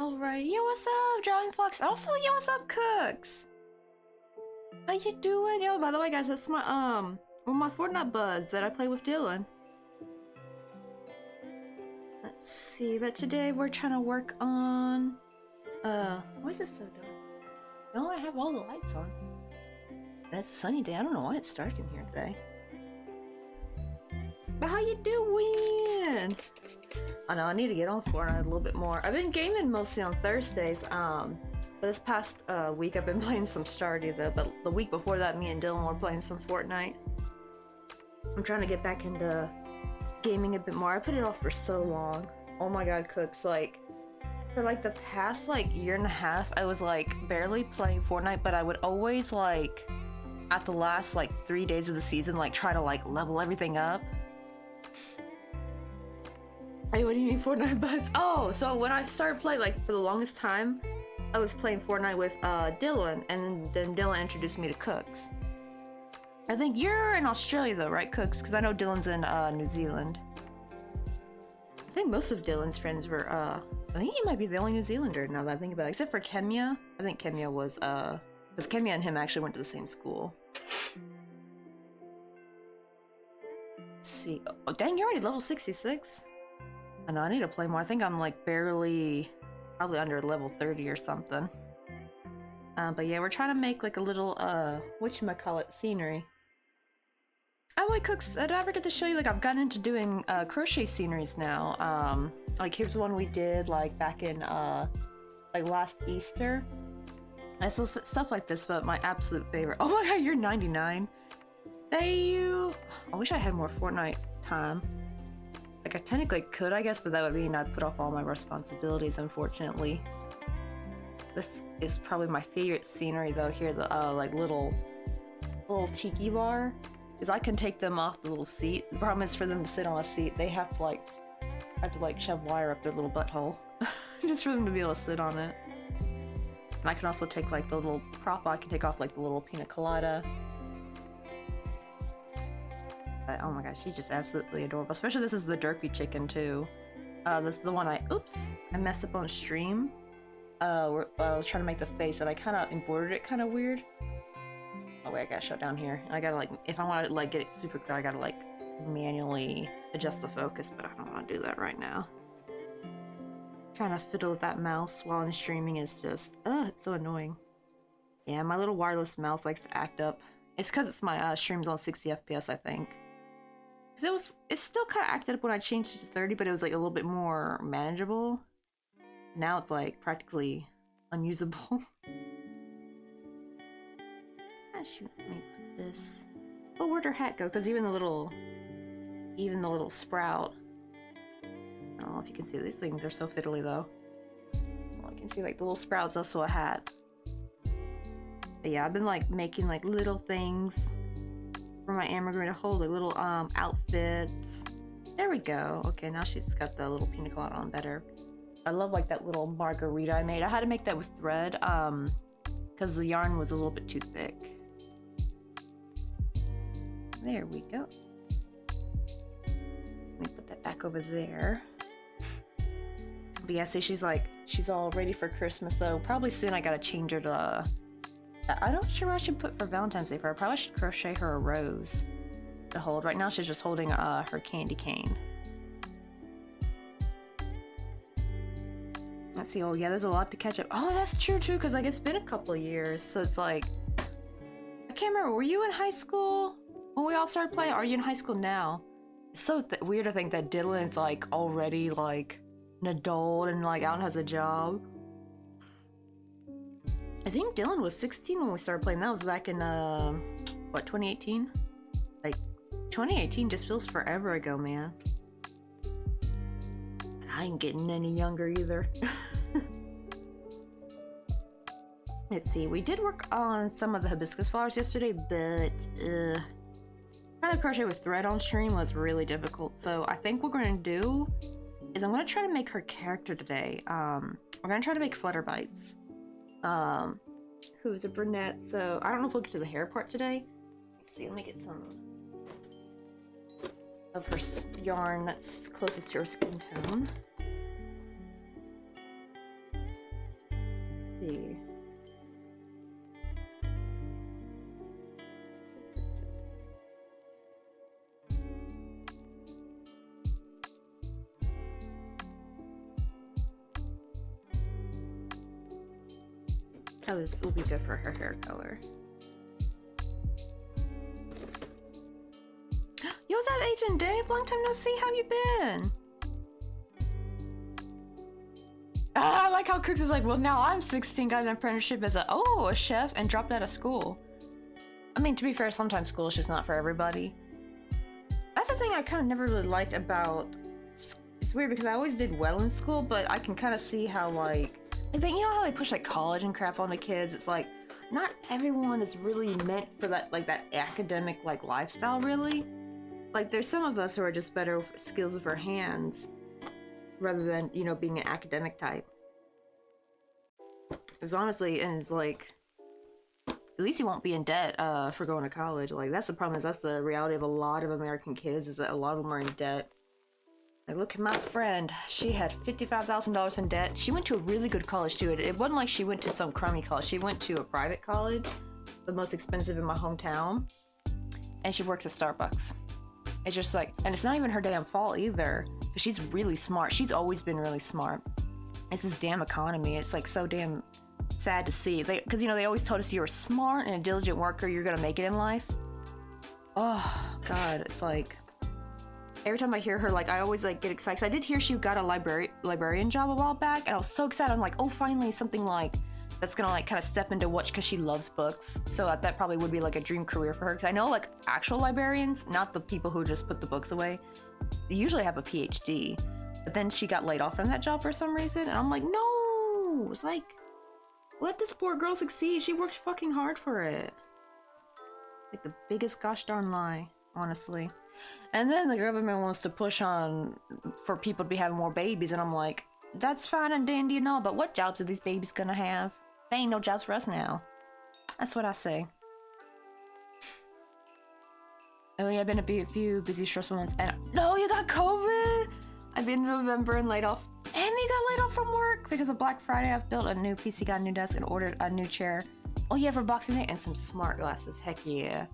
Alright, yo, what's up, Drawing Fox? Also, yo, what's up, Cooks? How you doing? Yo, by the way, guys, that's my, one of my Fortnite buds that I play with Dylan. Let's see, but today we're trying to work on, why is this so dark? No, I have all the lights on. And it's a sunny day. I don't know why it's dark in here today. But how you doing? I know I need to get on Fortnite a little bit more. I've been gaming mostly on Thursdays. But this past week I've been playing some Stardew though. But the week before that, me and Dylan were playing some Fortnite. I'm trying to get back into gaming a bit more. I put it off for so long. Oh my god, Cooks, like for like the past like year and a half, I was like barely playing Fortnite, but I would always like at the last like 3 days of the season like try to like level everything up. Hey, what do you mean Fortnite buds? Oh, so when I started playing, like for the longest time, I was playing Fortnite with Dylan, and then Dylan introduced me to Cooks. I think you're in Australia though, right, Cooks? Because I know Dylan's in New Zealand. I think most of Dylan's friends were, I think he might be the only New Zealander now that I think about it, except for Kemia. I think Kemia was, because Kemia and him actually went to the same school. Let's see. Oh, dang, you're already level 66? I know, I need to play more. I think I'm like barely, probably under level 30 or something. But yeah, we're trying to make like a little, whatchamacallit, scenery. Oh wait, Cooks, did I ever get to show you, like I've gotten into doing crochet sceneries now. Like here's one we did like back in like last Easter. I saw stuff like this, but my absolute favorite. Oh my god, you're 99. Thank you. I wish I had more Fortnite time. Like I technically could, I guess, but that would mean I'd put off all my responsibilities, unfortunately. This is probably my favorite scenery though, here, the like little tiki bar. Because I can take them off the little seat. The problem is for them to sit on a seat, they have to like shove wire up their little butthole. Just for them to be able to sit on it. And I can also take like the little prop, I can take off like the little pina colada. But, oh my gosh, she's just absolutely adorable. Especially this is the derpy chicken too. This is the one I messed up on stream. Where I was trying to make the face and I kind of embroidered it kind of weird. Oh wait, I gotta shut down here. I gotta like, if I want to like get it super clear, I gotta like manually adjust the focus, but I don't want to do that right now. Trying to fiddle with that mouse while I'm streaming is just, it's so annoying. Yeah, my little wireless mouse likes to act up. It's because it's my streams on 60 FPS, I think. Because it's still kind of acted up when I changed it to 30, but it was like a little bit more manageable. Now it's like practically unusable. Ah, shoot, let me put this. Oh, where'd her hat go? Because even the little sprout. I don't know if you can see, these things are so fiddly though. Well, I can see like the little sprout's also a hat. But yeah, I've been like making like little things for my Ambergris to hold, like little outfits. There we go. Okay, now she's got the little pina colada on better. I love like that little margarita I made. I had to make that with thread because the yarn was a little bit too thick. There we go. Let me put that back over there. But yeah, see, she's all ready for Christmas, so probably soon I gotta change her to... I'm not sure what I should put for Valentine's Day for her. I probably should crochet her a rose to hold. Right now she's just holding her candy cane. Let's see. Oh yeah, there's a lot to catch up. Oh, that's true too, because like it's been a couple of years, so it's like I can't remember. Were you in high school when we all started playing? Or are you in high school now? It's so weird to think that Dylan's like already like an adult and like out and has a job. I think Dylan was 16 when we started playing. That was back in what, 2018? Like 2018 just feels forever ago, man. I ain't getting any younger either. Let's see, we did work on some of the hibiscus flowers yesterday, but trying to crochet with thread on stream was really difficult. So I think what we're gonna do is I'm gonna try to make her character today. We're gonna try to make Flutterbites. Who's a brunette, so I don't know if we'll get to the hair part today. Let's see, let me get some of her yarn that's closest to her skin tone. Let's see. Oh, this will be good for her hair color. Yo, what's up, Agent Dave? Long time no see. How you been? I like how Cooks is like, well, now I'm 16, got an apprenticeship as a chef, and dropped out of school. I mean, to be fair, sometimes school is just not for everybody. That's the thing I kind of never really liked about... It's weird because I always did well in school, but I can kind of see how, like... I think, you know how they push, like, college and crap on the kids? It's like, not everyone is really meant for that, like, that academic, like, lifestyle, really. Like, there's some of us who are just better with skills with our hands, rather than, you know, being an academic type. Because honestly, and it's like, at least you won't be in debt, for going to college. Like, that's the problem, is that's the reality of a lot of American kids, is that a lot of them are in debt. Like, look at my friend. She had $55,000 in debt. She went to a really good college, too. It wasn't like she went to some crummy college. She went to a private college, the most expensive in my hometown. And she works at Starbucks. It's just like, and it's not even her damn fault either. Because she's really smart. She's always been really smart. It's this damn economy. It's like so damn sad to see. Because, you know, they always told us if you were smart and a diligent worker, you're going to make it in life. Oh, God. It's like... Every time I hear her, like, I always, like, get excited. 'Cause I did hear she got a librarian job a while back, and I was so excited. I'm like, oh, finally, something, like, that's gonna, like, kind of step into what, because she loves books. So that probably would be, like, a dream career for her. Because I know, like, actual librarians, not the people who just put the books away, they usually have a PhD. But then she got laid off from that job for some reason, and I'm like, no! It's like, let this poor girl succeed. She worked fucking hard for it. It's like the biggest gosh darn lie, honestly. And then the government wants to push on for people to be having more babies, and I'm like, that's fine and dandy and all, but what jobs are these babies gonna have? They ain't no jobs for us now. That's what I say. Oh yeah, I've been a few busy, stressful months, and no, you got COVID at the end of November and laid off, and you got laid off from work because of Black Friday. I've built a new PC, got a new desk, and ordered a new chair. Oh yeah, for Boxing Day, and some smart glasses. Heck yeah.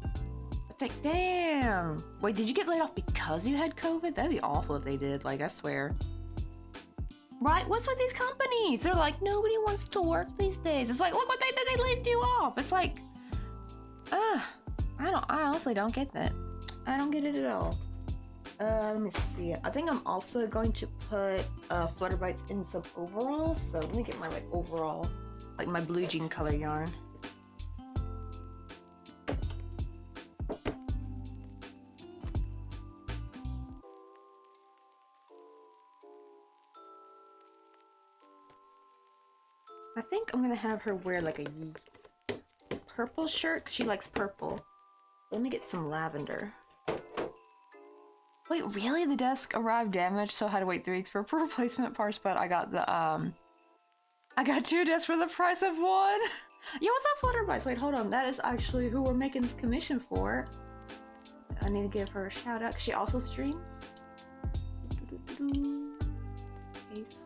It's like, damn. Wait, did you get laid off because you had COVID? That'd be awful if they did, like, I swear. Right? What's with these companies? They're like, nobody wants to work these days. It's like, look what they did, they laid you off. It's like, I honestly don't get that. I don't get it at all. Let me see. I think I'm also going to put Flutterbites in some overalls. So let me get my, like, overall, like, my blue jean color yarn. I think I'm gonna have her wear like a purple shirt, 'cause she likes purple. Let me get some lavender. Wait, really? The desk arrived damaged, so I had to wait 3 weeks for replacement parts, but I got the, I got 2 desks for the price of 1! Yo, what's up, Flutterbites? Wait, hold on. That is actually who we're making this commission for. I need to give her a shout out, 'cause she also streams. Case.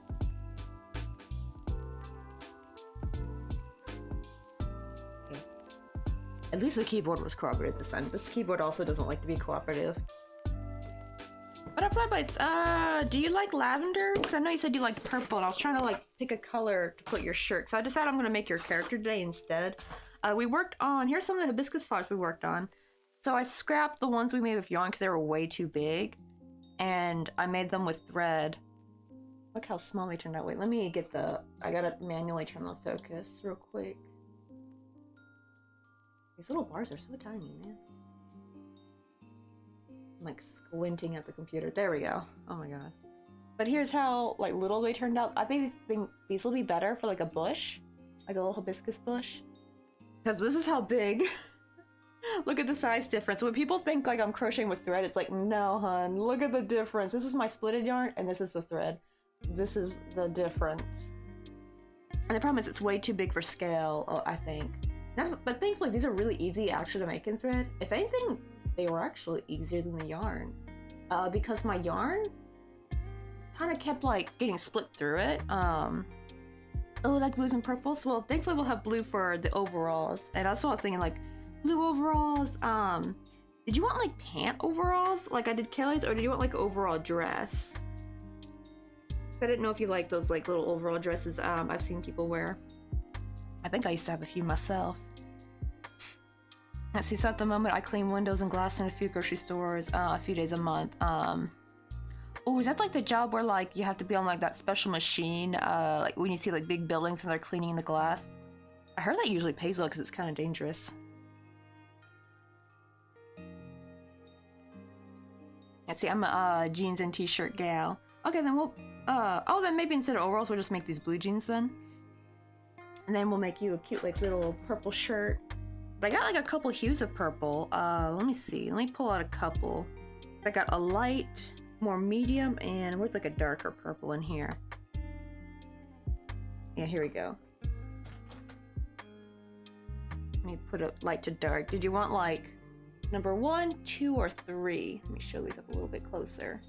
At least the keyboard was cooperative this time. This keyboard also doesn't like to be cooperative. But Flutterbites, do you like lavender? Because I know you said you liked purple, and I was trying to like pick a color to put your shirt. So I decided I'm gonna make your character today instead. We worked on, here's some of the hibiscus flowers we worked on. So I scrapped the ones we made with yarn because they were way too big. And I made them with thread. Look how small they turned out. Wait, let me get the, I gotta manually turn the focus real quick. These little bars are so tiny, man. I'm like squinting at the computer. There we go. Oh my god. But here's how like little they turned out. I think these will be better for like a bush. Like a little hibiscus bush. Because this is how big. Look at the size difference. When people think like I'm crocheting with thread, it's like, no hun, look at the difference. This is my splitted yarn and this is the thread. This is the difference. And the problem is it's way too big for scale, I think. But thankfully these are really easy actually to make in thread. If anything, they were actually easier than the yarn. Because my yarn kind of kept like getting split through it. Oh, like blues and purples? Well, thankfully we'll have blue for the overalls. And that's what I was thinking, like, blue overalls. Did you want like pant overalls like I did Kelly's, or did you want like overall dress? I didn't know if you like those like little overall dresses I've seen people wear. I think I used to have a few myself. Let's see, so at the moment I clean windows and glass in a few grocery stores a few days a month. Oh, is that like the job where like you have to be on like that special machine like when you see like big buildings and they're cleaning the glass? I heard that usually pays well because it's kind of dangerous. Let's see, I'm a jeans and t-shirt gal. Okay, then we'll oh, then maybe instead of overalls we'll just make these blue jeans then. And then we'll make you a cute like little purple shirt. But I got like a couple hues of purple. Let me see. Let me pull out a couple. I got a light, more medium, and where's like a darker purple in here? Yeah, here we go. Let me put a light to dark. Did you want like number 1, 2, or 3? Let me show these up a little bit closer.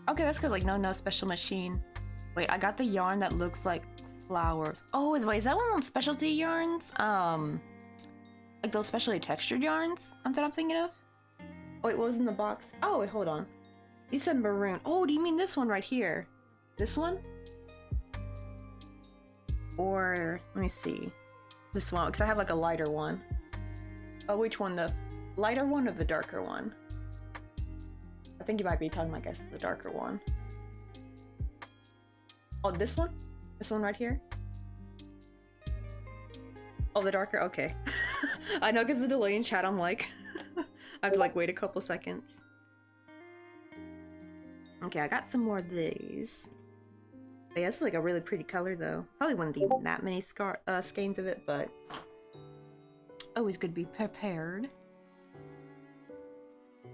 Okay, that's good. Like no special machine. Wait, I got the yarn that looks like flowers. Oh, wait, is that one of those specialty yarns? Like those specially textured yarns that I'm thinking of? Oh, wait, what was in the box? Oh, wait, hold on. You said maroon. Oh, do you mean this one right here? This one? Or, let me see. This one, because I have like a lighter one. Oh, which one? The lighter one or the darker one? I think you might be talking, I guess, the darker one. Oh, this one? This one right here? Oh, the darker? Okay. I know, because the delay in chat, I'm like... I have to, like, wait a couple seconds. Okay, I got some more of these. But yeah, this is, like, a really pretty color, though. Probably wouldn't be that many skeins of it, but... always good to be prepared.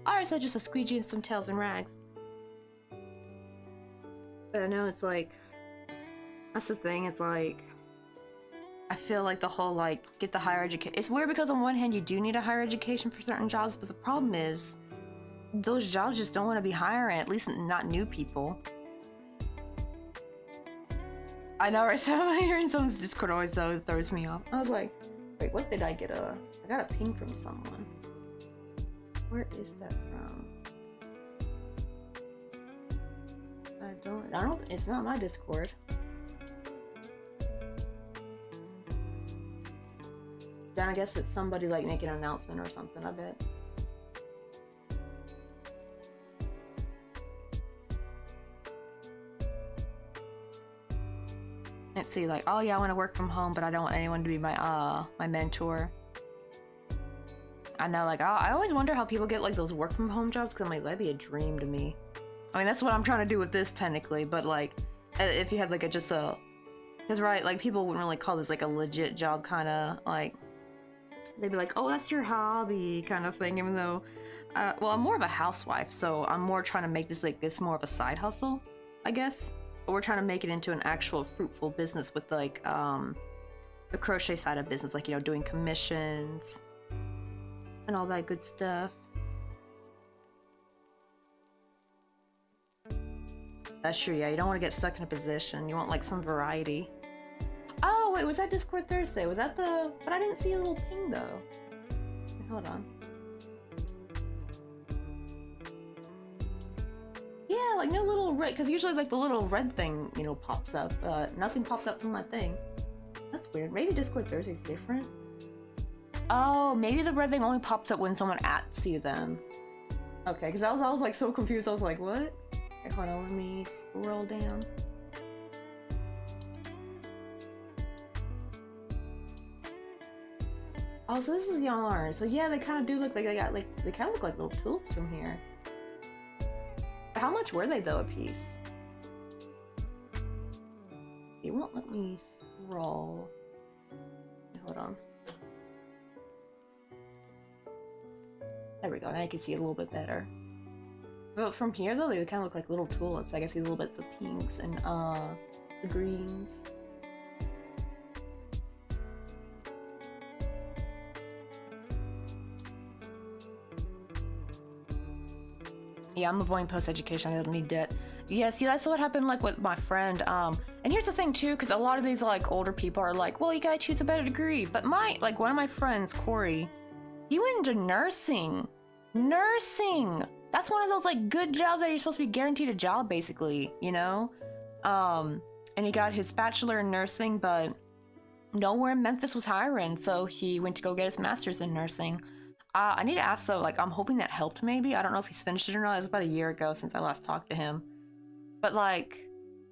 Alright, so just a squeegee and some tails and rags. But I know it's like... that's the thing, it's like... I feel like the whole, like, get the higher education... It's weird because on one hand you do need a higher education for certain jobs, but the problem is... those jobs just don't want to be hiring, at least not new people. I know, right? So I'm hearing someone's Discord always throws me off. I was like, wait, what did I get I got a ping from someone. Where is that from? I don't, it's not my Discord. Then I guess it's somebody like making an announcement or something, I bet. Let's see, like, oh yeah, I want to work from home, but I don't want anyone to be my my mentor. I know, like, I always wonder how people get like those work from home jobs, because I'm like, that'd be a dream to me. I mean, that's what I'm trying to do with this technically, but like, if you had like just a, because right, like people wouldn't really call this like a legit job, kind of like, they'd be like, oh, that's your hobby kind of thing, even though, well, I'm more of a housewife, so I'm more trying to make this like this more of a side hustle, I guess. But we're trying to make it into an actual fruitful business with like the crochet side of business, like, you know, doing commissions. and all that good stuff. That's true, yeah, you don't want to get stuck in a position. You want like some variety. Oh, wait, was that Discord Thursday? Was that the... But I didn't see a little ping though. Hold on. Yeah, like no little red, because usually like the little red thing, you know, pops up. Nothing popped up from my thing. That's weird. Maybe Discord Thursday's different. Oh, maybe the red thing only pops up when someone @s you then. Okay, because I was like so confused. I was like, what? Okay, hold on, let me scroll down. Oh, so this is yarn. So yeah, they kind of do look like they got like, they kind of look like little tulips from here. How much were they though a piece? It won't let me scroll. Hold on. There we go, now you can see it a little bit better. But from here though, they kind of look like little tulips. I can see little bits of pinks and the greens. Yeah, I'm avoiding post-education. I don't need debt. Yeah, see, that's what happened like with my friend. And here's the thing too, because a lot of these like older people are like, well, you gotta choose a better degree. But like one of my friends, Corey, he went into nursing. Nursing! That's one of those like good jobs that you're supposed to be guaranteed a job, basically, you know? And he got his bachelor in nursing, but nowhere in Memphis was hiring, so he went to go get his master's in nursing. I need to ask though, like, I'm hoping that helped maybe. I don't know if he's finished it or not. It was about a year ago since I last talked to him. But like,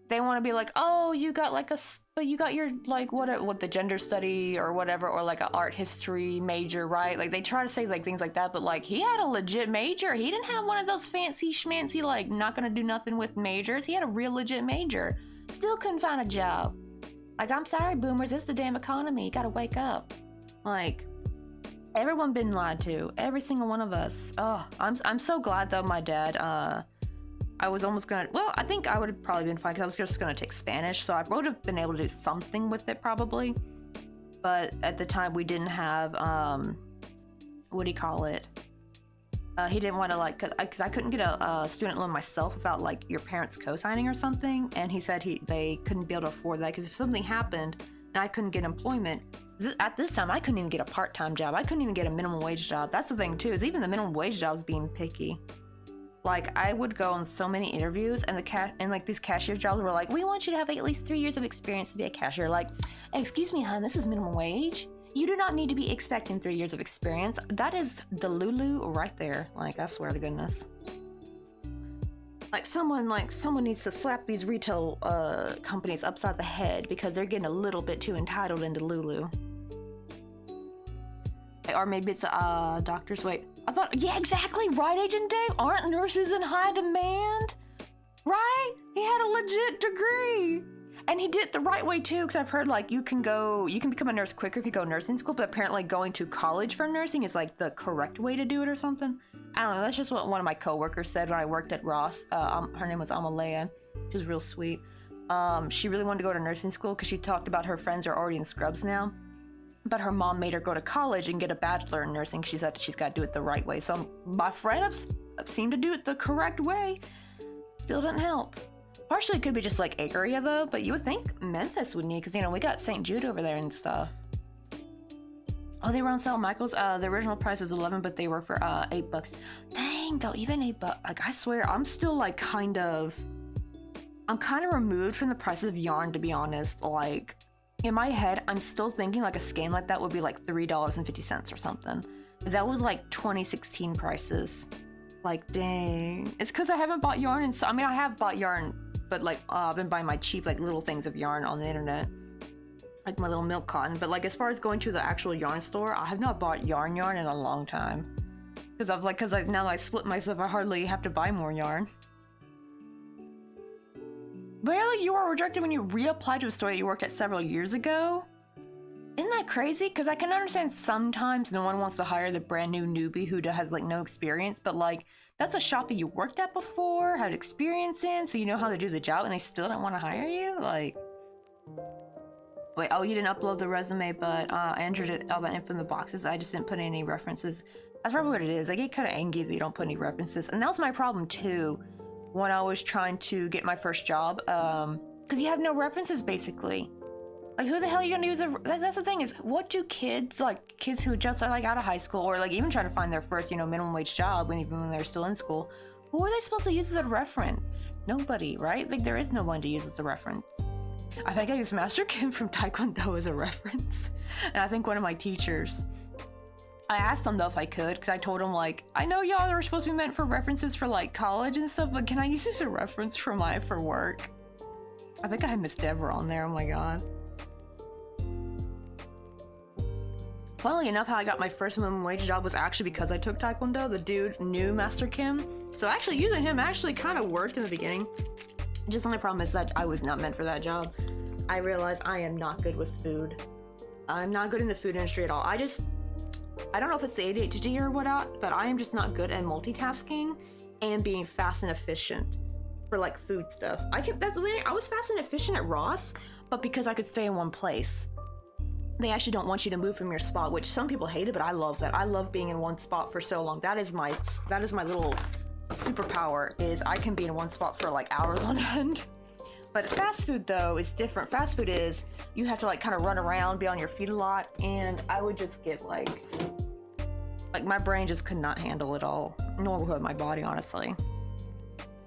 they want to be like, oh, you got like but you got your, like, what the gender study or whatever, or like an art history major, right? Like, they try to say like things like that, but like, he had a legit major. He didn't have one of those fancy schmancy, like, not gonna do nothing with majors. He had a real legit major. Still couldn't find a job. Like, I'm sorry, boomers, it's the damn economy. You gotta wake up. Like, everyone been lied to. Every single one of us. Oh, I'm so glad though my dad, I was almost gonna, well, I think I would have probably been fine because I was just gonna take Spanish, so I would have been able to do something with it probably. But at the time we didn't have, what do you call it? He didn't want to like, cause I couldn't get a student loan myself without like your parents co-signing or something. And he said they couldn't be able to afford that because if something happened and I couldn't get employment, at this time I couldn't even get a part-time job. I couldn't even get a minimum wage job. That's the thing too, is even the minimum wage job is being picky. Like, I would go on so many interviews and like these cashier jobs were like, we want you to have at least 3 years of experience to be a cashier. Like, excuse me, hon, this is minimum wage. You do not need to be expecting 3 years of experience. That is the Lulu right there. Like, I swear to goodness. Like, someone needs to slap these retail companies upside the head because they're getting a little bit too entitled into Lulu. Or maybe it's doctors. Wait, I thought, yeah, exactly, right, Agent Dave? Aren't nurses in high demand? Right? He had a legit degree. And he did it the right way too, because I've heard like you can become a nurse quicker if you go nursing school, but apparently going to college for nursing is like the correct way to do it or something. I don't know, that's just what one of my coworkers said when I worked at Ross. Her name was Amalea. She was real sweet. She really wanted to go to nursing school because she talked about her friends are already in scrubs now. But her mom made her go to college and get a bachelor in nursing because she said she's got to do it the right way. So my friend seemed to do it the correct way. Still didn't help. Partially it could be just like area though, but you would think Memphis would need, because you know we got St. Jude over there and stuff. Oh, they were on sale, Michael's. The original price was $11, but they were for $8. Dang, though, even $8. Like, I swear, I'm still like kind of removed from the prices of yarn, to be honest. Like, in my head, I'm still thinking like a skein like that would be like $3.50 or something. That was like 2016 prices. Like, dang. It's because I haven't bought yarn, and I mean, I have bought yarn, but like I've been buying my cheap like little things of yarn on the internet, like my little milk cotton. But like as far as going to the actual yarn store, I have not bought yarn in a long time because now that I split myself, I hardly have to buy more yarn. Really? You were rejected when you reapplied to a store that you worked at several years ago? Isn't that crazy? Because I can understand sometimes no one wants to hire the brand new newbie who has like no experience, but like that's a shop that you worked at before, had experience in, so you know how to do the job, and they still don't want to hire you? Like, wait, oh, you didn't upload the resume, but I entered all that info in the boxes. I just didn't put any references. That's probably what it is. I get kind of angry that you don't put any references. And that was my problem too when I was trying to get my first job. Because you have no references basically. Like, who the hell are you gonna use that's the thing is, what do kids, like, kids who just are, like, out of high school or, like, even trying to find their first, you know, minimum wage job even when they're still in school, who are they supposed to use as a reference? Nobody, right? Like, there is no one to use as a reference. I think I used Master Kim from Taekwondo as a reference. And I think one of my teachers, I asked them, though, if I could, because I told them, like, I know y'all are supposed to be meant for references for, like, college and stuff, but can I use this as a reference for work? I think I had Miss Deborah on there, oh my god. Funnily enough, how I got my first minimum wage job was actually because I took Taekwondo. The dude knew Master Kim. So actually using him actually kind of worked in the beginning. Just the only problem is that I was not meant for that job. I realized I am not good with food. I'm not good in the food industry at all. I don't know if it's the ADHD or what, but I am just not good at multitasking and being fast and efficient for like food stuff. I was fast and efficient at Ross, but because I could stay in one place. They actually don't want you to move from your spot, which some people hate it, but I love that. I love being in one spot for so long. That is my little superpower, is I can be in one spot for like hours on end. But fast food though is different. Fast food is, you have to like kind of run around, be on your feet a lot, and I would just get like my brain just could not handle it all, nor would my body, honestly.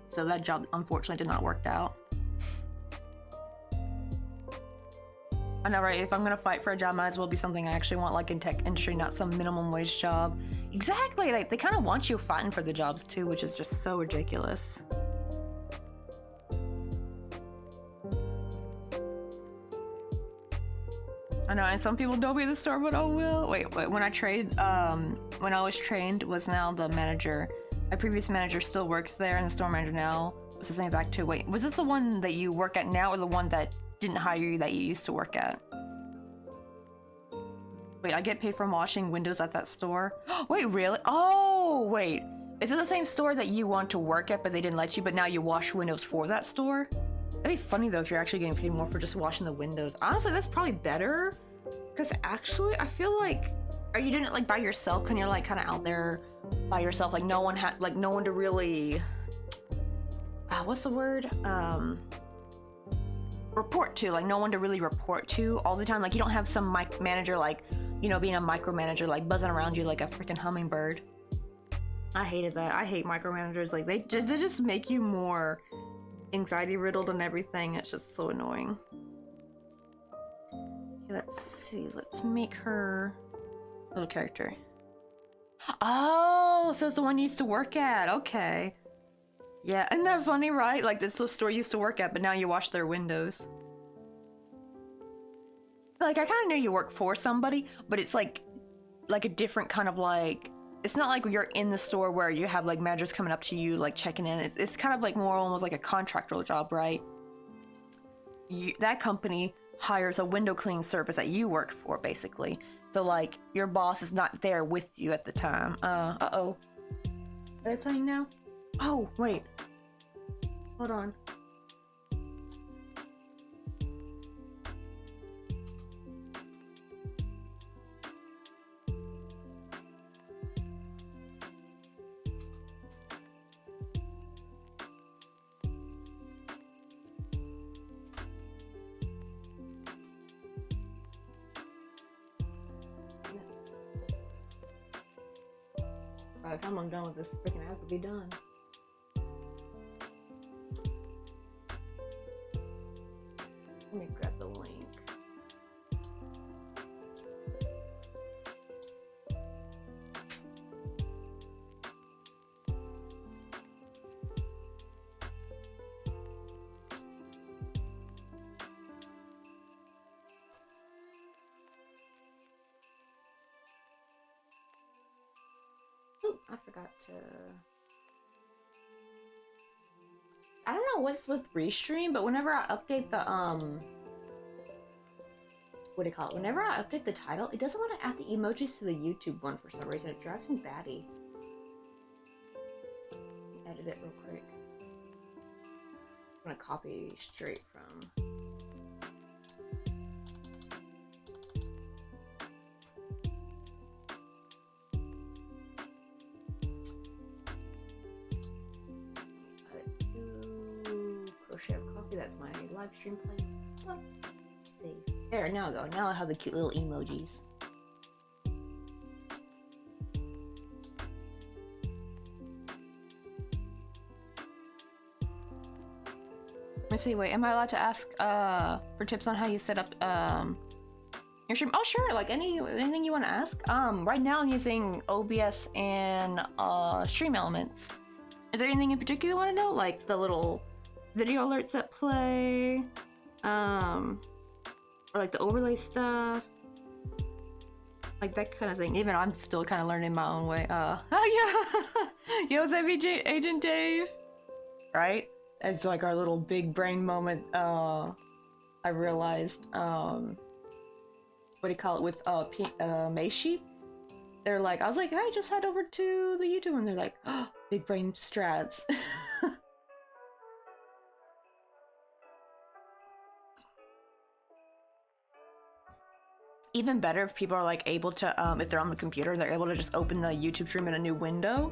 So that job unfortunately did not work out. I know, right? If I'm gonna fight for a job, might as well be something I actually want, like in tech industry, not some minimum wage job. Exactly, like they kind of want you fighting for the jobs too, which is just so ridiculous. I know, and some people don't be at the store, but oh well. Wait, when I was trained, was now the manager. My previous manager still works there, and the store manager now was his name back to. Wait, was this the one that you work at now, or the one that didn't hire you that you used to work at? Wait, I get paid from washing windows at that store? Wait, really? Oh, wait. Is it the same store that you want to work at but they didn't let you, but now you wash windows for that store? That'd be funny though if you're actually getting paid more for just washing the windows. Honestly, that's probably better. Because actually, I feel like, are you doing it like by yourself? When you're like kind of out there by yourself, like no one to really, what's the word? Report to, like no one to really report to all the time. Like you don't have some manager, like, you know, being a micromanager, like buzzing around you like a freaking hummingbird. I hated that. I hate micromanagers. Like they just make you more anxiety riddled and everything. It's just so annoying. Okay, let's see. Let's make her little character. Oh, so it's the one you used to work at. Okay. Yeah, isn't that funny, right? Like, this is the store you used to work at, but now you wash their windows. Like, I kind of knew you work for somebody, but it's like a different kind of like, it's not like you're in the store where you have like managers coming up to you, like checking in. It's kind of like more almost like a contractual job, right? That company hires a window cleaning service that you work for, basically. So like, your boss is not there with you at the time. Uh-oh. Are they playing now? Oh, wait. Hold on. By the time I'm done with this, freaking has to be done. Let me grab the link. Oh, I forgot to... I don't know what's with Restream, but whenever I update the, what do you call it? Whenever I update the title, it doesn't want to add the emojis to the YouTube one for some reason. It drives me batty. Edit it real quick. I'm gonna copy straight from... live stream play? Oh, let's see. There, now I go. Now I have the cute little emojis. Let me see, wait, am I allowed to ask for tips on how you set up your stream? Oh sure, like anything you want to ask. Right now I'm using OBS and Stream Elements. Is there anything in particular you want to know? Like the little video alerts that play? Or like the overlay stuff? Like that kind of thing. Even I'm still kind of learning my own way. Oh yeah! Yo, what's up, Agent Dave? Right? It's like our little big brain moment. I realized, what do you call it, with Maize Sheep? They're like, I was like, hey, just head over to the YouTube, and they're like, oh, big brain strats. Even better if people are like able to, if they're on the computer, they're able to just open the YouTube stream in a new window.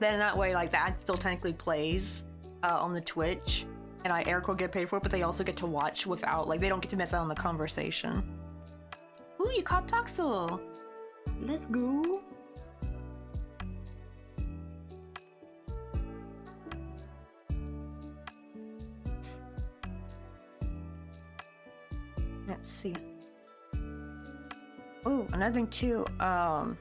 Then that way, like, that still technically plays on the Twitch, and I air quote get paid for it, but they also get to watch without, like, they don't get to miss out on the conversation. Ooh, you caught Toxel! Let's go! Let's see. Oh, another thing too, I'll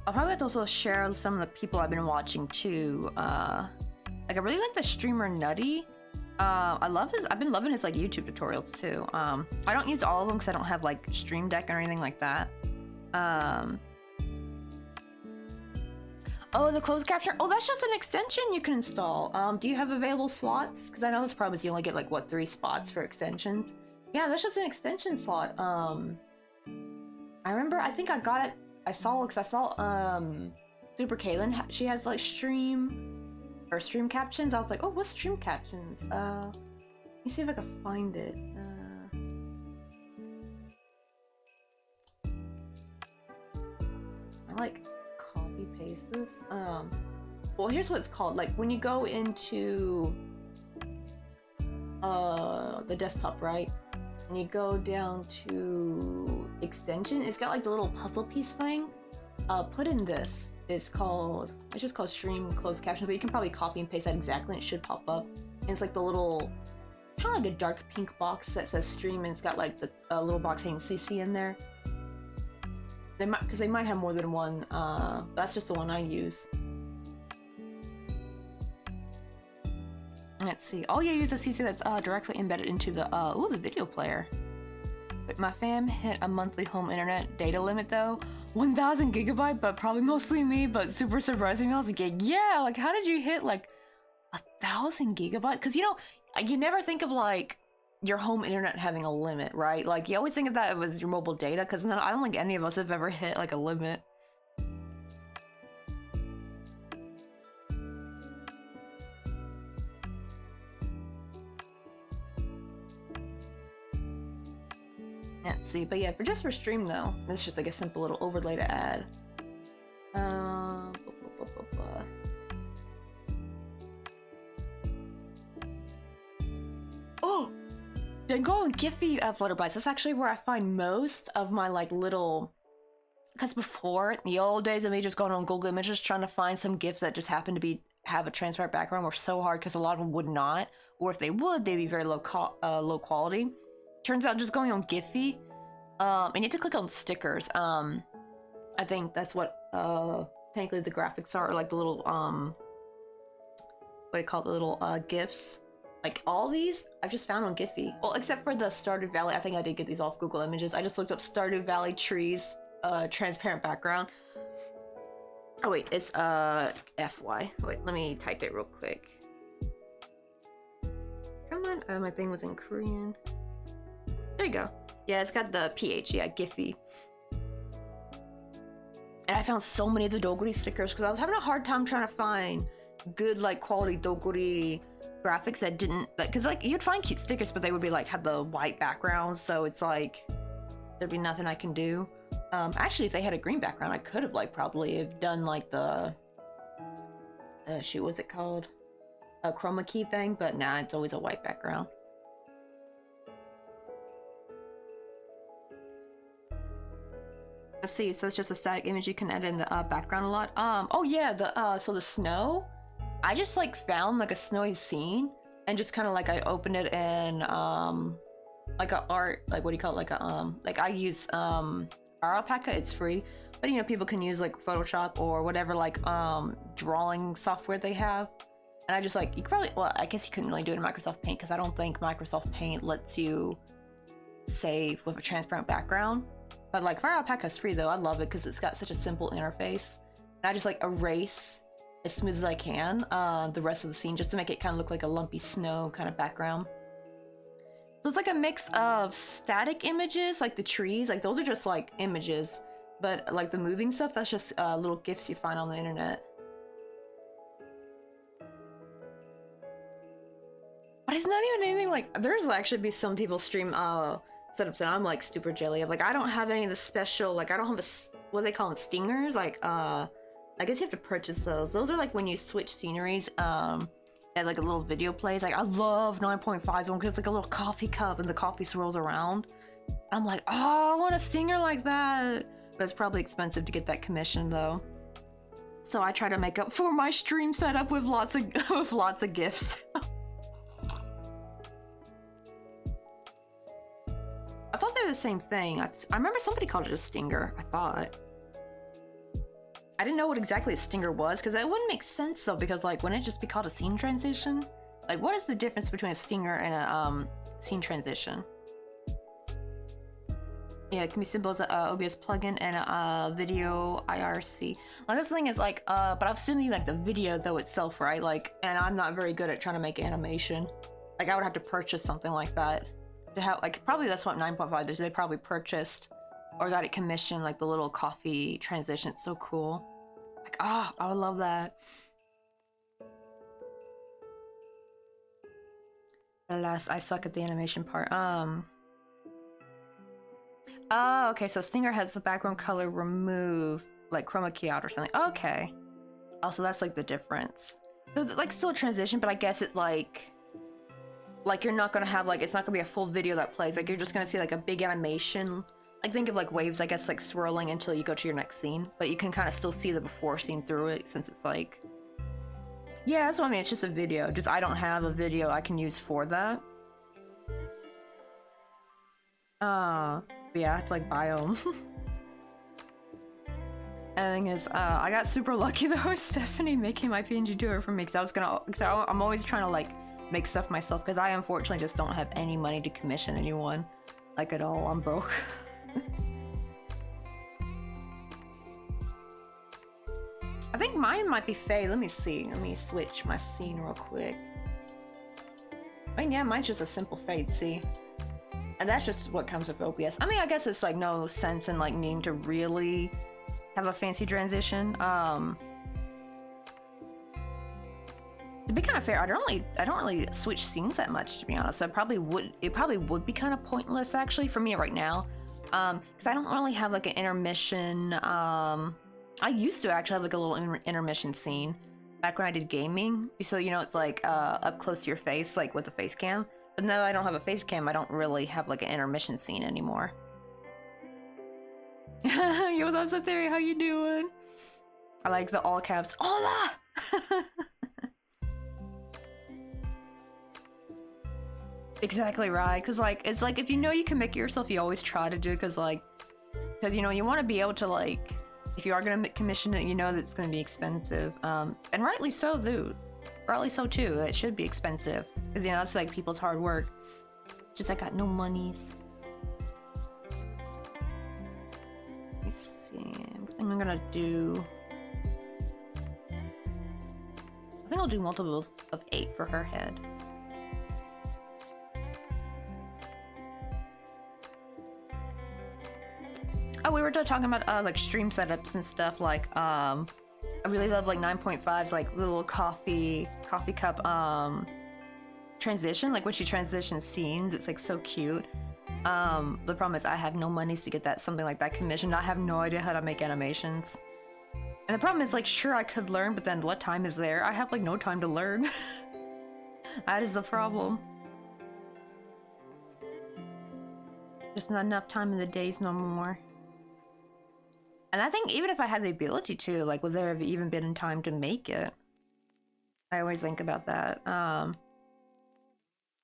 probably have to also share some of the people I've been watching too. Like, I really like the streamer Nutty. I've been loving his like YouTube tutorials too. I don't use all of them because I don't have like Stream Deck or anything like that. Oh, the closed captioner. Oh, that's just an extension you can install. Do you have available slots? Because I know this problem is you only get like what, 3 spots for extensions. Yeah, that's just an extension slot. I remember, I think I got it. I saw Super Kaylin. She has like stream captions. I was like, oh, what's stream captions? Let me see if I can find it. I like copy paste this. Well, here's what it's called. Like when you go into the desktop, right? And you go down to extension, it's got like the little puzzle piece thing. Put in this. It's just called stream closed caption, but you can probably copy and paste that exactly and it should pop up. And it's like the little, kind of like a dark pink box that says stream, and it's got like the little box saying CC in there. Because they might have more than one. That's just the one I use. Let's see. Oh yeah, use a CC that's directly embedded into the the video player. But my fam hit a monthly home internet data limit though. 1,000 gigabyte, but probably mostly me, but super surprising me. I was like, yeah, like how did you hit like 1,000 gigabytes? Because you know, you never think of like your home internet having a limit, right? Like you always think of that as your mobile data, because I don't think any of us have ever hit like a limit. Let's see, but yeah, for stream though, it's just like a simple little overlay to add. Oh, then go on Giphy Flutterbites. That's actually where I find most of my like little. Because before, in the old days of me just going on Google Images trying to find some GIFs that just happen to have a transparent background were so hard because a lot of them would not, or if they would, they'd be very low quality. Turns out just going on Giphy, and you have to click on stickers. I think that's what technically the graphics are, like the little what do you call it, the little GIFs. Like all these, I've just found on Giphy. Well, except for the Stardew Valley. I think I did get these off Google Images. I just looked up Stardew Valley trees, transparent background. Oh wait, it's FY. Wait, let me type it real quick. Come on, my thing was in Korean. There you go. Yeah, it's got the PH, yeah, Giphy. And I found so many of the Doguri stickers because I was having a hard time trying to find good, like, quality Doguri graphics that didn't, like, because, like, you'd find cute stickers, but they would be, like, have the white backgrounds, so it's, like, there'd be nothing I can do. Actually, if they had a green background, I could have, like, probably have done, like, the, shoot, what's it called? a chroma key thing, but nah, it's always a white background. Let's see, so it's just a static image. You can edit in the background a lot. Oh yeah, so the snow, I just like found like a snowy scene and just kind of like I opened it in like a art, like what do you call it, like I use Alpaca, it's free, but you know, people can use like Photoshop or whatever like drawing software they have, and I just like, you could probably, well, I guess you couldn't really do it in Microsoft Paint because I don't think Microsoft Paint lets you save with a transparent background. But like Fire Alpaca is free though. I love it because it's got such a simple interface. And I just like erase as smooth as I can the rest of the scene just to make it kind of look like a lumpy snow kind of background. So it's like a mix of static images, like the trees, like those are just like images, but like the moving stuff, that's just little GIFs you find on the internet. But it's not even anything like, there's actually be some people stream setups and I'm like super jelly of like, I don't have any of the special, like I don't have a, what do they call them, stingers, like I guess you have to purchase those. Those are like when you switch sceneries and like a little video plays. Like I love 9.5's one because it's like a little coffee cup and the coffee swirls around. I'm like, oh, I want a stinger like that, but it's probably expensive to get that commission though. So I try to make up for my stream setup with lots of gifts. I thought they were the same thing. I remember somebody called it a stinger, I thought. I didn't know what exactly a stinger was, because that wouldn't make sense though, because like, wouldn't it just be called a scene transition? Like, what is the difference between a stinger and a scene transition? Yeah, it can be simple as a OBS plugin and a video IRC. Like, this thing is like, but I'm assuming like the video though itself, right? Like, and I'm not very good at trying to make animation. Like, I would have to purchase something like that. To have, like, probably that's what 9.5 is. They probably purchased or got it commissioned, like the little coffee transition. It's so cool. Like, oh, I would love that. Alas, I suck at the animation part. Oh, okay, so Stinger has the background color removed, like chroma key out or something. Okay. Oh, so that's like the difference. So it's like still a transition, but I guess it's like you're not gonna have like, it's not gonna be a full video that plays, like you're just gonna see like a big animation. Like think of like waves, I guess, like swirling until you go to your next scene, but you can kind of still see the before scene through it since it's like, yeah, that's what I mean, it's just a video, just I don't have a video I can use for that. Yeah, I have to like buy them. And the thing is, I got super lucky though with Stephanie making my PNG tour for me, because I'm always trying to like make stuff myself, because I unfortunately just don't have any money to commission anyone, like at all. I'm broke. I think mine might be Faye. Let me see. Let me switch my scene real quick. I mean, yeah, mine's just a simple fade, see? And that's just what comes with OBS. I mean, I guess it's like no sense in like needing to really have a fancy transition. To be kind of fair, I don't really switch scenes that much, to be honest. So it probably would be kind of pointless actually for me right now, because I don't really have like an intermission. I used to actually have like a little intermission scene back when I did gaming. So you know, it's like up close to your face, like with the face cam. But now that I don't have a face cam, I don't really have like an intermission scene anymore. Yo, what's up, Theory? How you doing? I like the all caps. Hola! Exactly right, because like it's like if you know you can make it yourself, you always try to do it, because you know you want to be able to, like, if you are gonna commission it, you know that it's gonna be expensive, and rightly so, dude. Rightly so too. It should be expensive, because you know that's like people's hard work. Just I got no monies. Let me see. I'm gonna do. I think I'll do multiples of 8 for her head. Oh, we were talking about like stream setups and stuff. Like I really love like 9.5's like little coffee cup transition. Like when she transitions scenes, it's like so cute. The problem is I have no monies to get something like that commissioned. I have no idea how to make animations. And the problem is, like, sure, I could learn, but then what time is there? I have like no time to learn. That is a problem. Just not enough time in the days no more. And I think even if I had the ability to, like, would there have even been time to make it? I always think about that.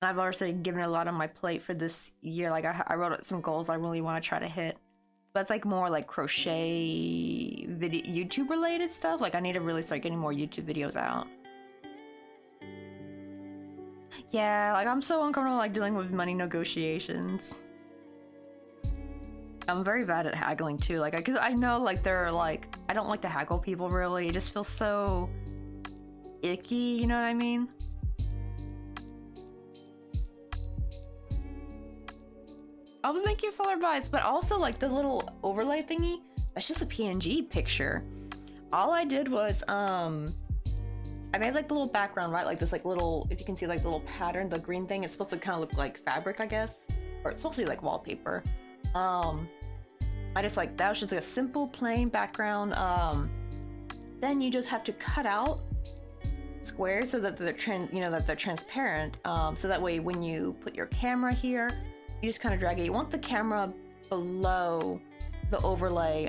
I've already given a lot on my plate for this year. Like, I wrote out some goals I really want to try to hit. But it's like more like crochet video, YouTube related stuff. Like, I need to really start getting more YouTube videos out. Yeah, like, I'm so uncomfortable like dealing with money negotiations. I'm very bad at haggling too. Like, cause I know like they're like, I don't like to haggle people really. It just feels so icky, you know what I mean? Oh, thank you, Flutterbites. But also like the little overlay thingy, that's just a PNG picture. All I did was, I made like the little background, right? Like this like little, if you can see like the little pattern, the green thing, it's supposed to kind of look like fabric, I guess. Or it's supposed to be like wallpaper. I just like, that was just like a simple plain background. Then you just have to cut out squares so that they're transparent. So that way when you put your camera here, you just kind of drag it. You want the camera below the overlay,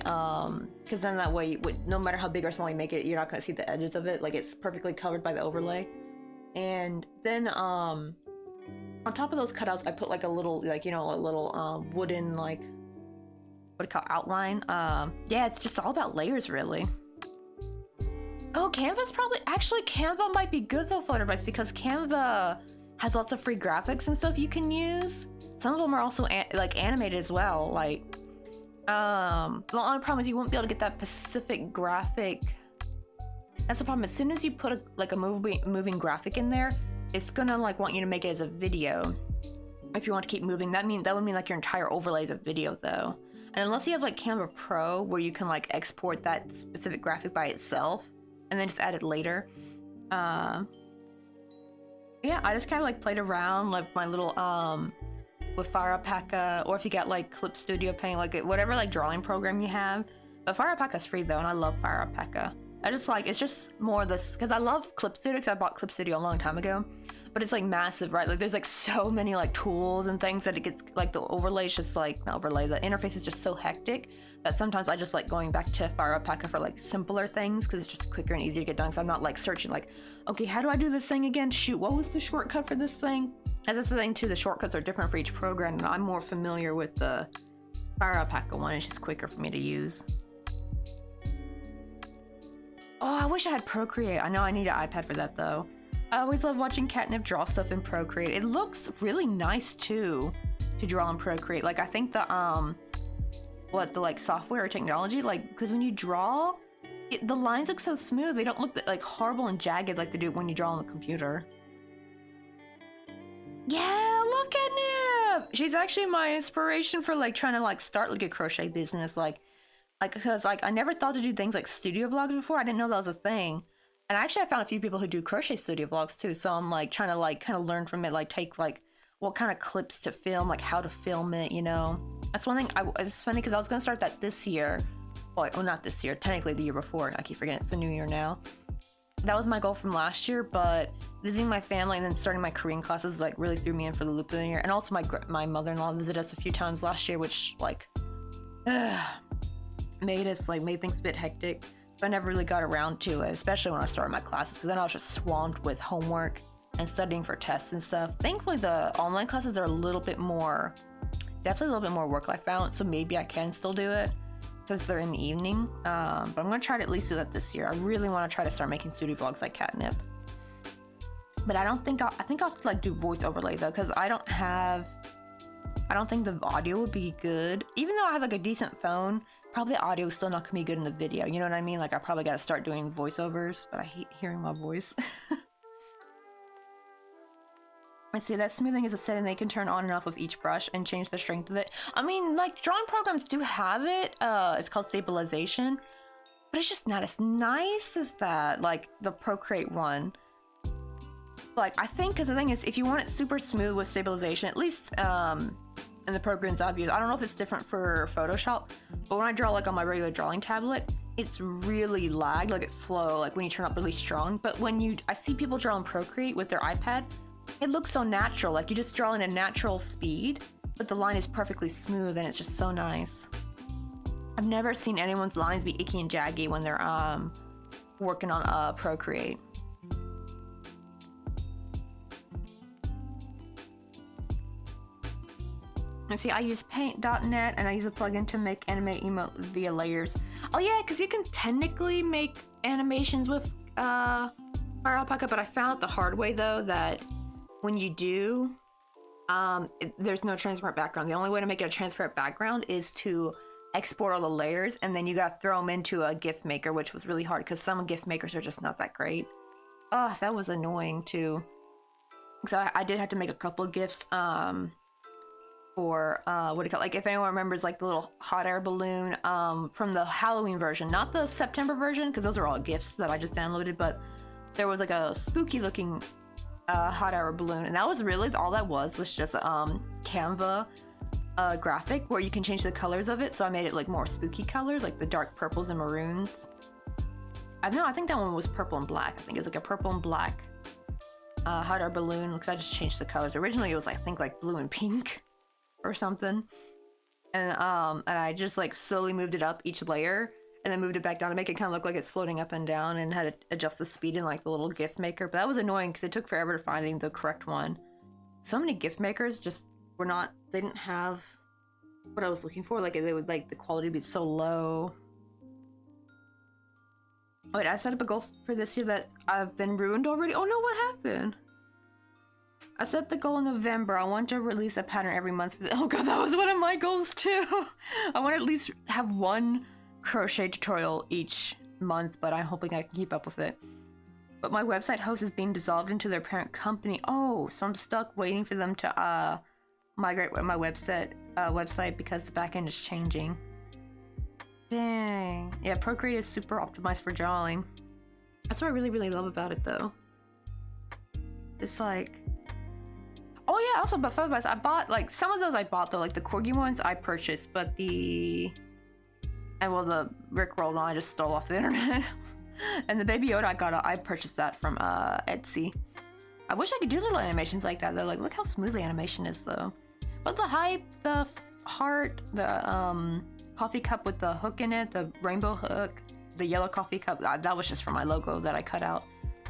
because then that way, no matter how big or small you make it, you're not going to see the edges of it. Like, it's perfectly covered by the overlay. And then on top of those cutouts, I put like a little, like, you know, a little wooden, like, what do you call it, outline. Yeah, it's just all about layers, really. Oh, Canva's probably, actually Canva might be good though, Flutterbites, because Canva has lots of free graphics and stuff you can use. Some of them are also like animated as well. Like, the only problem is you won't be able to get that specific graphic. That's the problem. As soon as you put a moving graphic in there, it's gonna like want you to make it as a video. If you want to keep moving, that would mean like your entire overlay is a video though. And unless you have like Canva Pro, where you can like export that specific graphic by itself and then just add it later. Yeah, I just kind of like played around like my little with Fire Alpaca, or if you got like Clip Studio Paint, like whatever like drawing program you have. But Fire Alpaca's free though, and I love Fire Alpaca. I just like, it's just more this, because I love Clip Studio, because I bought Clip Studio a long time ago. But it's like massive, right? Like there's like so many like tools and things that it gets, like the overlay is just like, not overlay, the interface is just so hectic that sometimes I just like going back to Fire Alpaca for like simpler things, because it's just quicker and easier to get done. So I'm not like searching like, okay, how do I do this thing again? Shoot, what was the shortcut for this thing? And that's the thing too, the shortcuts are different for each program, and I'm more familiar with the Fire Alpaca one. It's just quicker for me to use. Oh, I wish I had Procreate. I know I need an iPad for that though. I always love watching Catnip draw stuff in Procreate. It looks really nice too to draw in Procreate. Like I think the the like software or technology, like, because when you draw, the lines look so smooth. They don't look like horrible and jagged like they do when you draw on the computer. Yeah, I love Catnip. She's actually my inspiration for like trying to like start like a crochet business, like because like I never thought to do things like studio vlogs before. I didn't know that was a thing. And actually I found a few people who do crochet studio vlogs too, so I'm like trying to like kind of learn from it, like take like what kind of clips to film, like how to film it, you know. That's one thing. It's funny because I was gonna start that this year. Well, not this year, technically the year before. I keep forgetting it's the new year now. That was my goal from last year, but visiting my family and then starting my Korean classes like really threw me in for the loop of the year. And also my mother-in-law visited us a few times last year, which like made things a bit hectic. So I never really got around to it, especially when I started my classes, because then I was just swamped with homework and studying for tests and stuff. Thankfully, the online classes are a little bit more, definitely a little bit more work-life balance, so maybe I can still do it since they're in the evening. But I'm gonna try to at least do that this year. I really want to try to start making studio vlogs like Catnip. But I think I'll like do voice overlay though, because I don't think the audio would be good. Even though I have like a decent phone, probably the audio is still not gonna be good in the video. You know what I mean? Like I probably gotta start doing voiceovers, but I hate hearing my voice. I see that smoothing is a setting they can turn on and off with each brush and change the strength of it. I mean, like drawing programs do have it. It's called stabilization, but it's just not as nice as that, like the Procreate one. Like I think, because the thing is, if you want it super smooth with stabilization, at least in the programs I've used, I don't know if it's different for Photoshop, but when I draw like on my regular drawing tablet, it's really lagged, like it's slow, like when you turn up really strong. But when I see people draw on Procreate with their iPad, it looks so natural. Like you just draw in a natural speed, but the line is perfectly smooth and it's just so nice. I've never seen anyone's lines be icky and jaggy when they're working on Procreate. And see, I use paint.net and I use a plugin to make animate emote via layers. Oh yeah, because you can technically make animations with Fire Alpaca, but I found out the hard way though that when you do, there's no transparent background. The only way to make it a transparent background is to export all the layers, and then you gotta throw them into a GIF maker, which was really hard because some GIF makers are just not that great. Oh, that was annoying too. So I did have to make a couple of GIFs for what do you call it? Like if anyone remembers like the little hot air balloon from the Halloween version, not the September version, because those are all GIFs that I just downloaded, but there was like a spooky looking hot air balloon, and that was really all that was just Canva graphic where you can change the colors of it. So I made it like more spooky colors, like the dark purples and maroons. I think that one was purple and black. I think it was like a purple and black hot air balloon, because I just changed the colors. Originally it was I think like blue and pink or something, and I just like slowly moved it up each layer and then moved it back down to make it kind of look like it's floating up and down, and had to adjust the speed in like the little GIF maker. But that was annoying because it took forever to finding the correct one. So many GIF makers just were not, they didn't have what I was looking for. Like they would like the quality be so low. Oh wait, I set up a goal for this year that I've been ruined already. Oh no, what happened? I set the goal in November. I want to release a pattern every month. Oh god, that was one of my goals too. I want to at least have one crochet tutorial each month, but I'm hoping I can keep up with it. But my website host is being dissolved into their parent company. Oh, so I'm stuck waiting for them to migrate my website because the backend is changing. Dang. Yeah, Procreate is super optimized for drawing. That's what I really, really love about it though. It's like, oh yeah, also about Flutterbites, I bought, like, some of those I bought though, like the Corgi ones I purchased, but the Rickrolled one I just stole off the internet. And the Baby Yoda I purchased that from Etsy. I wish I could do little animations like that though, like look how smooth the animation is though. But the hype, the heart, the coffee cup with the hook in it, the rainbow hook, the yellow coffee cup, that was just for my logo that I cut out.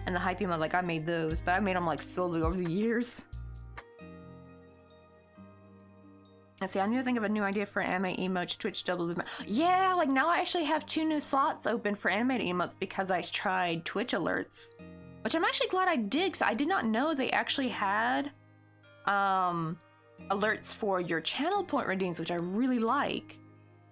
And the hype emote, like I made those, but I made them like slowly over the years. Let's see, I need to think of a new idea for an anime emote, Twitch double. Yeah, like now I actually have 2 new slots open for animated emotes because I tried Twitch alerts. Which I'm actually glad I did, because I did not know they actually had alerts for your channel point redeems, which I really like.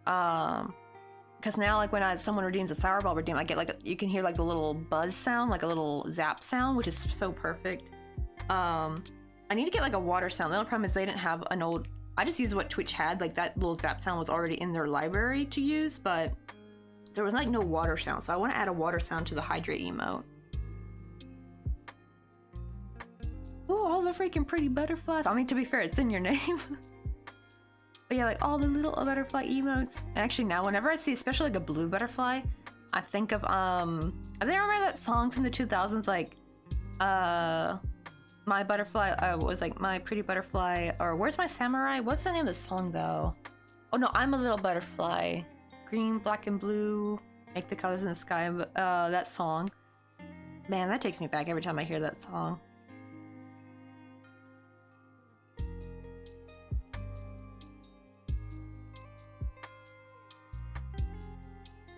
Because now like when someone redeems a Sour Ball redeem, I get like, you can hear like the little buzz sound, like a little zap sound, which is so perfect. I need to get like a water sound. The only problem is they didn't have an old, I just used what Twitch had, like that little zap sound was already in their library to use, but there was like no water sound, so I want to add a water sound to the hydrate emote. Oh, all the freaking pretty butterflies. I mean, to be fair, it's in your name. But yeah, like all the little butterfly emotes. And actually now, whenever I see especially like a blue butterfly, I think of, I think I remember that song from the 2000s, like, My Butterfly, was like My Pretty Butterfly, or Where's My Samurai? What's the name of the song though? Oh no, I'm a Little Butterfly. Green, black, and blue, make the colors in the sky, that song. Man, that takes me back every time I hear that song.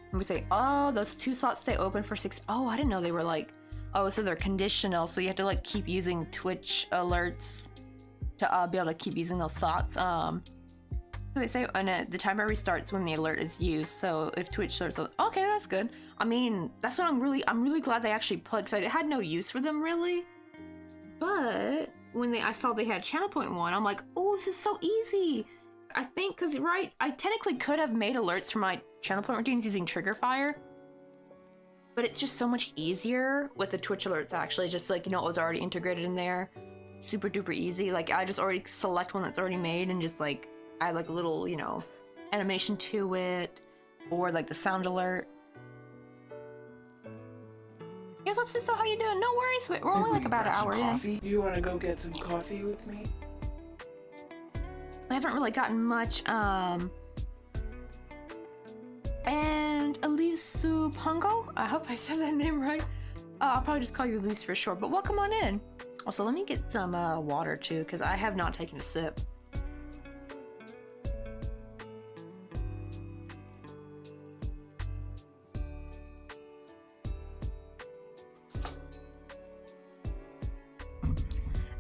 And we say, oh, those 2 slots stay open for 6. Oh, I didn't know they were like, oh, so they're conditional, so you have to like keep using Twitch alerts to be able to keep using those slots. So they say the timer restarts when the alert is used. So if Twitch starts, okay, that's good. I mean, that's what I'm really glad they actually put, because I had no use for them really. But when I saw they had channel point 1, I'm like, oh, this is so easy. I think, because right, I technically could have made alerts for my channel point routines using Trigger Fire, but it's just so much easier with the Twitch alerts actually, just like, you know, it was already integrated in there. Super duper easy. Like I just already select one that's already made and just like add like a little, you know, animation to it, or like the sound alert. Yeah, what's up, sister? How you doing? No worries. We're only like about an hour in. You want to go get some coffee with me? I haven't really gotten much. And Elise Pungo? I hope I said that name right. I'll probably just call you Elise for short, but welcome on in. Also, let me get some water too, because I have not taken a sip.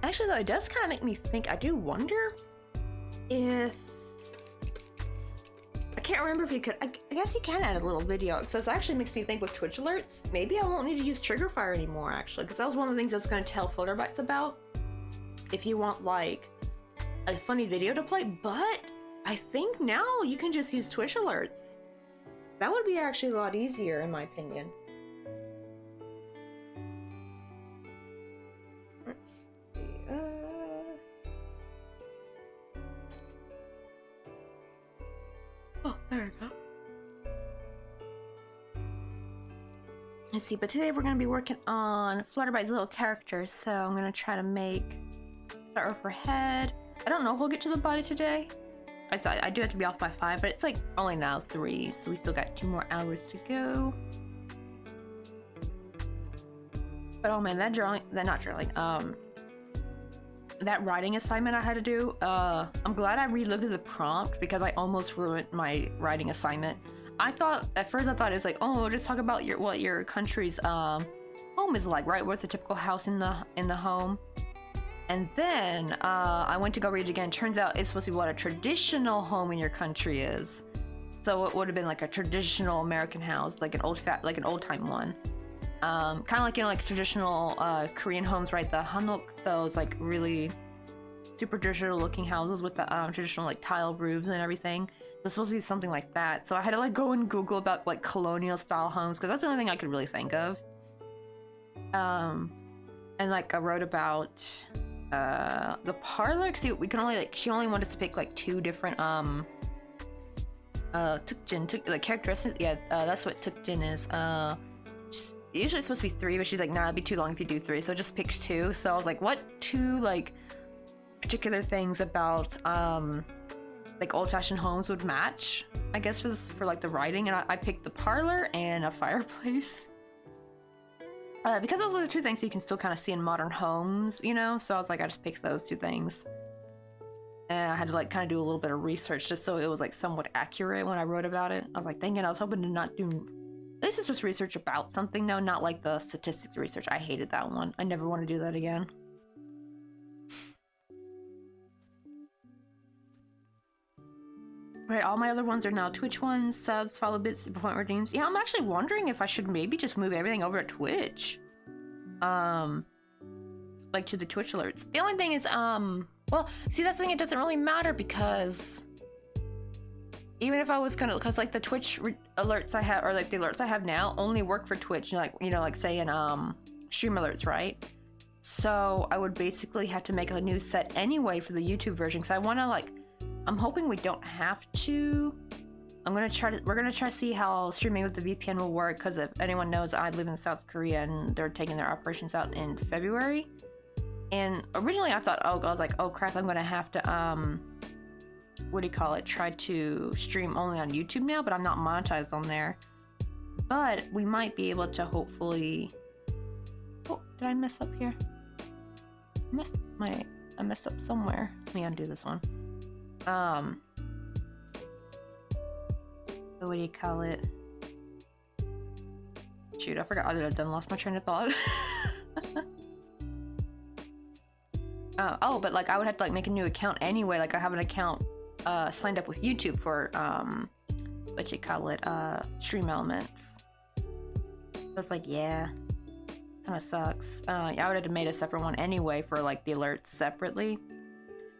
Actually, though, it does kind of make me think. I do wonder if I can't remember if you could. I guess you can add a little video. So it actually makes me think with Twitch alerts, maybe I won't need to use trigger fire anymore. Actually, because that was one of the things I was going to tell Flutterbites about. If you want like a funny video to play, but I think now you can just use Twitch alerts. That would be actually a lot easier, in my opinion. Let's see. Oh, there we go. Let's see, but today we're going to be working on Flutterbite's little characters, so I'm going to try to start with her head. I don't know if we'll get to the body today. I do have to be off by 5, but it's like only now 3, so we still got 2 more hours to go. But oh man, that writing assignment I had to do, I'm glad I re-looked at the prompt because I almost ruined my writing assignment. At first I thought it was like, oh, just talk about what your country's home is like, right? What's a typical house in the home? And then I went to go read it again. Turns out it's supposed to be what a traditional home in your country is. So it would have been like a traditional American house, like an old time one. Kind of like, like traditional Korean homes, right? The hanok, those like really super traditional looking houses with the traditional like tile roofs and everything. So it's supposed to be something like that. So I had to like go and Google about like colonial style homes because that's the only thing I could really think of. And like I wrote about the parlor because we can only she only wanted to pick like 2 different like characteristics. Yeah, that's what tukjin is. Usually it's supposed to be 3, but she's like, nah, it'd be too long if you do 3, so it just picked 2. So I was like, what 2 like particular things about like old-fashioned homes would match, I guess, for like the writing, and I picked the parlor and a fireplace. Because those are the 2 things you can still kind of see in modern homes, you know? So I was like, I just picked those 2 things. And I had to like kind of do a little bit of research just so it was like somewhat accurate when I wrote about it. I was like, dang it, I was hoping to not do... This is just research about something, though, not like the statistics research. I hated that one. I never want to do that again. Right, all my other ones are now Twitch ones, subs, follow bits, super point redeems. Yeah, I'm actually wondering if I should maybe just move everything over to Twitch. Like to the Twitch alerts. The only thing is, well, see, that's the thing, it doesn't really matter because even if I was gonna, because like the Twitch alerts I have, or like the alerts I have now only work for Twitch, like, you know, like say in stream alerts, right? So I would basically have to make a new set anyway for the YouTube version, because I want to like, I'm hoping we don't have to. We're gonna try to see how streaming with the VPN will work, because if anyone knows, I live in South Korea and they're taking their operations out in February. And originally I thought, oh, I was like, oh crap, I'm gonna have to what do you call it, try to stream only on YouTube now, but I'm not monetized on there. But we might be able to hopefully... Oh, did I mess up here? I messed up somewhere. Let me undo this one. What do you call it? Shoot, I forgot. I done lost my train of thought. Oh, but like I would have to like make a new account anyway. Like I have an account signed up with YouTube for what you call it, stream elements. So it's like, yeah, kind of sucks. Yeah, I would have made a separate one anyway for like the alerts separately.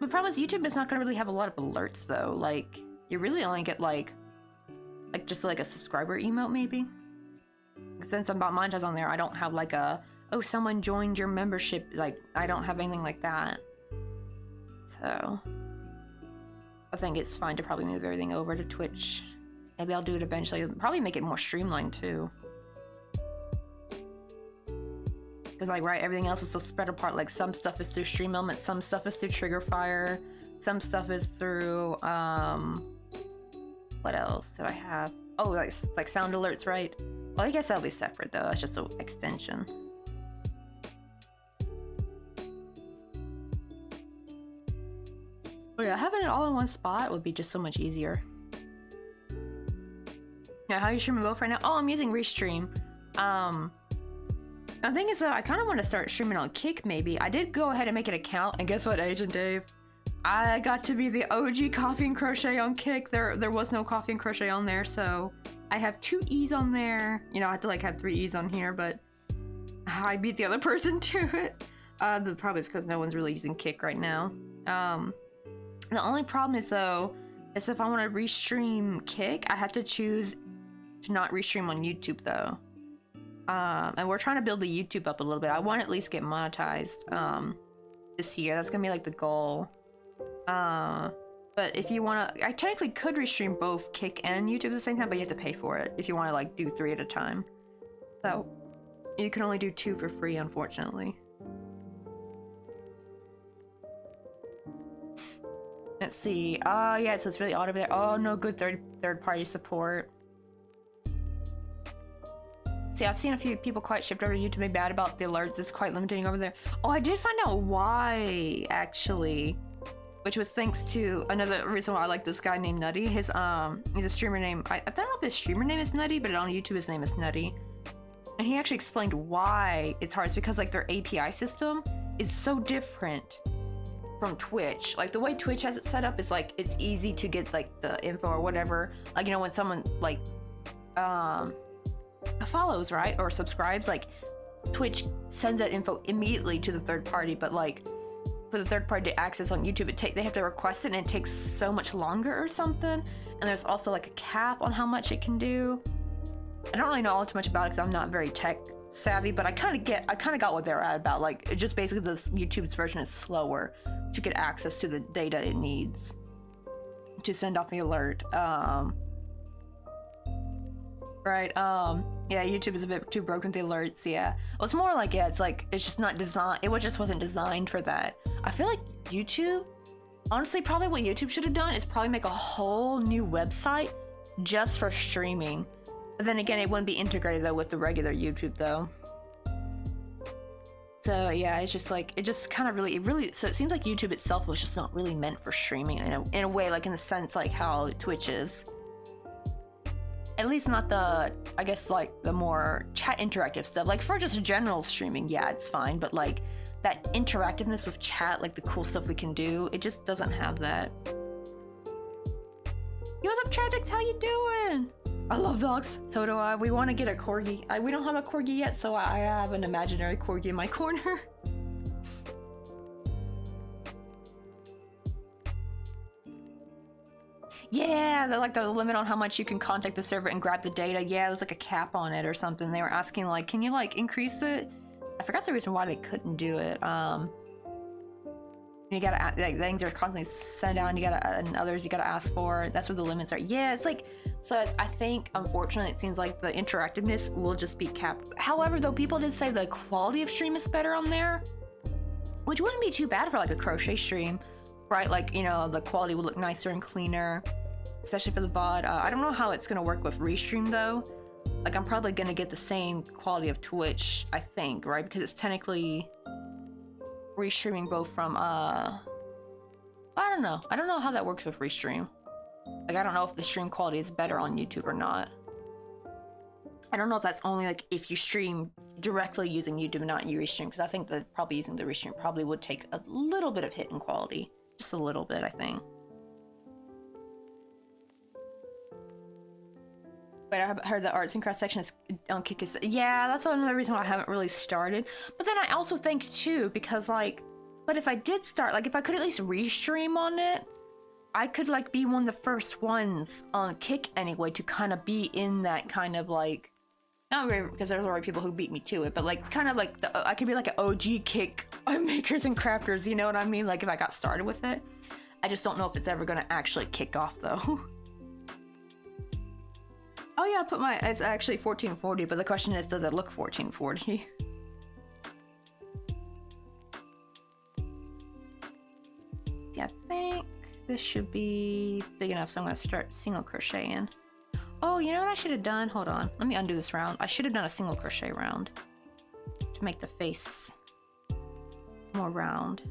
The problem is YouTube is not gonna really have a lot of alerts though. Like you really only get like just like a subscriber emote maybe. Since I'm about monetized on there, I don't have like a, oh, someone joined your membership. Like I don't have anything like that. So I think it's fine to probably move everything over to Twitch. Maybe I'll do it eventually. Probably make it more streamlined too. Because like, right, everything else is so spread apart. Like some stuff is through Stream Elements, some stuff is through Triggerfire, some stuff is through, what else did I have? Oh, like sound alerts, right? Well, I guess that'll be separate though. That's just an extension. But yeah, having it all in one spot would be just so much easier. Yeah, how are you streaming both right now? Oh, I'm using Restream. The thing is, though, I kind of want to start streaming on Kick, maybe. I did go ahead and make an account, and guess what, Agent Dave? I got to be the OG Coffee and Crochet on Kick. There was no Coffee and Crochet on there, so I have 2 E's on there. You know, I have to like have 3 E's on here, but I beat the other person to it. The problem is because no one's really using Kick right now. The only problem is, though, is if I want to restream Kick, I have to choose to not restream on YouTube, though. And we're trying to build the YouTube up a little bit. I want to at least get monetized this year. That's gonna be like the goal. But if you want to, I technically could restream both Kick and YouTube at the same time, but you have to pay for it if you want to like do 3 at a time. So you can only do 2 for free, unfortunately. Let's see. Yeah, so it's really odd over there. Oh, no good third party support. See, I've seen a few people quite shipped over to YouTube be bad about the alerts. It's quite limiting over there. Oh, I did find out why, actually. Which was thanks to another reason why I like this guy named Nutty. He's a streamer name. I don't know if his streamer name is Nutty, but on YouTube his name is Nutty. And he actually explained why it's hard. It's because like their API system is so different from Twitch. Like the way Twitch has it set up is like it's easy to get like the info or whatever. Like, you know, when someone like follows, right, or subscribes, like Twitch sends that info immediately to the third party, but like for the third party to access on YouTube, they have to request it and it takes so much longer or something. And there's also like a cap on how much it can do. I don't really know all too much about it because I'm not very tech savvy, but I kind of got what they're at about. Like, it just basically this YouTube's version is slower to get access to the data it needs to send off the alert. Right, yeah, YouTube is a bit too broken with the alerts, yeah. Well, it's more like, yeah, it's just not designed, just wasn't designed for that. I feel like YouTube, honestly, probably what YouTube should have done is probably make a whole new website just for streaming. But then again, it wouldn't be integrated, though, with the regular YouTube, though. So, yeah, it's just like, it just kind of really, so it seems like YouTube itself was just not really meant for streaming in a way, like in the sense like how Twitch is. At least not the, I guess, like, the more chat interactive stuff. Like, for just general streaming, yeah, it's fine. But, like, that interactiveness with chat, like, the cool stuff we can do, it just doesn't have that. Yo, what's up, Tragix? How you doing? I love dogs. So do I. We want to get a corgi. We don't have a corgi yet, so I have an imaginary corgi in my corner. Yeah, they're like the limit on how much you can contact the server and grab the data. Yeah, there's like a cap on it or something. They were asking like, can you like increase it? I forgot the reason why they couldn't do it. You gotta, like, things are constantly sent out and and others you gotta ask for. That's where the limits are. Yeah, it's like, so I think, unfortunately, it seems like the interactiveness will just be capped. However, though, people did say the quality of stream is better on there, which wouldn't be too bad for like a crochet stream, right? Like, you know, the quality would look nicer and cleaner, especially for the VOD. I don't know how it's gonna work with Restream though. Like, I'm probably gonna get the same quality of Twitch, I think, right? Because it's technically restreaming both from, I don't know. I don't know how that works with Restream. Like, I don't know if the stream quality is better on YouTube or not. I don't know if that's only, like, if you stream directly using YouTube and not you Restream, because I think that probably using the Restream probably would take a little bit of hit in quality. Just a little bit, I think. But I heard the arts and crafts section is on Kick is, yeah, that's another reason why I haven't really started. But then I also think too, because like, but if I did start, like if I could at least restream on it, I could like be one of the first ones on Kick anyway to kind of be in that kind of like, not really, because there's already people who beat me to it, but like kind of like, I could be like an OG Kick makers and crafters, you know what I mean? Like if I got started with it. I just don't know if it's ever gonna actually kick off though. Oh yeah, I put it's actually 1440, but the question is, does it look 1440? see, I think this should be big enough, so I'm gonna start single crocheting. Oh, you know what I should have done? Hold on, let me undo this round. I should have done a single crochet round to make the face more round.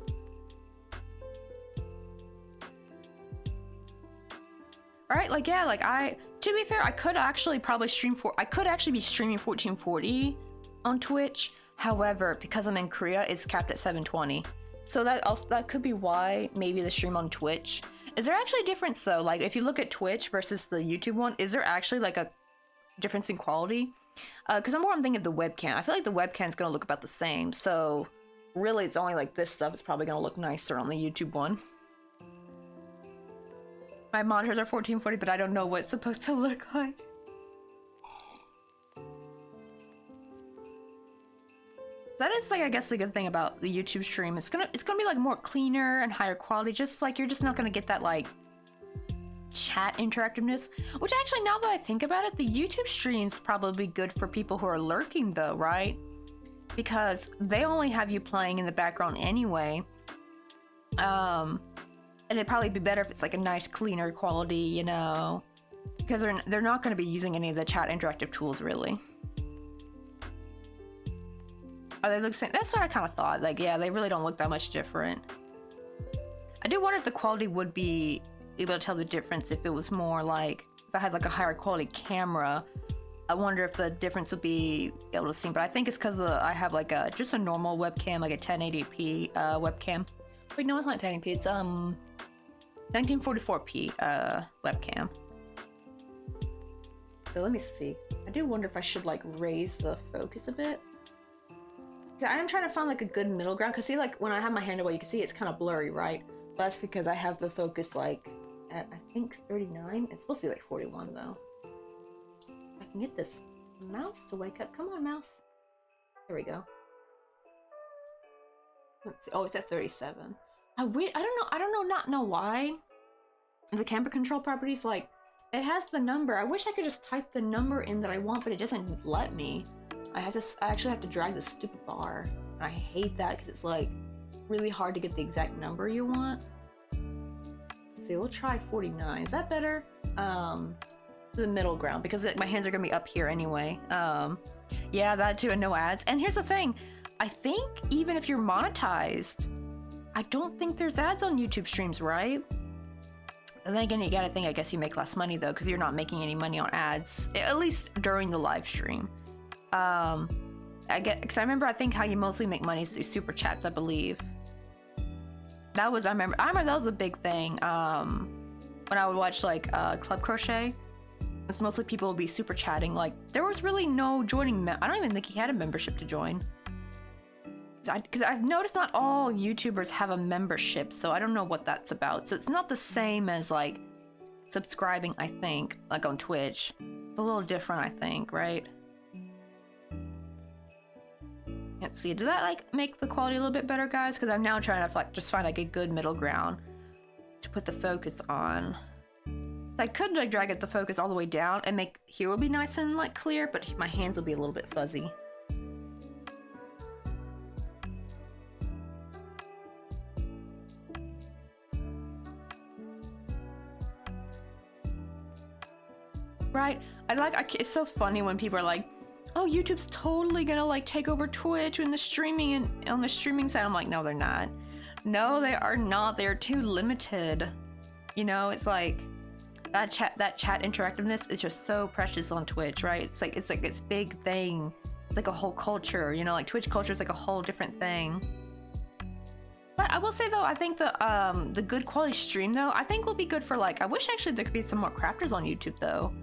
Right, like, yeah, like to be fair, I could actually probably I could actually be streaming 1440 on Twitch. However, because I'm in Korea, it's capped at 720. So that could be why maybe the stream on Twitch. Is there actually a difference though? Like if you look at Twitch versus the YouTube one, is there actually like a difference in quality? Because I'm thinking of the webcam. I feel like the webcam's gonna look about the same. So really, it's only like this stuff is probably gonna look nicer on the YouTube one. My monitors are 1440, but I don't know what it's supposed to look like. That is like, I guess, the good thing about the YouTube stream. It's gonna be like more cleaner and higher quality. Just like you're just not gonna get that like chat interactiveness. Which actually, now that I think about it, the YouTube stream's probably good for people who are lurking though, right? Because they only have you playing in the background anyway. And it'd probably be better if it's like a nice, cleaner quality, you know, because they're not going to be using any of the chat interactive tools really. Oh, they look the same. That's what I kind of thought. Like, yeah, they really don't look that much different. I do wonder if the quality would be able to tell the difference if it was more like if I had like a higher quality camera. I wonder if the difference would be able to see. But I think it's because I have like just a normal webcam, like a 1080p webcam. Wait, no, it's not 1080p. It's 1944p webcam. So let me see. I do wonder if I should like raise the focus a bit. I am trying to find like a good middle ground. Cause see, like when I have my hand away, you can see it's kind of blurry, right? But that's because I have the focus like at I think 39. It's supposed to be like 41 though. I can get this mouse to wake up. Come on, mouse. There we go. Let's see. Oh, it's at 37. I don't know why the camera control properties, like, it has the number. I wish I could just type the number in that I want, but it doesn't let me. I actually have to drag this stupid bar. And I hate that because it's like really hard to get the exact number you want. Let's see, we'll try 49. Is that better? The middle ground, because my hands are gonna be up here anyway. Yeah, that too, and no ads. And here's the thing, I think even if you're monetized, I don't think there's ads on YouTube streams, right? And then again, you gotta think, I guess you make less money though, because you're not making any money on ads, at least during the live stream. Because I remember, I think how you mostly make money is through super chats, I believe. I remember that was a big thing. When I would watch like Club Crochet, it's mostly people would be super chatting. Like there was really no joining. I don't even think he had a membership to join. Because I've noticed not all YouTubers have a membership, so I don't know what that's about. So it's not the same as like subscribing, I think, like on Twitch. It's a little different, I think, right? Let's see, did that like make the quality a little bit better, guys? Because I'm now trying to like just find like a good middle ground to put the focus on. I could like drag it the focus all the way down and make here will be nice and like clear, but my hands will be a little bit fuzzy. Right? It's so funny when people are like, oh, YouTube's totally gonna like take over Twitch and the streaming and on the streaming side. I'm like, no, they're not. No, they are not. They're too limited. You know, it's like that chat interactiveness is just so precious on Twitch, right? It's like this big thing. It's like a whole culture, you know, like Twitch culture is like a whole different thing. But I will say though, I think the good quality stream though, I think will be good for like, I wish actually there could be some more crafters on YouTube though.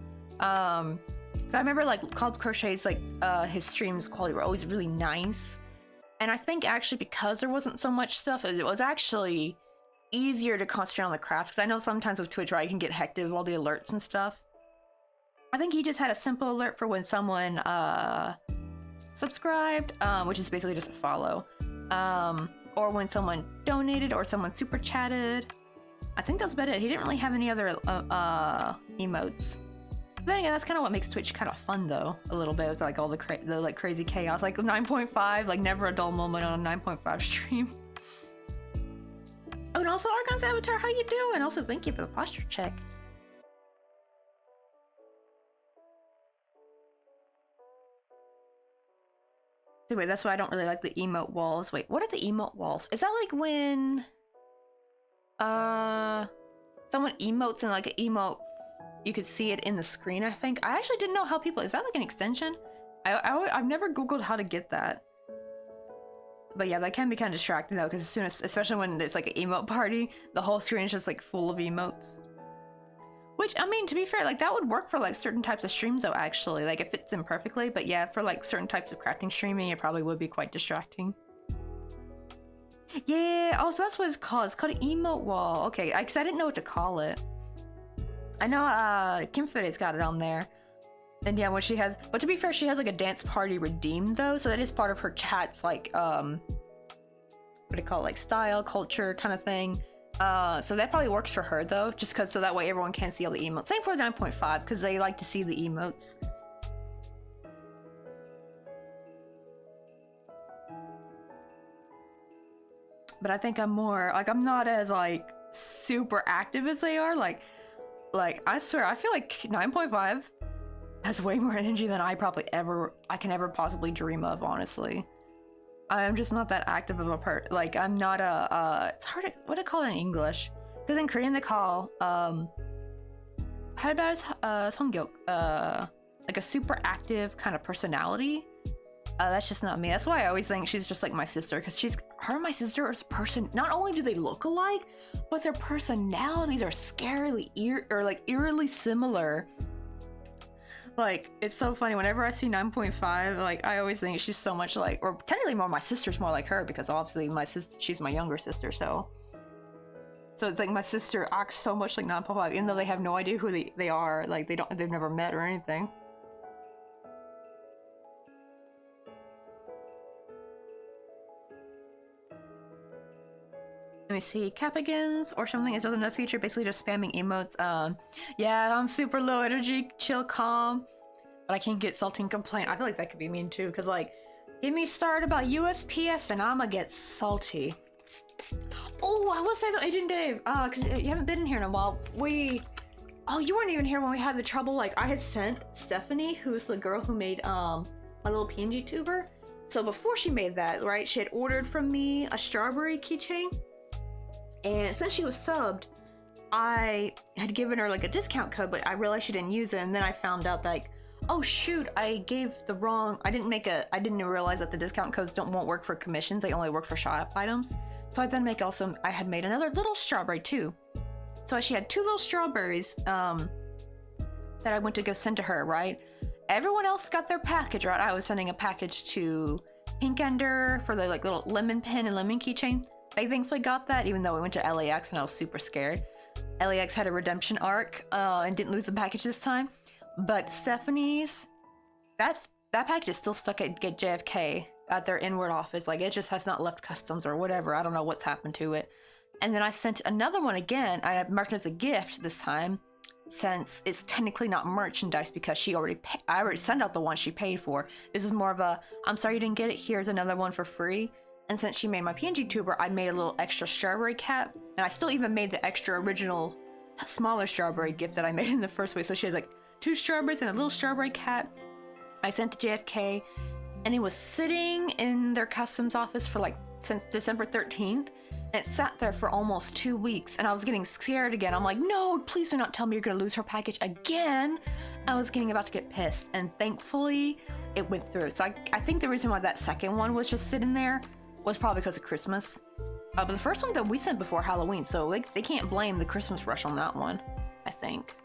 So I remember like Club Crochet's like his streams quality were always really nice, and I think actually because there wasn't so much stuff, it was actually easier to concentrate on the craft. Because I know sometimes with Twitch, right, you can get hectic with all the alerts and stuff. I think he just had a simple alert for when someone subscribed, which is basically just a follow, or when someone donated or someone super chatted. I think that's about it. He didn't really have any other emotes. But then again, that's kind of what makes Twitch kind of fun though, a little bit. It's like all the like crazy chaos, like 9.5, like never a dull moment on a 9.5 stream. Oh, and also Argon's Avatar, how you doing? Also, thank you for the posture check. So wait, that's why I don't really like the emote walls. Wait, what are the emote walls? Is that like when someone emotes and like an emote, you could see it in the screen, I think. I actually didn't know how people, is that like an extension? I've never Googled how to get that. But yeah, that can be kind of distracting though, because as soon as, especially when it's like an emote party, the whole screen is just like full of emotes. Which, I mean, to be fair, like that would work for like certain types of streams though, actually. Like it fits in perfectly, but yeah, for like certain types of crafting streaming, it probably would be quite distracting. Yeah, oh, so that's what it's called. It's called an emote wall. Okay, because I didn't know what to call it. I know Kim Fide's got it on there. And yeah, when she has, but to be fair, she has like a dance party redeemed though, so that is part of her chat's like, what do you call it, like style, culture kind of thing. So that probably works for her though, just cause so that way everyone can see all the emotes. Same for 9.5, because they like to see the emotes. But I think I'm more, like I'm not as like super active as they are, like I swear, I feel like 9.5 has way more energy than I can ever possibly dream of, honestly. I'm just not that active of a like I'm not a it's hard to, what do they call it in English? Because in Korean they call 성격, like a super active kind of personality. That's just not me. That's why I always think she's just like my sister, because her and my sister is person. Not only do they look alike, but their personalities are scarily eerily similar. Like, it's so funny, whenever I see 9.5, like, I always think she's so much like, or technically more, my sister's more like her, because obviously she's my younger sister, so it's like my sister acts so much like 9.5, even though they have no idea who they are, like, they've never met or anything. Let me see, Capigans or something is another feature, basically just spamming emotes. Yeah, I'm super low energy, chill, calm, but I can't get salty and complain. I feel like that could be mean too, because like, get me started about USPS and I'ma get salty. Oh, I will say though, Agent Dave, because you haven't been in here in a while. Oh, you weren't even here when we had the trouble. Like, I had sent Stephanie, who's the girl who made my little PNG tuber. So before she made that, right, she had ordered from me a strawberry keychain. And since she was subbed, I had given her like a discount code, but I realized she didn't use it. And then I found out like, oh shoot, I didn't realize that the discount codes won't work for commissions. They only work for shop items. So I then I had made another little strawberry too. So she had 2 little strawberries that I went to go send to her, right? Everyone else got their package, right? I was sending a package to Pink Ender for the like little lemon pen and lemon keychain. They thankfully got that, even though we went to LAX and I was super scared. LAX had a redemption arc and didn't lose the package this time. But Stephanie's, that package is still stuck at JFK at their inward office. Like, it just has not left customs or whatever. I don't know what's happened to it. And then I sent another one again. I marked it as a gift this time, since it's technically not merchandise because I already sent out the one she paid for. This is more of a, I'm sorry you didn't get it, here's another one for free. And since she made my PNG tuber, I made a little extra strawberry cap, and I still even made the extra original smaller strawberry gift that I made in the first way. So she had like 2 strawberries and a little strawberry cap. I sent to JFK, and it was sitting in their customs office for like since December 13th, and it sat there for almost 2 weeks, and I was getting scared again. I'm like, no, please do not tell me you're gonna lose her package again. I was getting about to get pissed, and thankfully it went through. So I think the reason why that second one was just sitting there was probably because of Christmas. But the first one that we sent before Halloween, so they can't blame the Christmas rush on that one, I think.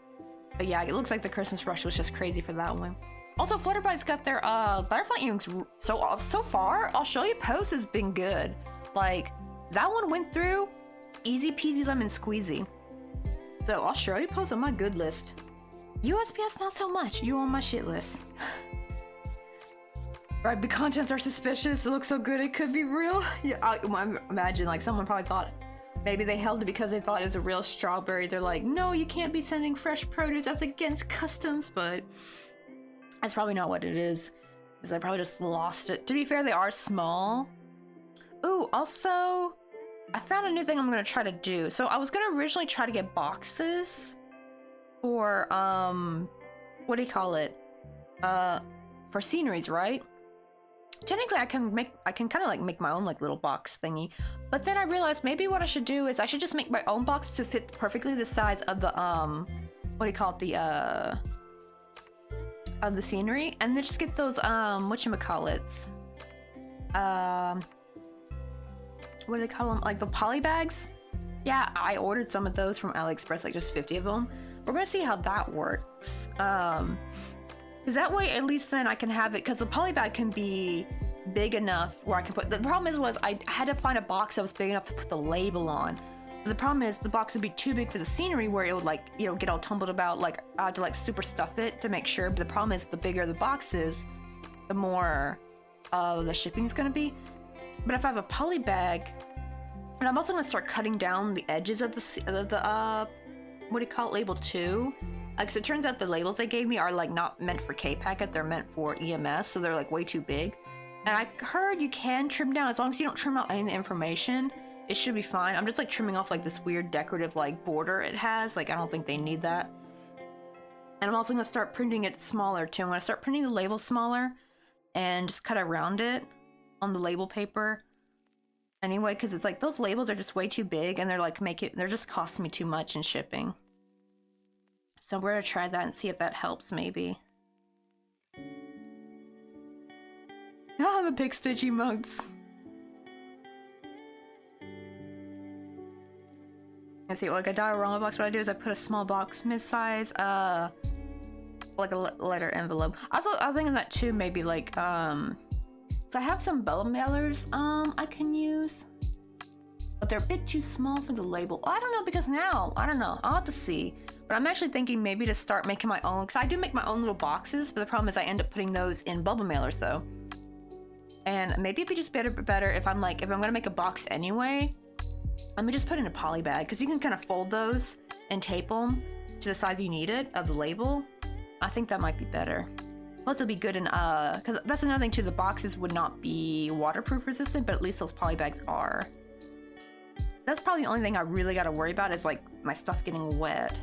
But yeah, it looks like the Christmas rush was just crazy for that one. Also, Flutterbite's got their butterfly earrings. So far, I'll show you post has been good. Like, that one went through easy peasy lemon squeezy. So I'll show you post on my good list. USPS not so much, you on my shit list. Right, the contents are suspicious. It looks so good it could be real. Yeah, I imagine like someone probably thought maybe they held it because they thought it was a real strawberry. They're like, no, you can't be sending fresh produce. That's against customs. But that's probably not what it is, because I probably just lost it. To be fair, they are small. Ooh, also, I found a new thing I'm gonna try to do. So I was gonna originally try to get boxes for what do you call it? For sceneries, right? Technically I can kind of like make my own like little box thingy, but then I realized maybe what I should do is I should just make my own box to fit perfectly the size of the what do you call it, of the scenery, and then just get those whatchamacallits, what do they call them, like the poly bags. Yeah, I ordered some of those from AliExpress, like just 50 of them. We're gonna see how that works, because that way at least then I can have it, because the poly bag can be big enough where I can put, the problem was I had to find a box that was big enough to put the label on. But the problem is the box would be too big for the scenery where it would like, you know, get all tumbled about, like I had to like super stuff it to make sure. But the problem is the bigger the box is, the more the shipping is gonna be. But if I have a poly bag, and I'm also gonna start cutting down the edges of the what do you call it, label too. Like, so it turns out the labels they gave me are like not meant for K-Packet, they're meant for EMS, so they're like way too big. And I heard you can trim down as long as you don't trim out any of the information. It should be fine. I'm just like trimming off like this weird decorative like border it has. Like, I don't think they need that. And I'm also gonna start printing it smaller too. I'm gonna start printing the label smaller and just cut around it on the label paper. Anyway, because it's like those labels are just way too big and they're like they're just costing me too much in shipping. So we're gonna try that and see if that helps maybe. Ah, the big stitch emotes. I see, like a diorama box, what I do is I put a small box mid-size, like a letter envelope. I was thinking that too, maybe like, so I have some bubble mailers, I can use, but they're a bit too small for the label. I don't know, because now, I don't know, I'll have to see. But I'm actually thinking maybe to start making my own, because I do make my own little boxes, but the problem is I end up putting those in bubble mailers, though. And maybe it'd be just better if I'm gonna make a box anyway, let me just put in a poly bag, because you can kind of fold those and tape them to the size you need it of the label. I think that might be better. Plus it'll be good in, because that's another thing too, the boxes would not be waterproof resistant, but at least those poly bags are. That's probably the only thing I really gotta worry about is like my stuff getting wet.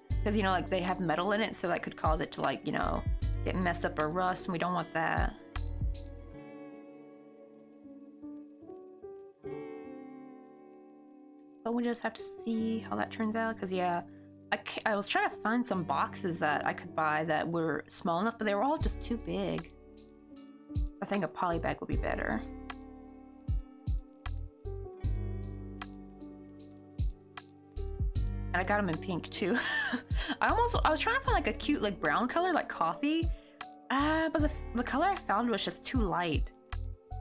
Because, you know, like they have metal in it, so that could cause it to like, you know, get messed up or rust, and we don't want that. But we just have to see how that turns out, because yeah, I was trying to find some boxes that I could buy that were small enough, but they were all just too big. I think a poly bag would be better. And I got them in pink too. I was trying to find like a cute like brown color, like coffee, but the color I found was just too light.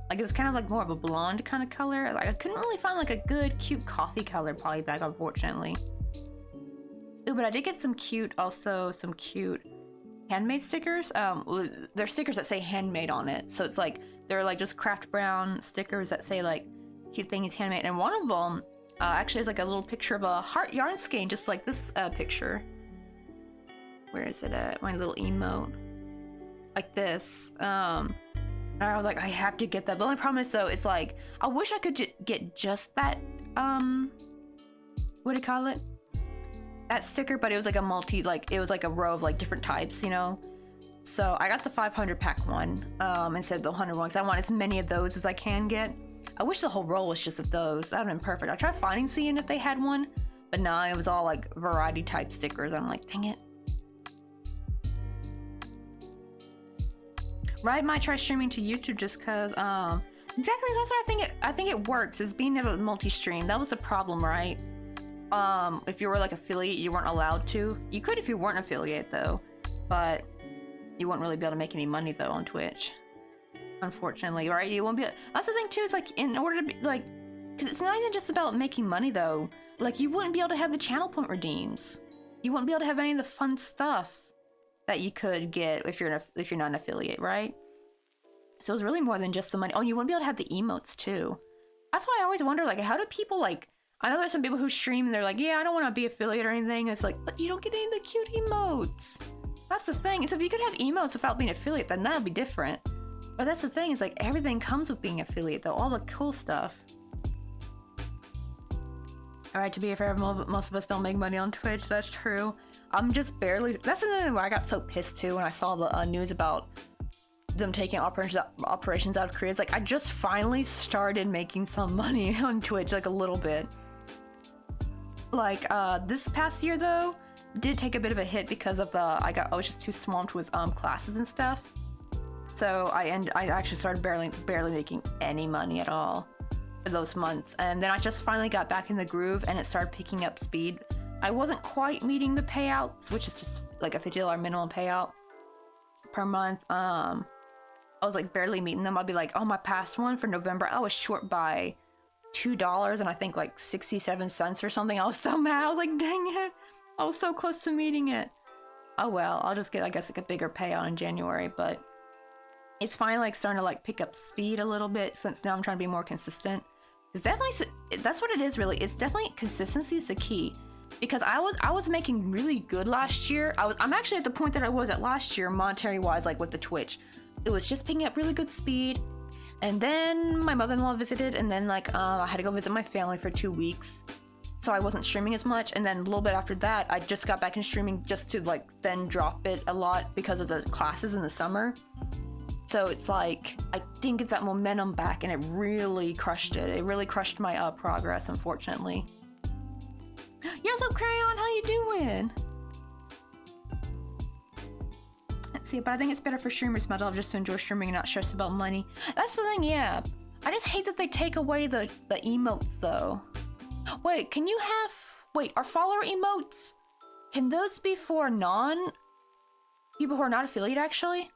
Like, it was kind of like more of a blonde kind of color. Like, I couldn't really find like a good, cute coffee color poly bag, unfortunately. Ooh, but I did get some cute handmade stickers. They're stickers that say handmade on it. So it's like, they're like just craft brown stickers that say like cute things handmade. And one of them actually has like a little picture of a heart yarn skein, just like this picture. Where is it at? My little emote. Like this. And I was like, I have to get that. But the only problem is, though, it's like, I wish I could get just that, what do you call it? That sticker, but it was like a it was like a row of like different types, you know? So I got the 500 pack one, instead of the 100 one, because I want as many of those as I can get. I wish the whole roll was just of those. That would have been perfect. I tried seeing if they had one, but no, it was all like variety type stickers. I'm like, dang it. Right, might try streaming to YouTube just because, exactly, that's what I think it works, is being able to multi-stream. That was the problem, right? If you were like affiliate, you weren't allowed to. You could if you weren't affiliate though, but you wouldn't really be able to make any money though on Twitch. Unfortunately, right? You won't be, that's the thing too, is like, in order to be, like, because it's not even just about making money though. Like, you wouldn't be able to have the channel point redeems. You wouldn't be able to have any of the fun stuff that you could get if you're not an affiliate, right? So it's really more than just the money. Oh, you wouldn't be able to have the emotes too. That's why I always wonder, like, how do people, like, I know there's some people who stream and they're like, yeah, I don't want to be affiliate or anything. It's like, but you don't get any of the cute emotes. That's the thing. So if you could have emotes without being affiliate, then that'd be different. But that's the thing, is like, everything comes with being affiliate though, all the cool stuff. Alright, to be fair, most of us don't make money on Twitch, that's true. I'm just barely... That's another where I got so pissed too when I saw the news about them taking operations out of Korea. It's like, I just finally started making some money on Twitch, like a little bit. Like, this past year though, did take a bit of a hit because of I was just too swamped with classes and stuff. So I actually started barely making any money at all for those months, and then I just finally got back in the groove and it started picking up speed. I wasn't quite meeting the payouts, which is just like a $50 minimum payout per month. I was like barely meeting them. I'd be like, oh, my past one for November, I was short by $2 and I think like 67 cents or something. I was so mad. I was like, dang it, I was so close to meeting it. Oh well, I'll just get, I guess, like a bigger payout in January, but it's finally like starting to like pick up speed a little bit since now I'm trying to be more consistent. It's definitely, that's what it is really. It's definitely, consistency is the key. Because I was making really good last year. I'm actually at the point that I was at last year, monetary wise, like with the Twitch. It was just picking up really good speed. And then my mother-in-law visited, and then like I had to go visit my family for 2 weeks. So I wasn't streaming as much, and then a little bit after that, I just got back in streaming just to like then drop it a lot because of the classes in the summer. So it's like, I didn't get that momentum back, and it really crushed it. It really crushed my progress, unfortunately. Yo, what's up, Crayon? How you doing? Let's see, but I think it's better for streamers, my job, just to enjoy streaming and not stress about money. That's the thing, yeah. I just hate that they take away the emotes, though. Wait, can you have... Wait, are follower emotes? Can those be for people who are not affiliate, actually?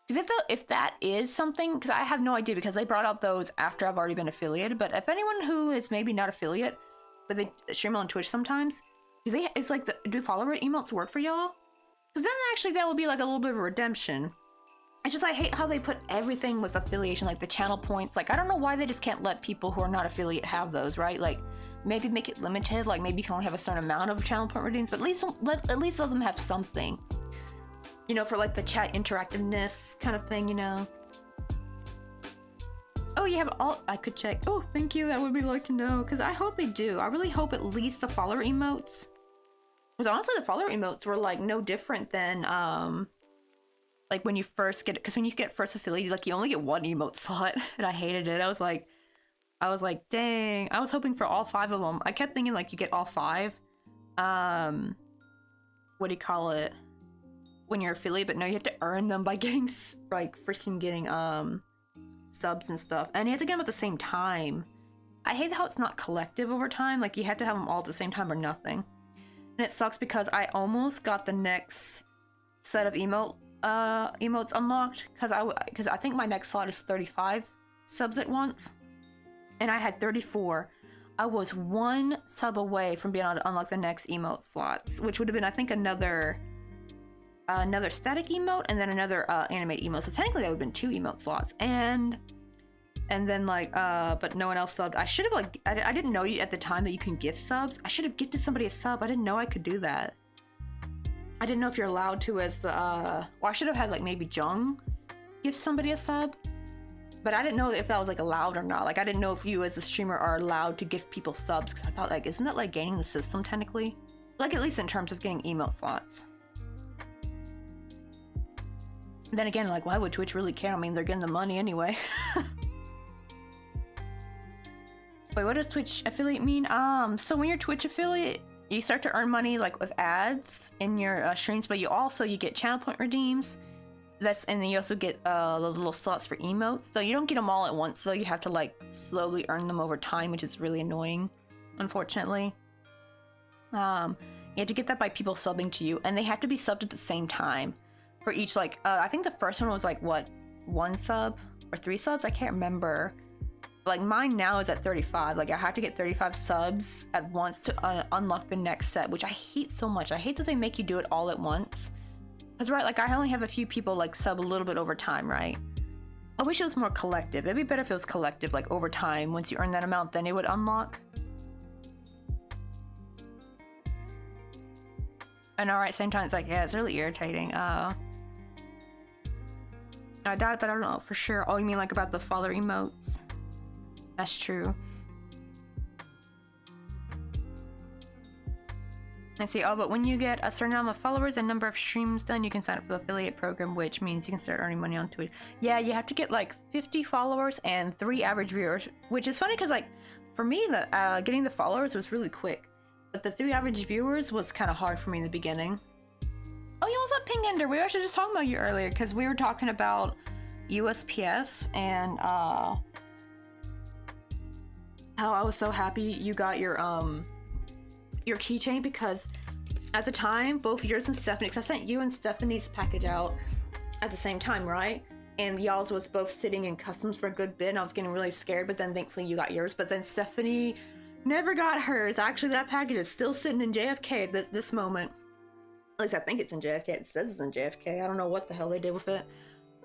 Because if that is something, because I have no idea, because they brought out those after I've already been affiliated, but if anyone who is maybe not affiliate, but they stream on Twitch sometimes, do follower emotes work for y'all? Because then actually that would be like a little bit of a redemption. It's just I hate how they put everything with affiliation, like the channel points. Like, I don't know why they just can't let people who are not affiliate have those, right? Like, maybe make it limited, like maybe you can only have a certain amount of channel point redeems, but at least let them have something. You know, for like the chat interactiveness kind of thing, you know? Oh, you have all... I could check. Oh, thank you. That would be like to know. Because I hope they do. I really hope at least the follower emotes. Because honestly, the follower emotes were like no different than like when you first get... Because when you get first affiliated, like you only get one emote slot. And I hated it. I was like, dang. I was hoping for all 5 of them. I kept thinking like you get all 5. What do you call it? When you're affiliate, but no, you have to earn them by getting like freaking getting subs and stuff, and you have to get them at the same time. I hate how it's not collective over time, like you have to have them all at the same time or nothing. And it sucks because I almost got the next set of emotes unlocked because I think my next slot is 35 subs at once, and I had 34. I was 1 sub away from being able to unlock the next emote slots, which would have been, I think, another static emote and then another animate emote. So technically that would have been 2 emote slots, and then like but no one else subbed. I should have like I didn't know at the time that you can gift subs. I should have gifted somebody a sub. I didn't know I could do that. I didn't know if you're allowed to as well, I should have had like maybe Jung gift somebody a sub, but I didn't know if that was like allowed or not. Like I didn't know if you as a streamer are allowed to gift people subs, because I thought like, isn't that like gaining the system technically? Like at least in terms of getting emote slots. Then again, like, why would Twitch really care? I mean, they're getting the money anyway. Wait, what does Twitch affiliate mean? So when you're Twitch affiliate, you start to earn money, like, with ads in your streams, but you get channel point redeems. And then you also get the little slots for emotes. So you don't get them all at once, so you have to, like, slowly earn them over time, which is really annoying, unfortunately. You have to get that by people subbing to you, and they have to be subbed at the same time. For each, like, I think the first one was like, what, 1 sub or 3 subs? I can't remember. Like, mine now is at 35. Like, I have to get 35 subs at once to unlock the next set, which I hate so much. I hate that they make you do it all at once. Because, right, like, I only have a few people, like, sub a little bit over time, right? I wish it was more collective. It'd be better if it was collective, like, over time. Once you earn that amount, then it would unlock. And alright, same time, it's like, yeah, it's really irritating. I doubt it, but I don't know for sure. Oh, you mean like about the follower emotes? That's true. I see. Oh, but when you get a certain amount of followers and number of streams done, you can sign up for the affiliate program, which means you can start earning money on Twitch. Yeah, you have to get like 50 followers and 3 average viewers, which is funny because like for me, the getting the followers was really quick, but the 3 average viewers was kind of hard for me in the beginning. Oh yeah, what's up, Pink Ender? We were actually just talking about you earlier because we were talking about USPS and how I was so happy you got your keychain, because at the time both yours and Stephanie, because I sent you and Stephanie's package out at the same time, right? And y'all's was both sitting in customs for a good bit and I was getting really scared, but then thankfully you got yours. But then Stephanie never got hers. Actually, that package is still sitting in JFK at this moment. At least I think it's in JFK. It says it's in JFK. I don't know what the hell they did with it.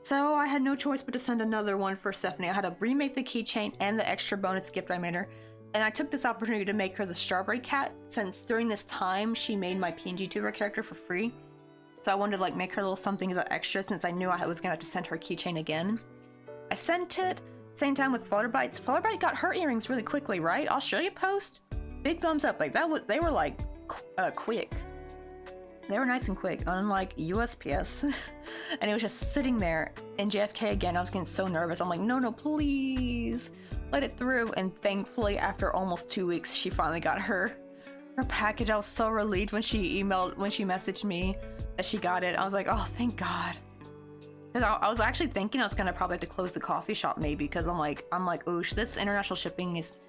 So I had no choice but to send another one for Stephanie. I had to remake the keychain and the extra bonus gift I made her. And I took this opportunity to make her the Strawberry Cat, since during this time she made my PNG Tuber character for free. So I wanted to like make her a little something as an extra, since I knew I was gonna have to send her a keychain again. I sent it, same time with Flutterbites. Flutterbite got her earrings really quickly, right? Australia Post, big thumbs up. Like that was, they were like quick. They were nice and quick, unlike USPS. And it was just sitting there in JFK again. I was getting so nervous. I'm like, no, please let it through. And thankfully, after almost 2 weeks, she finally got her package. I was so relieved when she messaged me that she got it. I was like, oh, thank God. Because I was actually thinking I was gonna probably have to close the coffee shop maybe, because I'm like, oosh, this international shipping is.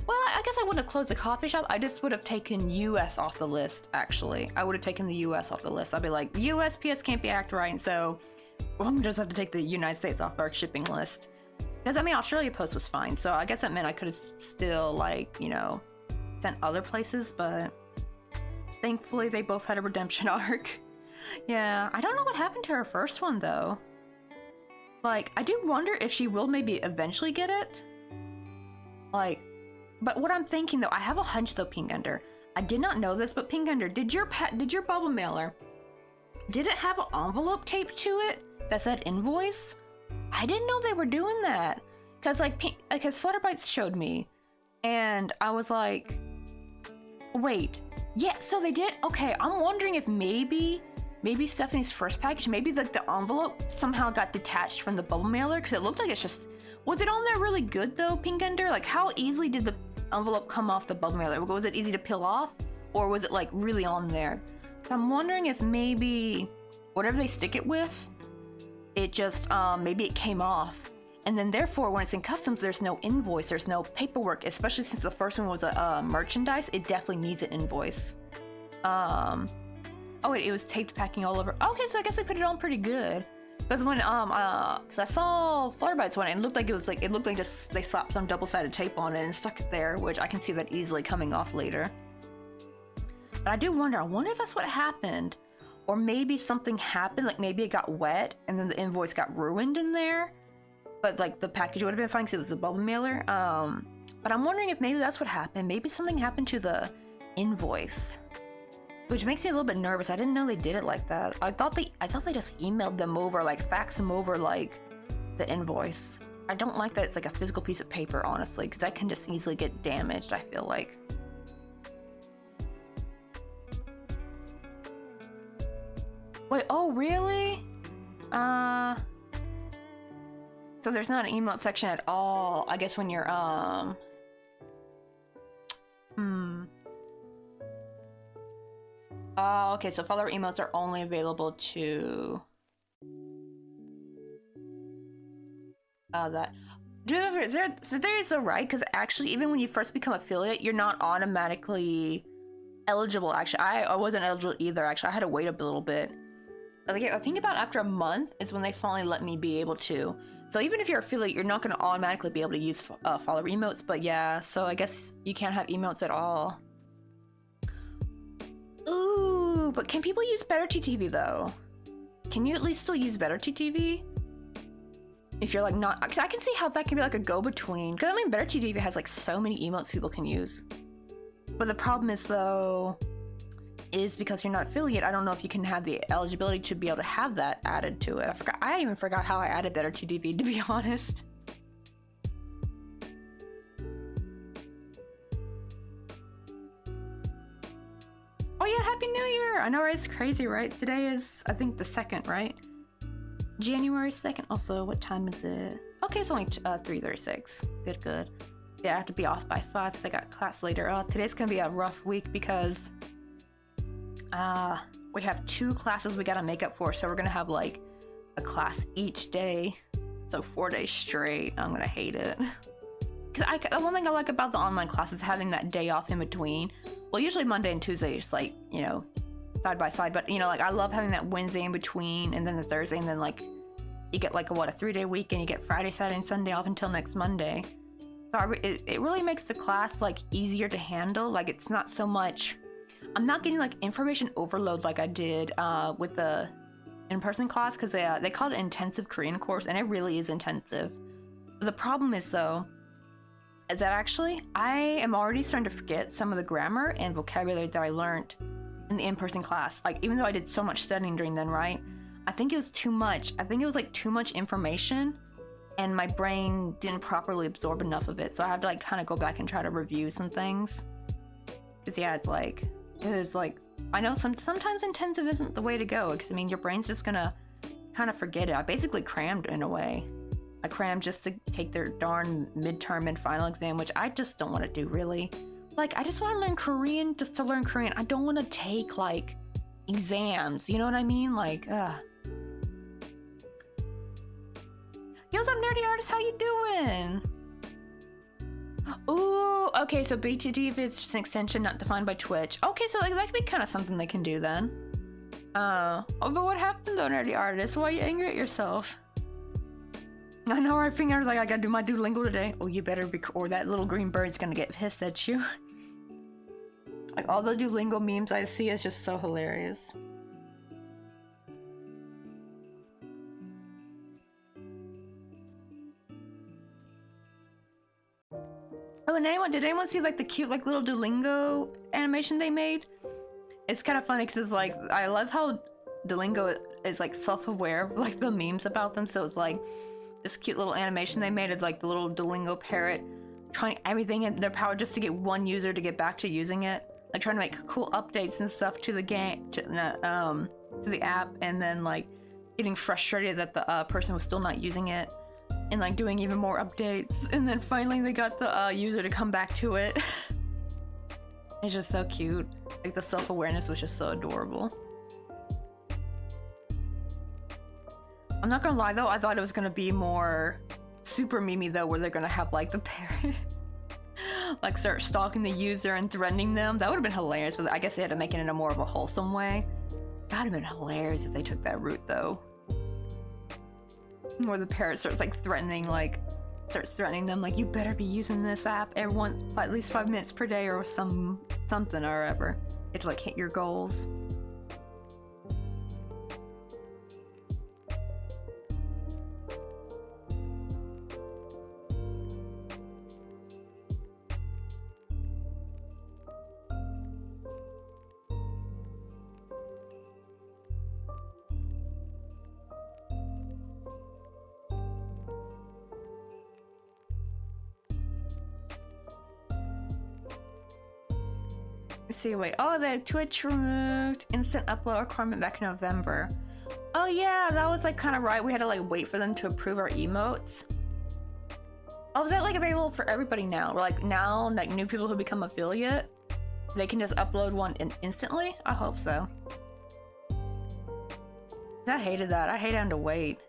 Well, I guess I wouldn't have closed the coffee shop. I just would have taken US off the list, actually. I would have taken the US off the list. I'd be like, USPS can't be act right, so I'm just have to take the United States off our shipping list. Because, I mean, Australia Post was fine, so I guess that meant I could have still, like, you know, sent other places, but thankfully they both had a redemption arc. Yeah, I don't know what happened to her first one, though. Like, I do wonder if she will maybe eventually get it. Like, but what I'm thinking though, I have a hunch though, Pink Ender. I did not know this, but Pink Ender, did your bubble mailer, did it have an envelope taped to it that said invoice? I didn't know they were doing that. Cause because Flutterbites showed me, and I was like, wait, yeah, so they did. Okay, I'm wondering if maybe Stephanie's first package, maybe like the envelope somehow got detached from the bubble mailer, because it looked like it's just. Was it on there really good though, Pink Ender? Like, how easily did the envelope come off the bubble mailer? Was it easy to peel off, or was it like really on there? So I'm wondering if maybe whatever they stick it with, it just maybe it came off, and then therefore when it's in customs, there's no invoice, there's no paperwork. Especially since the first one was a merchandise, it definitely needs an invoice. Oh wait, it was taped packing all over. Okay, so I guess they put it on pretty good. Because when because I saw Flutterbites one, and it looked like just they slapped some double-sided tape on it and stuck it there, which I can see that easily coming off later. But I wonder if that's what happened, or maybe something happened, like maybe it got wet and then the invoice got ruined in there, but like the package would have been fine because it was a bubble mailer. But I'm wondering if maybe that's what happened. Maybe something happened to the invoice. Which makes me a little bit nervous. I didn't know they did it like that. I thought they just emailed them over, like faxed them over, like the invoice. I don't like that it's like a physical piece of paper, honestly, because that can just easily get damaged, I feel like. Wait, oh really? So there's not an emote section at all, I guess, when you're Oh, okay, so follower emotes are only available to that. So there's a right, because actually even when you first become affiliate, you're not automatically eligible. Actually, I wasn't eligible either. Actually, I had to wait a little bit. Like, I think about after a month is when they finally let me be able to. So even if you're affiliate, you're not going to automatically be able to use follower emotes. But yeah, so I guess you can't have emotes at all. Ooh, but can people use Better TTV though? Can you at least still use Better TTV? If you're like not, cause I can see how that can be like a go-between. Cause I mean, Better TTV has like so many emotes people can use. But the problem is though, is because you're not affiliate, I don't know if you can have the eligibility to be able to have that added to it. I even forgot how I added Better TTV, to be honest. Oh yeah, it Happy New Year! I know, right? It's crazy, right? Today is, I think, the 2nd, right? January 2nd. Also, what time is it? Okay, it's only 3:36. Good, good. Yeah, I have to be off by 5 because I got class later. Today's gonna be a rough week because we have 2 classes we gotta make up for, so we're gonna have like a class each day. So 4 days straight. I'm gonna hate it. Because one thing I like about the online class is having that day off in between. Well, usually Monday and Tuesday is like, you know, side by side. But, you know, like I love having that Wednesday in between and then the Thursday. And then like you get like a 3-day weekend. You get Friday, Saturday, and Sunday off until next Monday. So it really makes the class like easier to handle. Like it's not so much. I'm not getting like information overload like I did with the in-person class. Because they call it intensive Korean course. And it really is intensive. The problem is though, is that actually I am already starting to forget some of the grammar and vocabulary that I learned in the in-person class. Like even though I did so much studying during then, right? I think it was too much. I think it was like too much information and my brain didn't properly absorb enough of it. So I have to like kind of go back and try to review some things. Cause yeah, it was like, I know sometimes intensive isn't the way to go. Cause I mean, your brain's just gonna kind of forget it. I basically crammed in a way. I crammed just to take their darn midterm and final exam, which I just don't want to do really. Like, I just want to learn Korean just to learn Korean. I don't want to take, like, exams. You know what I mean? Like, Yo, what's up, Nerdy Artist? How you doing? Ooh, okay, so BTD is just an extension not defined by Twitch. Okay, so like that could be kind of something they can do then. Oh, but what happened though, Nerdy Artist? Why are you angry at yourself? I know, right? Fingers like I gotta do my Duolingo today. Oh, you better be, or that little green bird's gonna get pissed at you. Like all the Duolingo memes I see is just so hilarious. Oh, and did anyone see like the cute like little Duolingo animation they made? It's kind of funny because it's like, I love how Duolingo is like self-aware of like the memes about them. So it's like this cute little animation they made of like the little Duolingo parrot trying everything in their power just to get one user to get back to using it, like trying to make cool updates and stuff to the game, to the app, and then like getting frustrated that the person was still not using it and like doing even more updates, and then finally they got the user to come back to it. It's just so cute. Like the self-awareness was just so adorable. I'm not gonna lie though, I thought it was gonna be more super memey though, where they're gonna have like the parrot like start stalking the user and threatening them. That would have been hilarious, but I guess they had to make it in a more of a wholesome way. That'd have been hilarious if they took that route though. Where the parrot starts like threatening them like, you better be using this app everyone at least 5 minutes per day or something or whatever. You have to like hit your goals. See, wait. Oh, the Twitch removed instant upload requirement back in November. Oh yeah, that was like kind of right. We had to like wait for them to approve our emotes. Oh, is that like available for everybody now? Or like now, like new people who become affiliate, they can just upload one instantly? I hope so. I hated that. I hate having to wait.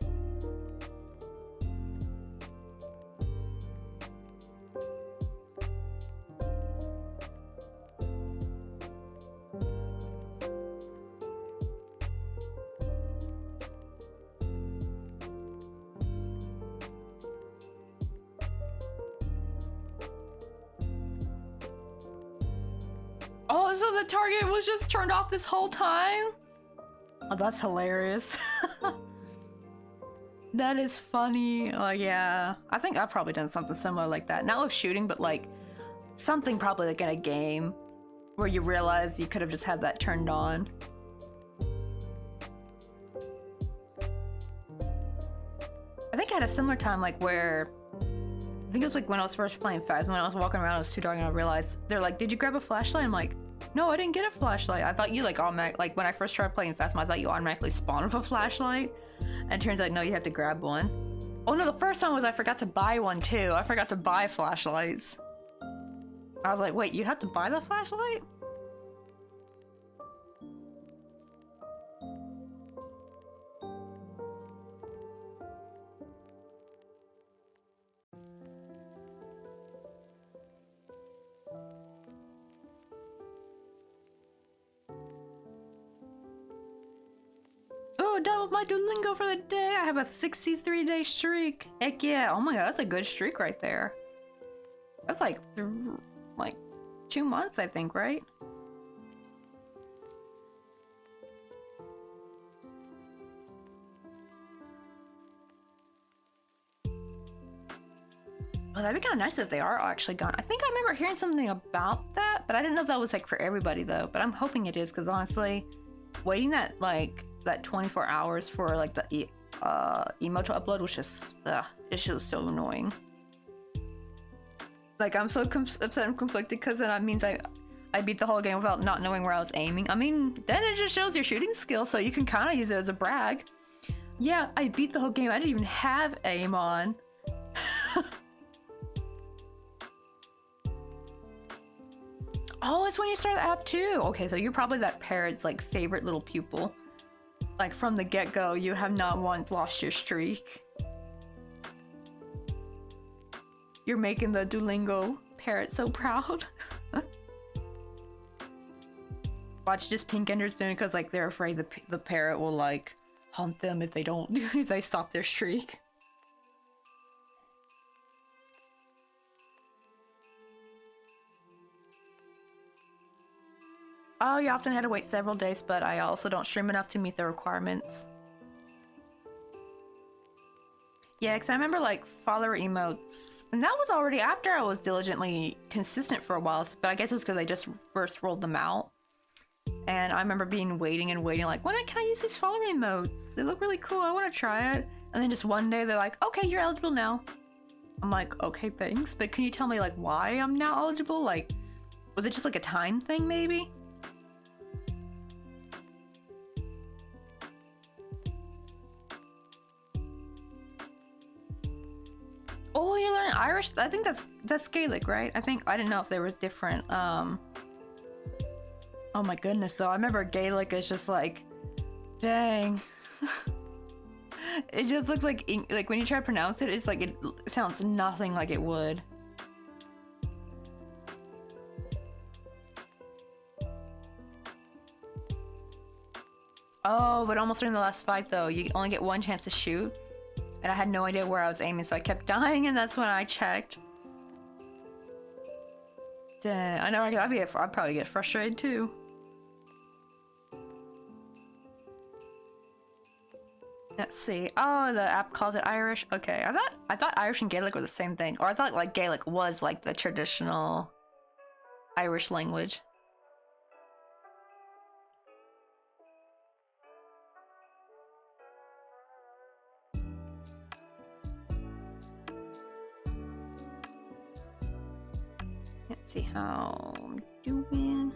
Oh, so the target was just turned off this whole time? Oh, that's hilarious. That is funny. Oh, yeah. I think I've probably done something similar like that. Not with shooting, but like something probably like in a game where you realize you could have just had that turned on. I think I had a similar time like where I think it was like when I was first playing Phasma, when I was walking around, it was too dark, and I realized they're like, "Did you grab a flashlight?" I'm like, No, I didn't get a flashlight. I thought you like automatic, like when I first started playing Phasma, I thought you automatically spawned with a flashlight. And it turns out, no, you have to grab one. Oh no, the first one was I forgot to buy one too. I forgot to buy flashlights. I was like, wait, you have to buy the flashlight? Oh, double my Duolingo for the day. I have a 63-day streak. Heck yeah. Oh my god, that's a good streak right there. That's like 2 months, I think, right? Well, that'd be kind of nice if they are actually gone. I think I remember hearing something about that, but I didn't know if that was like for everybody though. But I'm hoping it is, because honestly, waiting that 24 hours for like the emote to upload was just this shit was so annoying. Like I'm so upset and conflicted because then that means I beat the whole game without not knowing where I was aiming. I mean, then it just shows your shooting skill, so you can kind of use it as a brag. Yeah, I beat the whole game. I didn't even have aim on. Oh, it's when you start the app too. Okay, so you're probably that parrot's like favorite little pupil. Like from the get-go, you have not once lost your streak. You're making the Duolingo parrot so proud. Watch, just pink understand because like they're afraid the parrot will like hunt them if they don't if they stop their streak. Oh, you often had to wait several days, but I also don't stream enough to meet the requirements. Yeah, because I remember like follower emotes, and that was already after I was diligently consistent for a while, but I guess it was because I just first rolled them out. And I remember waiting and waiting, like, when can I use these follower emotes? They look really cool, I want to try it. And then just one day they're like, okay, you're eligible now. I'm like, okay, thanks, but can you tell me like why I'm now eligible? Like, was it just like a time thing maybe? Oh, you learn Irish? I think that's Gaelic, right? I didn't know if they were different. Oh my goodness, so I remember Gaelic is just like, dang. It just looks like when you try to pronounce it, it's like it sounds nothing like it would. Oh, but almost during the last fight though, you only get one chance to shoot. And I had no idea where I was aiming, so I kept dying, and that's when I checked. Dang, I know I'd probably get frustrated too. Let's see. Oh, the app calls it Irish. Okay, I thought Irish and Gaelic were the same thing, or I thought like Gaelic was like the traditional Irish language. Let's see how I'm doing.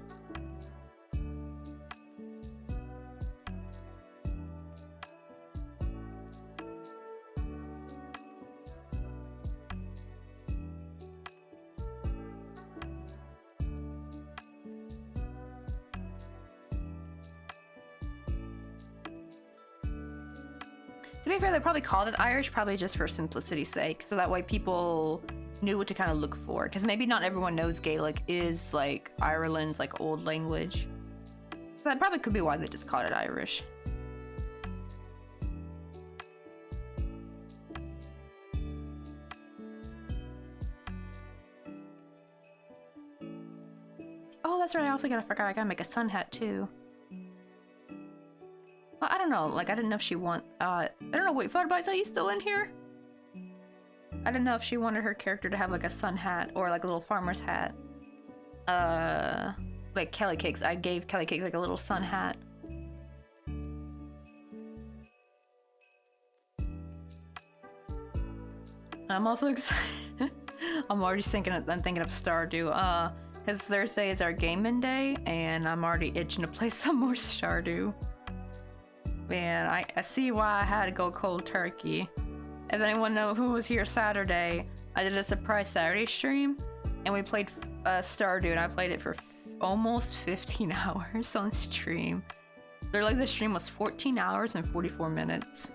To be fair, they probably called it Irish, probably just for simplicity's sake, so that way people knew what to kind of look for, because maybe not everyone knows Gaelic is like Ireland's like old language. That probably could be why they just called it Irish. Oh, that's right, I forgot I gotta make a sun hat too. Well, I don't know, like I didn't know if she I don't know, wait, Flutterbite, are you still in here? I didn't know if she wanted her character to have like a sun hat or like a little farmer's hat. Like Kelly Cakes. I gave Kelly Cakes like a little sun hat. I'm also excited. I'm thinking of Stardew. Because Thursday is our gaming day, and I'm already itching to play some more Stardew. Man, I see why I had to go cold turkey. If anyone know who was here Saturday, I did a surprise Saturday stream, and we played Stardew, and I played it for almost 15 hours on stream. They're like, the stream was 14 hours and 44 minutes.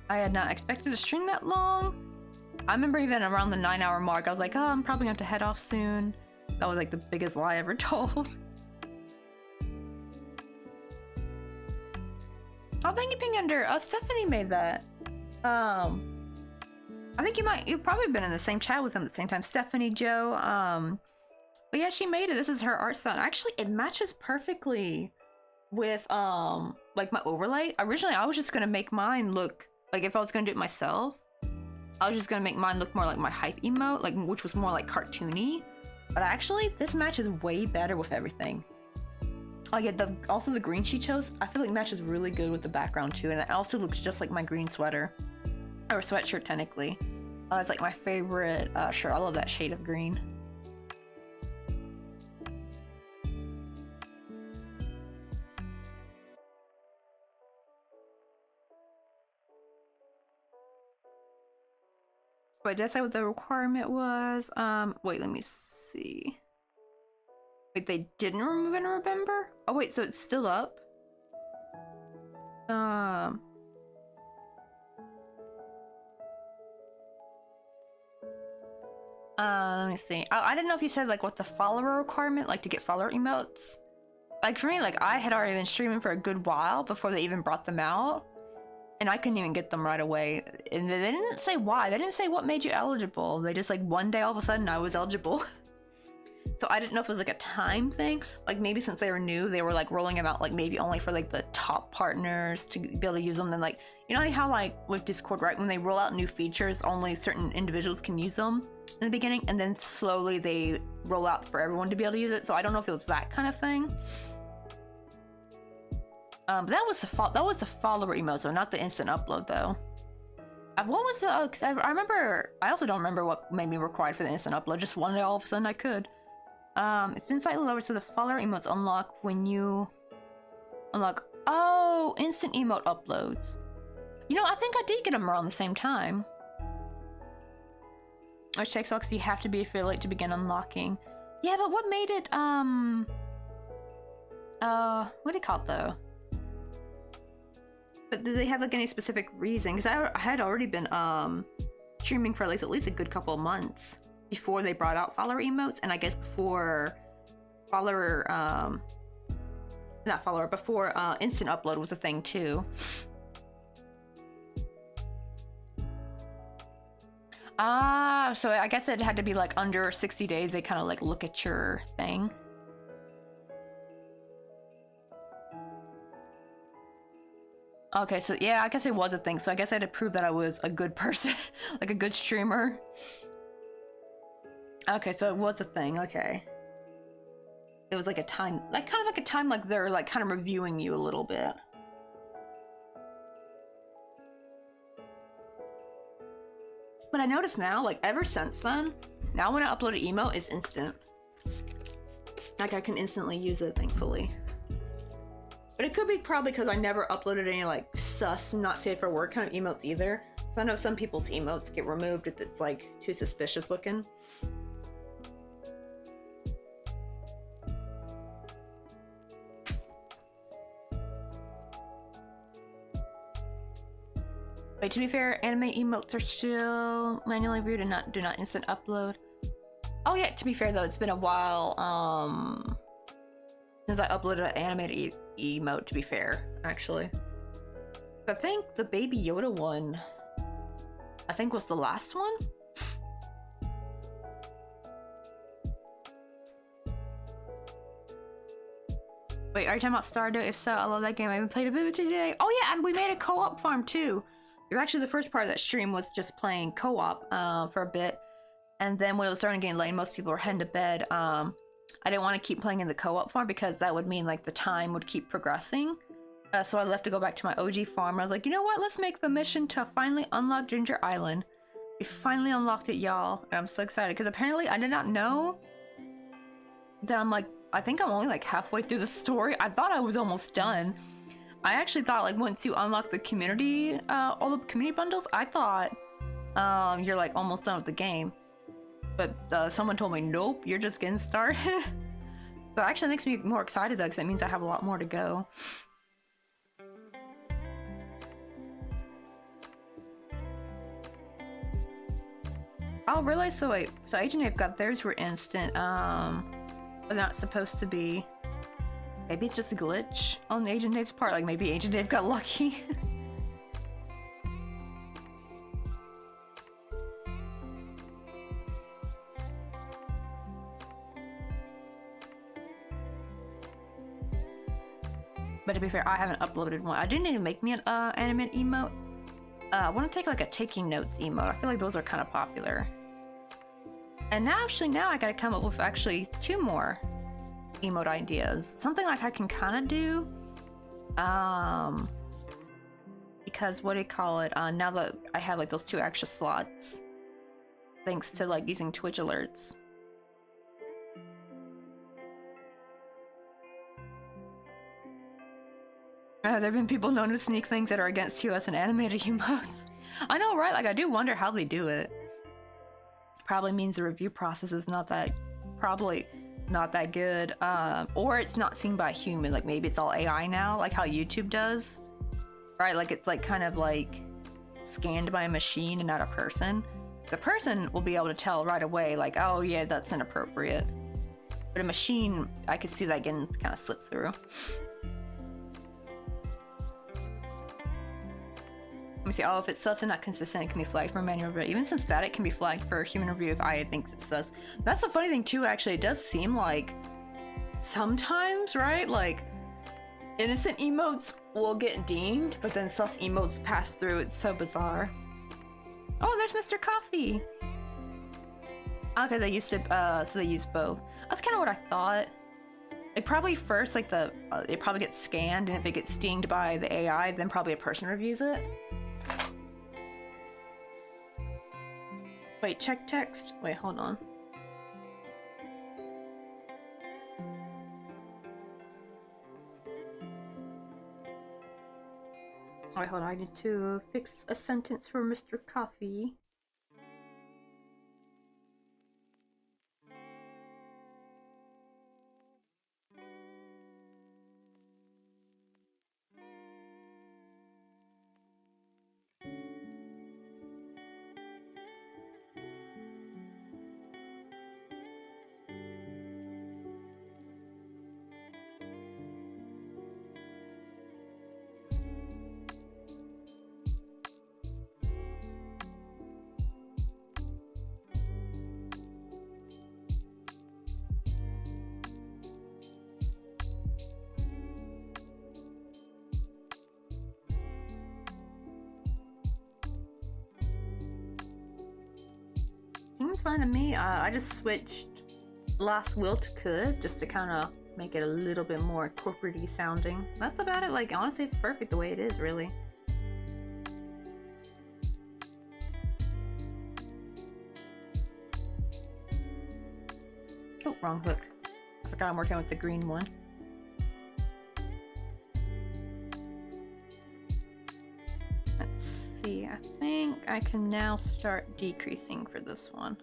I had not expected to stream that long. I remember even around the 9-hour mark, I was like, oh, I'm probably gonna have to head off soon. That was like the biggest lie ever told. Oh, thank you, Ping Under. Stephanie made that. I think you've probably been in the same chat with them at the same time. Stephanie, Joe, but yeah, she made it. This is her art style. Actually, it matches perfectly with, like my overlay. Originally, I was just gonna make mine look, like if I was gonna do it myself, I was just gonna make mine look more like my hype emote, like, which was more like cartoony. But actually, this matches way better with everything. I get also the green she chose, I feel like matches really good with the background too, and it also looks just like my green sweater. Or sweatshirt, technically. It's like my favorite shirt. I love that shade of green. Wait, did I say what the requirement was? Wait, let me see. Wait, they didn't remove it in November? Oh wait, so it's still up? Let me see. I didn't know if you said like what the follower requirement, like to get follower emotes. Like for me, like I had already been streaming for a good while before they even brought them out. And I couldn't even get them right away. And they didn't say why. They didn't say what made you eligible. They just like one day all of a sudden I was eligible. So I didn't know if it was like a time thing. Like maybe since they were new, they were like rolling them out like maybe only for like the top partners to be able to use them. Then like, you know how like with Discord, right? When they roll out new features, only certain individuals can use them in the beginning. And then slowly they roll out for everyone to be able to use it. So I don't know if it was that kind of thing. But that was the follower emote, so not the instant upload though. What was the? Cause I remember. I also don't remember what made me required for the instant upload. Just one day, all of a sudden, I could. It's been slightly lower, so the follower emotes unlock when you unlock. Oh, instant emote uploads. You know, I think I did get them around the same time. Which checks box you have to be affiliate to begin unlocking. Yeah, but what made it? What do you call it though? But did they have like any specific reason? Because I had already been streaming for at least a good couple of months before they brought out follower emotes, and I guess before before instant upload was a thing too. Ah, so I guess it had to be like under 60 days. They kind of like look at your thing. Okay, so yeah, I guess it was a thing. So I guess I had to prove that I was a good person, like a good streamer. Okay, so it was a thing. Okay. It was like a time, like kind of like a time, like they're like kind of reviewing you a little bit. But I noticed now, like ever since then, now when I upload an emote, it's instant. Like I can instantly use it, thankfully. But it could be probably because I never uploaded any like sus, not safe for work kind of emotes either. I know some people's emotes get removed if it's like too suspicious looking. Wait, to be fair, anime emotes are still manually viewed and do not instant upload. Oh yeah, to be fair though, it's been a while since I uploaded an animated emote, to be fair, actually. I think the Baby Yoda one, I think was the last one? Wait, are you talking about Stardew? If so, I love that game. I haven't played a bit of it today. Oh yeah, and we made a co-op farm too. Actually, the first part of that stream was just playing co-op for a bit. And then when it was starting to get late, most people were heading to bed. I didn't want to keep playing in the co-op farm because that would mean like the time would keep progressing. So I left to go back to my OG farm. I was like, you know what? Let's make the mission to finally unlock Ginger Island. We finally unlocked it, y'all. And I'm so excited because apparently I did not know Then I'm like, I think I'm only like halfway through the story. I thought I was almost done. I actually thought like once you unlock the community, all the community bundles, I thought you're like almost done with the game. But someone told me, nope, you're just getting started. So it actually makes me more excited though, because it means I have a lot more to go. Oh, really? So wait, so Agent Dave got theirs were instant, but not supposed to be. Maybe it's just a glitch on Agent Dave's part, like maybe Agent Dave got lucky. But to be fair, I haven't uploaded one. I didn't even make me an animate emote. I want to take like a taking notes emote. I feel like those are kind of popular. And now, now I gotta come up with actually 2 more emote ideas. Something like I can kind of do. Because what do you call it? Now that I have like those 2 extra slots, thanks to like using Twitch alerts. There have been people known to sneak things that are against US and animated emotes. I know, right? Like, I do wonder how they do it. Probably means the review process is probably not that good. Or it's not seen by a human. Like, maybe it's all AI now, like how YouTube does. Right? Like, it's like kind of like scanned by a machine and not a person. The person will be able to tell right away, like, oh yeah, that's inappropriate. But a machine, I could see that getting kind of slipped through. Let me see. Oh, if it's sus and not consistent, it can be flagged for manual review. Even some static can be flagged for human review if I thinks it's sus. That's the funny thing too, actually. It does seem like sometimes, right? Like, innocent emotes will get dinged, but then sus emotes pass through. It's so bizarre. Oh, there's Mr. Coffee! Okay, they used to, so they used both. That's kind of what I thought. Like, probably first, like, it probably gets scanned, and if it gets stinged by the AI, then probably a person reviews it. Wait, check text? Wait, hold on. Wait, hold on, I need to fix a sentence for Mr. Coffee. Seems fine to me. I just switched last will to could just to kind of make it a little bit more corporate-y sounding. That's about it. Like, honestly, it's perfect the way it is, really. Oh, wrong hook. I forgot I'm working with the green one. Let's see. I think I can now start decreasing for this one.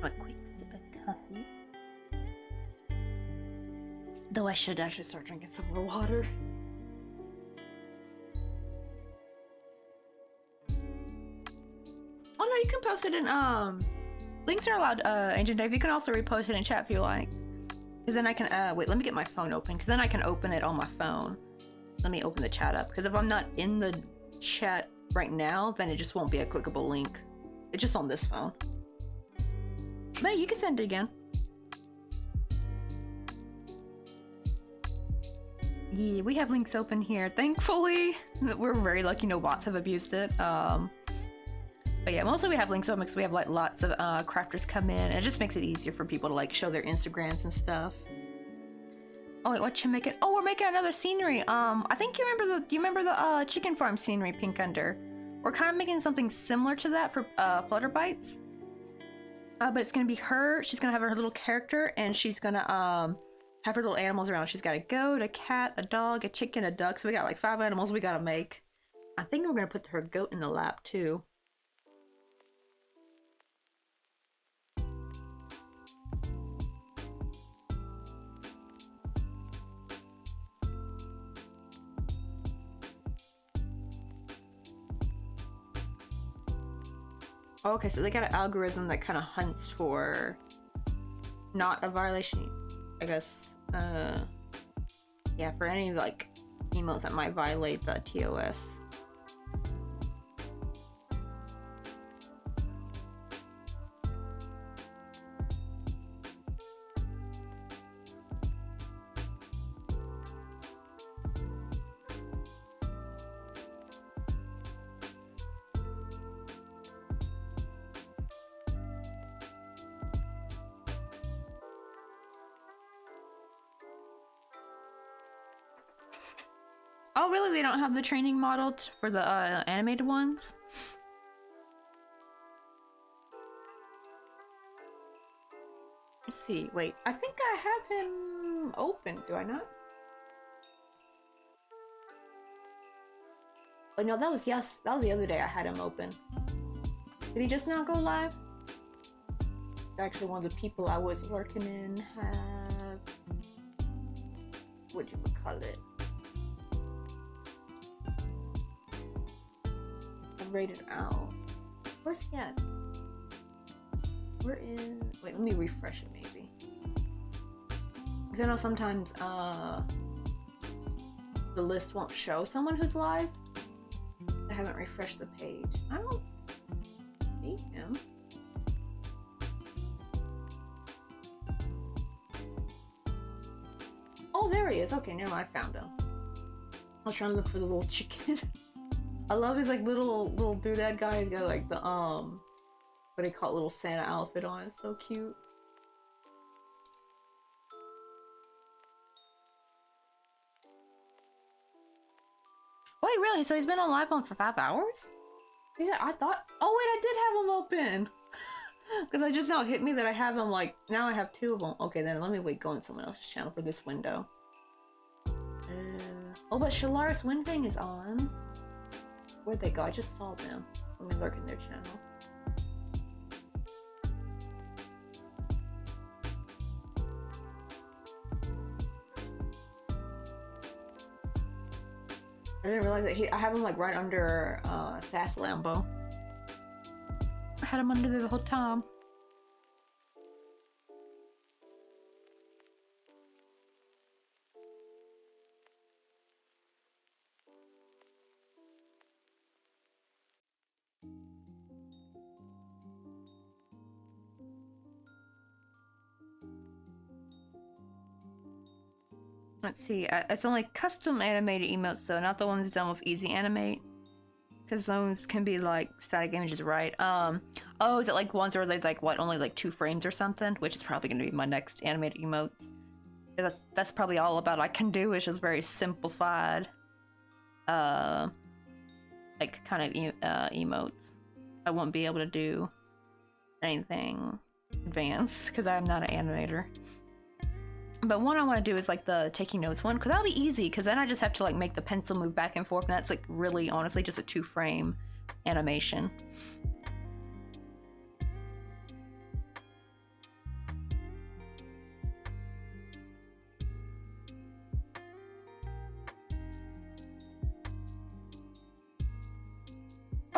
A quick sip of coffee. Though I should actually start drinking some more water. repost it in links are allowed, Agent Dave. You can also repost it in chat if you like. Because then I can wait, let me get my phone open, because then I can open it on my phone. Let me open the chat up, because if I'm not in the chat right now, then it just won't be a clickable link. It's just on this phone. But you can send it again. Yeah, we have links open here. Thankfully, we're very lucky no bots have abused it. But yeah, mostly we have links open because we have like lots of crafters come in, and it just makes it easier for people to like show their Instagrams and stuff. Oh wait, what you making? Oh, we're making another scenery. I think you remember the chicken farm scenery, Pink Under. We're kind of making something similar to that for Flutterbites. But it's gonna be her. She's gonna have her little character, and she's gonna have her little animals around. She's got a goat, a cat, a dog, a chicken, a duck. So we got like 5 animals we gotta make. I think we're gonna put her goat in the lap too. Okay, so they got an algorithm that kind of hunts for not a violation, I guess. Yeah, for any like emotes that might violate the TOS. Oh, really? They don't have the training model for the animated ones? Let's see. Wait, I think I have him open. Do I not? Oh no, that was the other day I had him open. Did he just now go live? Actually, one of the people I was lurking in have, what do you call it? Rated out. Where's he at? We're in. Wait, let me refresh it maybe. Because I know sometimes the list won't show someone who's live. I haven't refreshed the page. I don't see him. Oh, there he is. Okay, now I found him. I was trying to look for the little chicken. I love his like little doodad guy. He's got like the what do you call it, little Santa outfit on. It's so cute. Wait, really? So he's been on live on for 5 hours? Yeah, I thought. Oh wait, I did have him open. Because I just now hit me that I have him like now I have 2 of them. Okay, then let me go on someone else's channel for this window. Oh, but Shalaris Windfang is on. Where'd they go? I just saw them. Let me lurk in their channel. I didn't realize that I have him like right under Sass Lambo. I had him under there the whole time. Let's see, it's only custom animated emotes though, not the ones done with easy animate. Because those can be like static images, right? Oh, is it like ones where they like what, only like 2 frames or something? Which is probably gonna be my next animated emotes. That's probably all about I can do, is just very simplified like kind of emotes. I won't be able to do anything advanced because I'm not an animator. But one I want to do is like the taking notes one, because that'll be easy, because then I just have to like make the pencil move back and forth, and that's like really honestly just a 2-frame animation.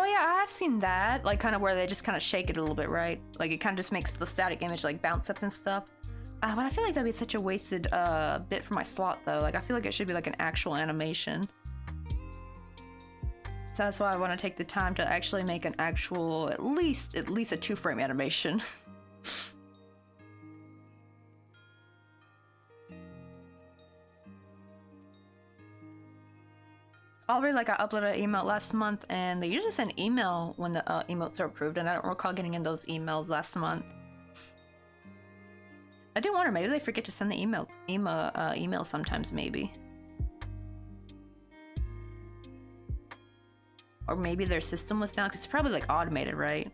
Oh yeah, I've seen that. Like kind of where they just kind of shake it a little bit, right? Like it kind of just makes the static image like bounce up and stuff. But I feel like that'd be such a wasted bit for my slot though. Like I feel like it should be like an actual animation. So that's why I want to take the time to actually make an actual, at least a 2-frame animation. Already, like I uploaded an email last month, and they usually send email when the emotes are approved, and I don't recall getting in those emails last month. I do wonder, maybe they forget to send the email sometimes, maybe. Or maybe their system was down, because it's probably like automated, right?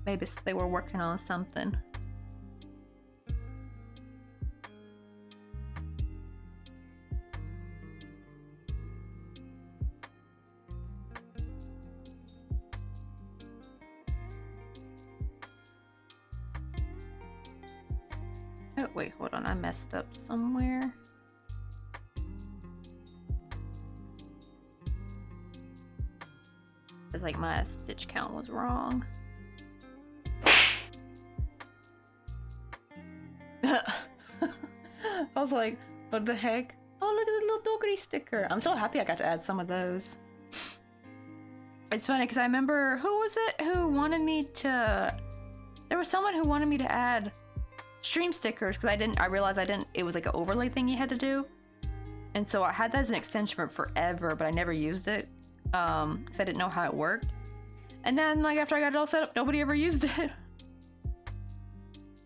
Maybe they were working on something. Oh, wait, hold on, I messed up somewhere. It's like my stitch count was wrong. I was like, what the heck? Oh, look at the little Doggity sticker. I'm so happy I got to add some of those. It's funny because I remember, who was it who wanted me to... There was someone who wanted me to add stream stickers because I realized it was like an overlay thing you had to do. And so I had that as an extension for forever, but I never used it because I didn't know how it worked. And then like after I got it all set up, nobody ever used it.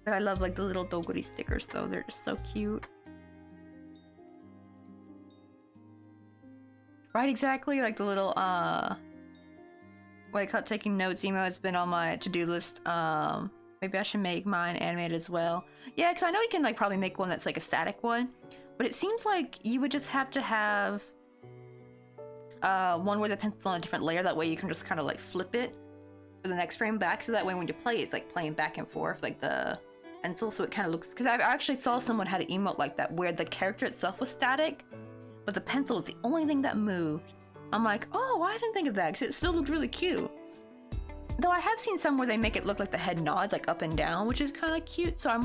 But I love like the little Doggity stickers though, they're just so cute. Right, exactly, like the little like taking notes emo has been on my to-do list. Maybe I should make mine animated as well. Yeah, because I know you can like probably make one that's like a static one, but it seems like you would just have to have one with a pencil on a different layer. That way you can just kind of like flip it for the next frame back, so that way when you play it's like playing back and forth like the pencil, so it kind of looks... Because I actually saw someone had an emote like that where the character itself was static, but the pencil is the only thing that moved. I'm like, oh, I didn't think of that because it still looked really cute. Though I have seen some where they make it look like the head nods like up and down, which is kind of cute, so I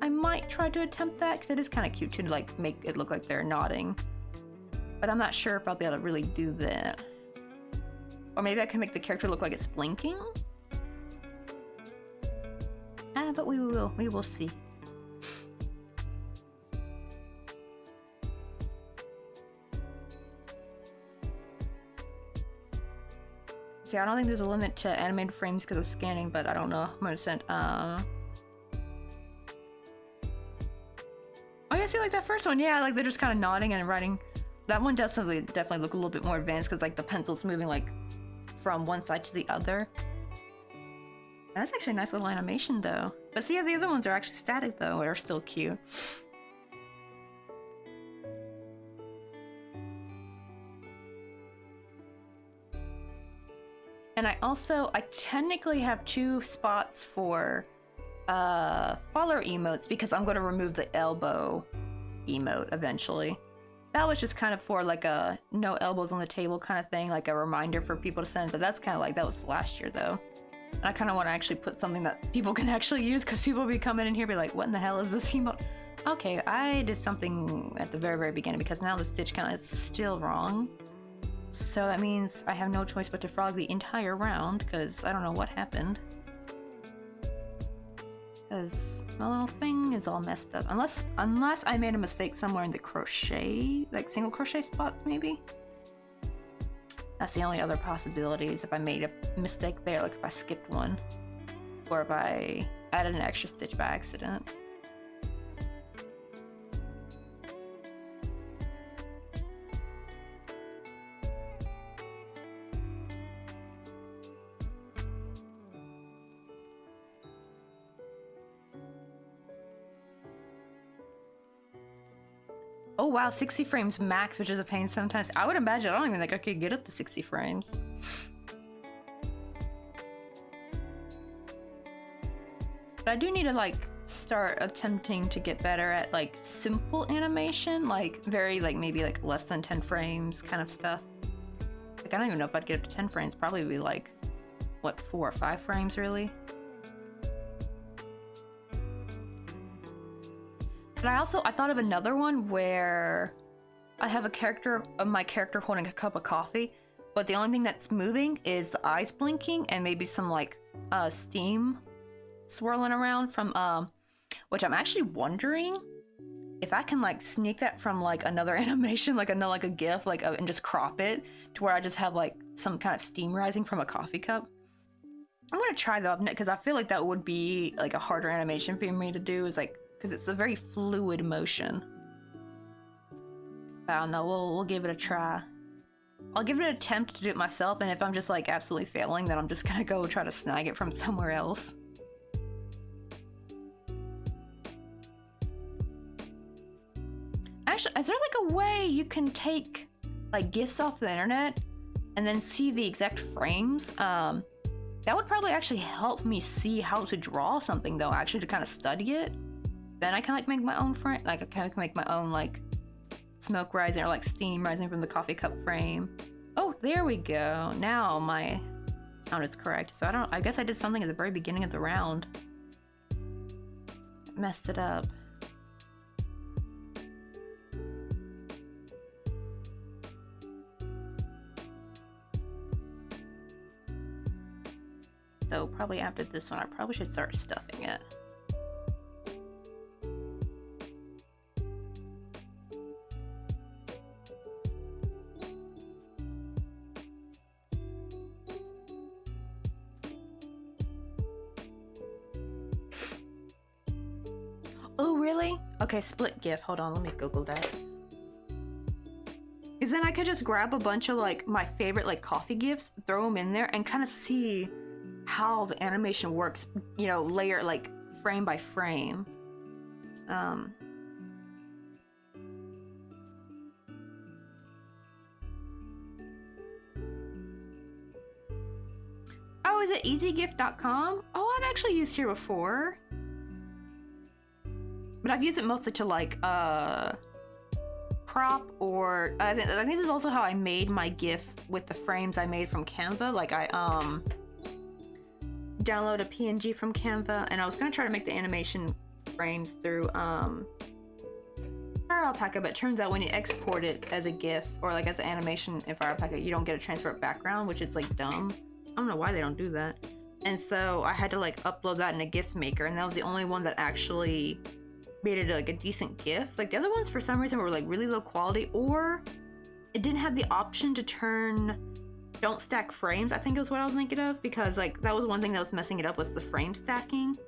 might try to attempt that because it is kind of cute to like make it look like they're nodding. But I'm not sure if I'll be able to really do that. Or maybe I can make the character look like it's blinking? But we will see. See, I don't think there's a limit to animated frames because of scanning, but I don't know 100%. Oh yeah, see, like that first one, yeah, like they're just kind of nodding and writing. That one does definitely look a little bit more advanced because like the pencil's moving like from one side to the other. That's actually a nice little animation though. But see, yeah, the other ones are actually static though, and are still cute. And I technically have 2 spots for follower emotes because I'm going to remove the elbow emote eventually. That was just kind of for like a no elbows on the table kind of thing, like a reminder for people to send, but that's kind of like, that was last year though. And I kind of want to actually put something that people can actually use because people will be coming in here be like, what in the hell is this emote? Okay, I did something at the very beginning because now the stitch count is still wrong. So that means I have no choice but to frog the entire round because I don't know what happened. Because the little thing is all messed up. Unless I made a mistake somewhere in the crochet, like single crochet spots maybe? That's the only other possibilities if I made a mistake there, like if I skipped one. Or if I added an extra stitch by accident. Oh wow, 60 frames max, which is a pain sometimes. I would imagine, I don't even think I could get up to 60 frames. But I do need to like start attempting to get better at like simple animation, like very like maybe like less than 10 frames kind of stuff. Like, I don't even know if I'd get up to 10 frames. Probably be like, what, 4 or 5 frames, really? But I thought of another one where I have my character holding a cup of coffee, but the only thing that's moving is the eyes blinking and maybe some, like, steam swirling around from, which I'm actually wondering if I can, like, sneak that from, like, another animation, like a GIF, like, and just crop it to where I just have, like, some kind of steam rising from a coffee cup. I'm gonna try that, because I feel like that would be, like, a harder animation for me to do, is, like, because it's a very fluid motion. I don't know, we'll give it a try. I'll give it an attempt to do it myself, and if I'm just, like, absolutely failing, then I'm just gonna go try to snag it from somewhere else. Actually, is there, like, a way you can take, like, GIFs off the internet and then see the exact frames? That would probably actually help me see how to draw something, though, actually, to kind of study it. Then I can, like, make my own frame, like, I can make my own, like, smoke rising or, like, steam rising from the coffee cup frame. Oh, there we go. Now my count is correct. So I guess I did something at the very beginning of the round. Messed it up. So probably after this one, I probably should start stuffing it. Oh, really? Okay, split GIF. Hold on, let me Google that. Because then I could just grab a bunch of, like, my favorite, like, coffee GIFs, throw them in there, and kind of see how the animation works, you know, layer, like, frame by frame. Oh, is it easygift.com? Oh, I've actually used here before. But I've used it mostly to, like, crop, or I think this is also how I made my GIF with the frames I made from Canva. Like, I download a PNG from Canva, and I was gonna try to make the animation frames through Fire Alpaca, but it turns out when you export it as a GIF or, like, as an animation in Fire Alpaca, you don't get a transparent background, which is, like, dumb. I don't know why they don't do that. And so I had to, like, upload that in a GIF maker, and that was the only one that actually made it, like, a decent GIF. Like, the other ones for some reason were, like, really low quality, or it didn't have the option to turn don't stack frames, I think is what I was thinking of, because, like, that was one thing that was messing it up, was the frame stacking,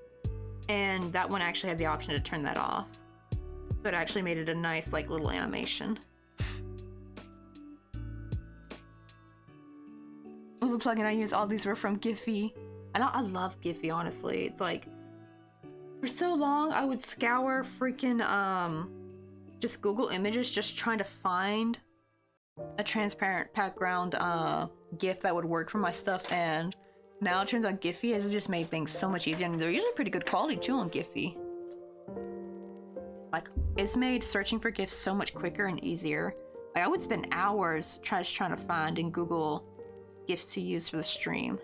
and that one actually had the option to turn that off. So it actually made it a nice, like, little animation. The plugin I use, all these were from Giphy. I love Giphy, honestly. It's like, for so long, I would scour freaking, just Google Images, just trying to find a transparent background, GIF that would work for my stuff, and now it turns out Giphy has just made things so much easier, and they're usually pretty good quality, too, on Giphy. Like, it's made searching for GIFs so much quicker and easier. Like, I would spend hours trying to find in Google GIFs to use for the stream.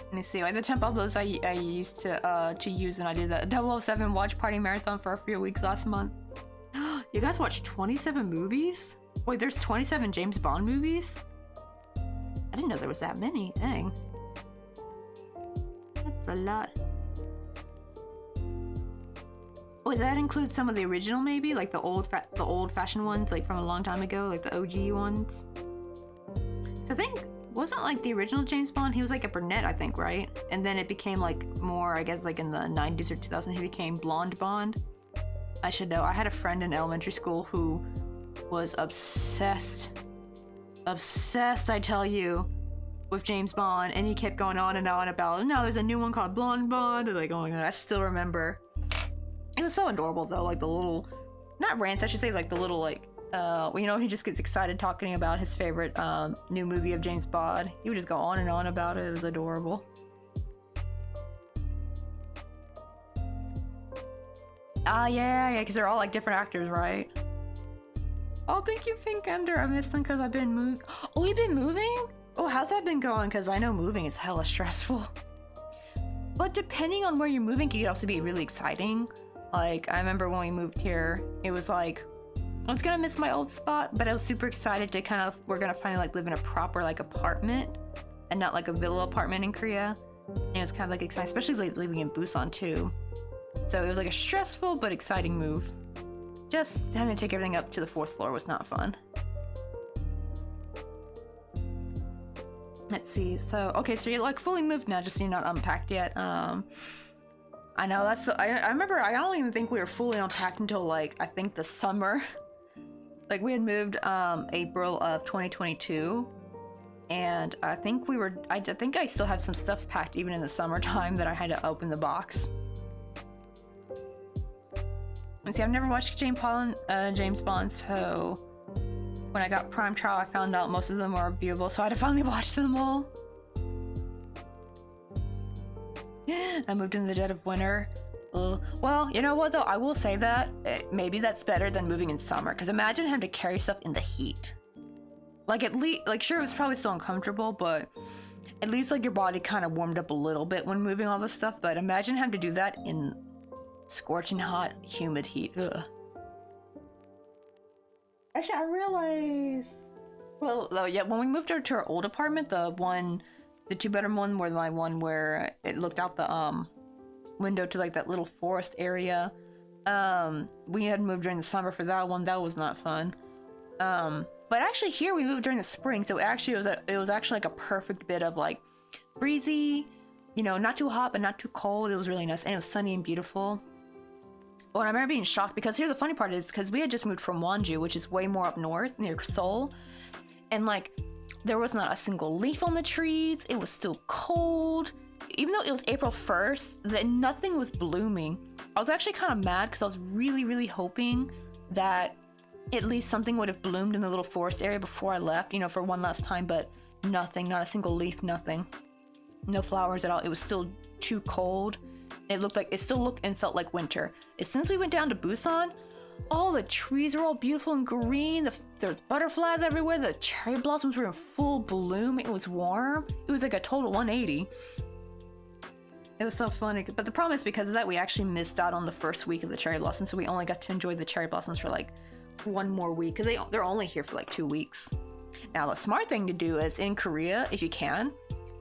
Let me see, like, the temp uploads I used to use, and I did the 007 watch party marathon for a few weeks last month. You guys watched 27 movies? Wait, there's 27 James Bond movies? I didn't know there was that many, dang. That's a lot. Wait, that includes some of the original, maybe? Like the old-fashioned ones, like from a long time ago, like the OG ones? So I think, wasn't like the original James Bond, he was like a brunette, I think, right? And then it became like more, I guess, like in the 90s or 2000s, he became blonde Bond. I should know. I had a friend in elementary school who was obsessed, I tell you, with James Bond, and he kept going on and on about, no, there's a new one called Blonde Bond, and like, oh my god, I still remember. It was so adorable though, like the little, not rants, I should say, like the little, like, You know, he just gets excited talking about his favorite new movie of James Bond. He would just go on and on about it. It was adorable. Yeah, because they're all like different actors, right? Oh, thank you, Pink Ender. I missed them because I've been moving. Oh, you've been moving? Oh, how's that been going? Because I know moving is hella stressful. But depending on where you're moving, it could also be really exciting. Like, I remember when we moved here, it was like, I was gonna miss my old spot, but I was super excited to we're gonna finally like live in a proper like apartment and not like a villa apartment in Korea. And it was kind of like exciting, especially like living in Busan too. So it was like a stressful but exciting move. Just having to take everything up to the 4th floor was not fun. Let's see, so, okay, so you're like fully moved now, just so you're not unpacked yet. I know, I remember, I don't even think we were fully unpacked until like, I think the summer. Like we had moved, April of 2022. And I think I think I still have some stuff packed even in the summertime that I had to open the box. See, I've never watched James Bond, so when I got Prime Trial, I found out most of them are viewable, so I had to finally watch them all. I moved in the dead of winter. Well, you know what though? I will say that maybe that's better than moving in summer, because imagine having to carry stuff in the heat. Like at least, like sure, it was probably still uncomfortable, but at least like your body kind of warmed up a little bit when moving all this stuff. But imagine having to do that in scorching hot, humid heat. Ugh. Actually, I realized. Well, though, yeah, when we moved over to our old apartment, the 2-bedroom one, where it looked out the window to like that little forest area. We had moved during the summer for that one. That was not fun. But actually, here we moved during the spring, so it was actually like a perfect bit of like breezy, you know, not too hot but not too cold. It was really nice, and it was sunny and beautiful. Well, I remember being shocked because here's the funny part is because we had just moved from Wonju, which is way more up north near Seoul, and like there was not a single leaf on the trees. It was still cold, even though it was April 1st. That nothing was blooming. I was actually kind of mad because I was really hoping that at least something would have bloomed in the little forest area before I left, you know, for one last time. But nothing, not a single leaf, nothing, no flowers at all. It was still too cold. It still looked and felt like winter. As soon as we went down to Busan, all the trees were all beautiful and green. There's butterflies everywhere. The cherry blossoms were in full bloom. It was warm. It was like a total 180. It was so funny. But the problem is because of that, we actually missed out on the first week of the cherry blossoms. So we only got to enjoy the cherry blossoms for like one more week because they're only here for like 2 weeks. Now, the smart thing to do is in Korea, if you can,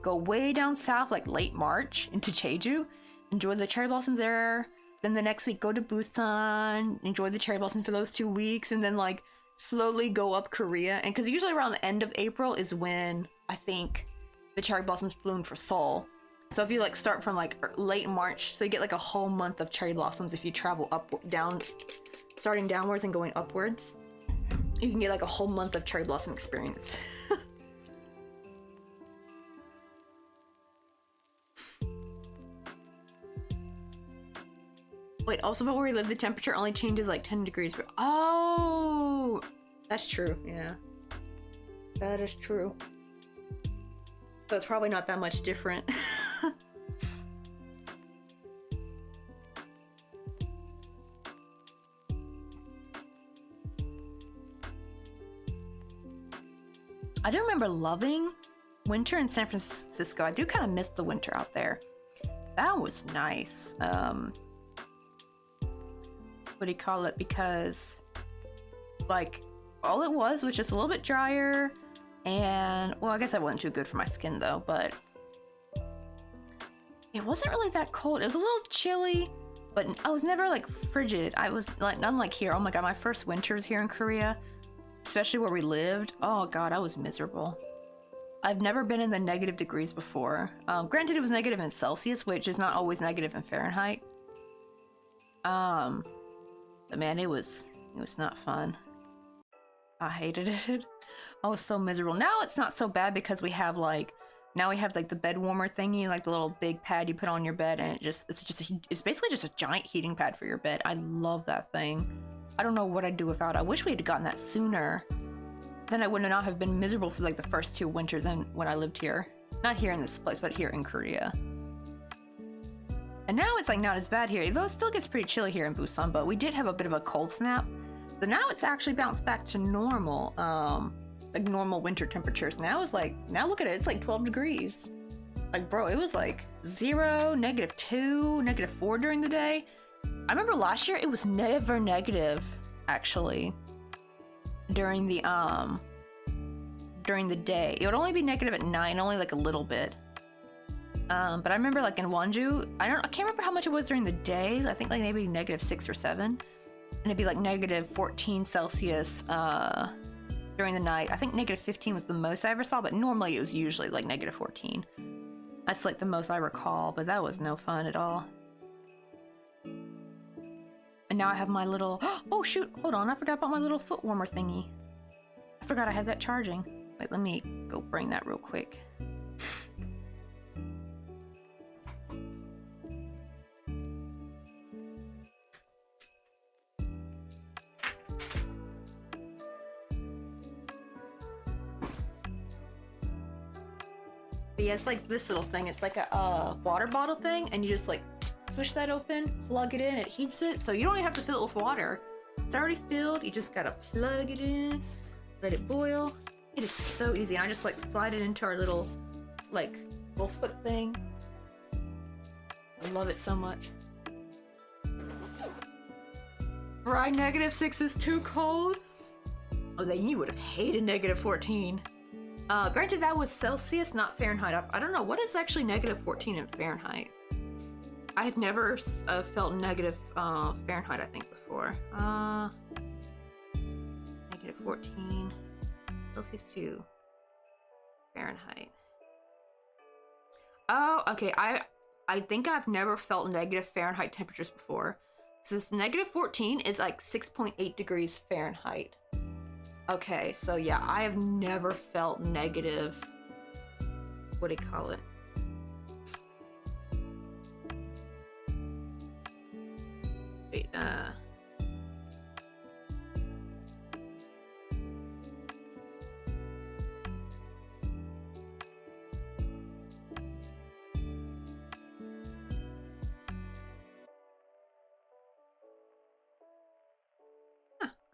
go way down south, like late March into Jeju. Enjoy the cherry blossoms there. Then the next week, go to Busan, enjoy the cherry blossoms for those 2 weeks, and then like slowly go up Korea. And because usually around the end of April is when I think the cherry blossoms bloom for Seoul. So if you like start from like late March, so you get like a whole month of cherry blossoms if you travel starting downwards and going upwards. You can get like a whole month of cherry blossom experience. Wait, also but where we live, the temperature only changes like 10 degrees. Oh, that's true, yeah. That is true. So it's probably not that much different. I do remember loving winter in San Francisco. I do kind of miss the winter out there. That was nice. What do you call it? Because like all it was just a little bit drier, and well, I guess that wasn't too good for my skin though, but it wasn't really that cold. It was a little chilly, but I was never like frigid. I was like, unlike here. Oh my god, my first winters here in Korea, especially where we lived, oh god, I was miserable. I've never been in the negative degrees before. Granted, it was negative in Celsius, which is not always negative in Fahrenheit. But man, it was not fun. I hated it. I was so miserable. Now it's not so bad because we have like the bed warmer thingy, like the little big pad you put on your bed, and it's basically just a giant heating pad for your bed. I love that thing. I don't know what I'd do without it. I wish we had gotten that sooner. Then I would not have been miserable for like the first 2 winters and when I lived here. Not here in this place, but here in Korea. And now it's like not as bad here, though it still gets pretty chilly here in Busan, but we did have a bit of a cold snap. So now it's actually bounced back to normal, like normal winter temperatures. Now it's like, now look at it, it's like 12 degrees. Like, bro, it was like 0, -2, -4 during the day. I remember last year it was never negative, actually, during the day. It would only be negative at 9, only like a little bit. But I remember like in Wonju, I can't remember how much it was during the day. I think like maybe -6 or 7. And it'd be like -14 Celsius during the night. I think -15 was the most I ever saw, but normally it was usually like -14. That's like the most I recall, but that was no fun at all. And now I have my little, oh shoot, hold on, I forgot about my little foot warmer thingy. I forgot I had that charging. Wait, let me go bring that real quick. But yeah, it's like this little thing. It's like a water bottle thing, and you just like swish that open, plug it in, it heats it, so you don't even have to fill it with water. It's already filled, you just gotta plug it in, let it boil. It is so easy, and I just like slide it into our little, like, little foot thing. I love it so much. Right, -6 is too cold. Oh, then you would have hated -14. Granted, that was Celsius, not Fahrenheit. I don't know, what is actually -14 in Fahrenheit? I have never felt negative Fahrenheit, I think, before. -14. Celsius to Fahrenheit. Oh, okay, I think I've never felt negative Fahrenheit temperatures before. Since -14 is like 6.8 degrees Fahrenheit. Okay, so yeah, I have never felt negative, what do you call it? Wait, I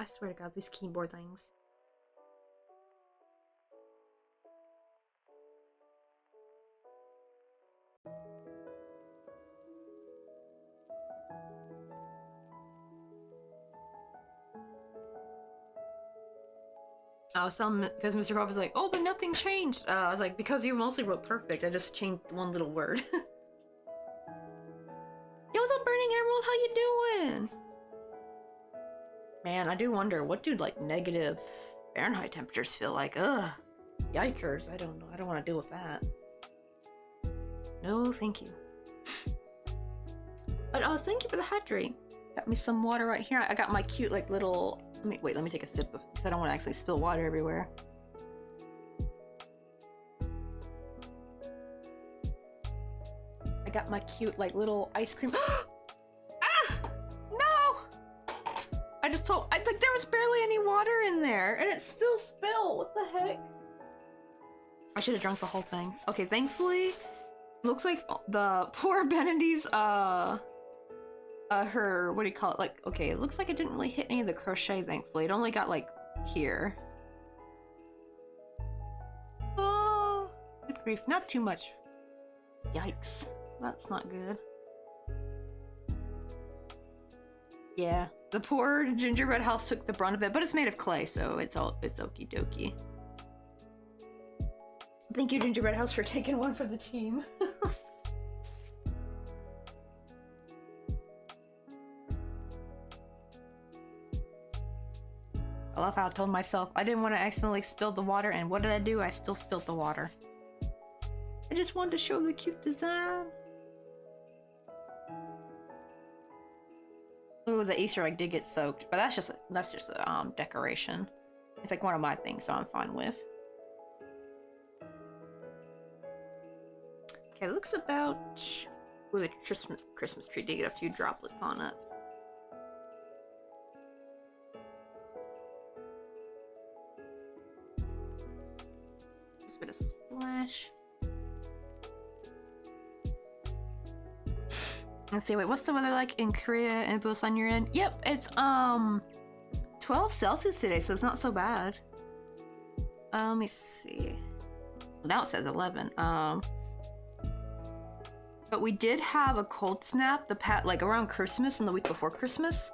swear to God, these keyboard things. I was telling him, because Mr. Croft was like, oh, but nothing changed. I was like, because you mostly wrote perfect. I just changed one little word. Yo, what's up, Burning Emerald? How you doing? Man, I do wonder, what do, like, negative Fahrenheit temperatures feel like? Ugh. Yikers. I don't know. I don't want to deal with that. No, thank you. But, thank you for the hydrate. Got me some water right here. I got my cute, like, little... Wait, let me take a sip because I don't want to actually spill water everywhere. I got my cute, like, little ice cream. Ah! No! I just told, like, there was barely any water in there, and it still spilled. What the heck? I should have drunk the whole thing. Okay, thankfully, looks like the poor Benedict's, her, what do you call it? Like, okay, it looks like it didn't really hit any of the crochet, thankfully. It only got, like, here. Oh, good grief. Not too much. Yikes. That's not good. Yeah, the poor gingerbread house took the brunt of it, but it's made of clay, so it's okie dokie. Thank you, gingerbread house, for taking one for the team. I love how I told myself I didn't want to accidentally spill the water, and what did I do? I still spilled the water. I just wanted to show the cute design. Ooh, the Easter egg did get soaked, but that's just a decoration. It's like one of my things, so I'm fine with. Okay, it looks about... Ooh, the Christmas tree did get a few droplets on it. bit of splash. Let's see, wait, what's the weather like in Korea and Busan you're in? Yep, it's 12 Celsius today, so it's not so bad. Let me see. Now it says 11. But we did have a cold snap like around Christmas and the week before Christmas.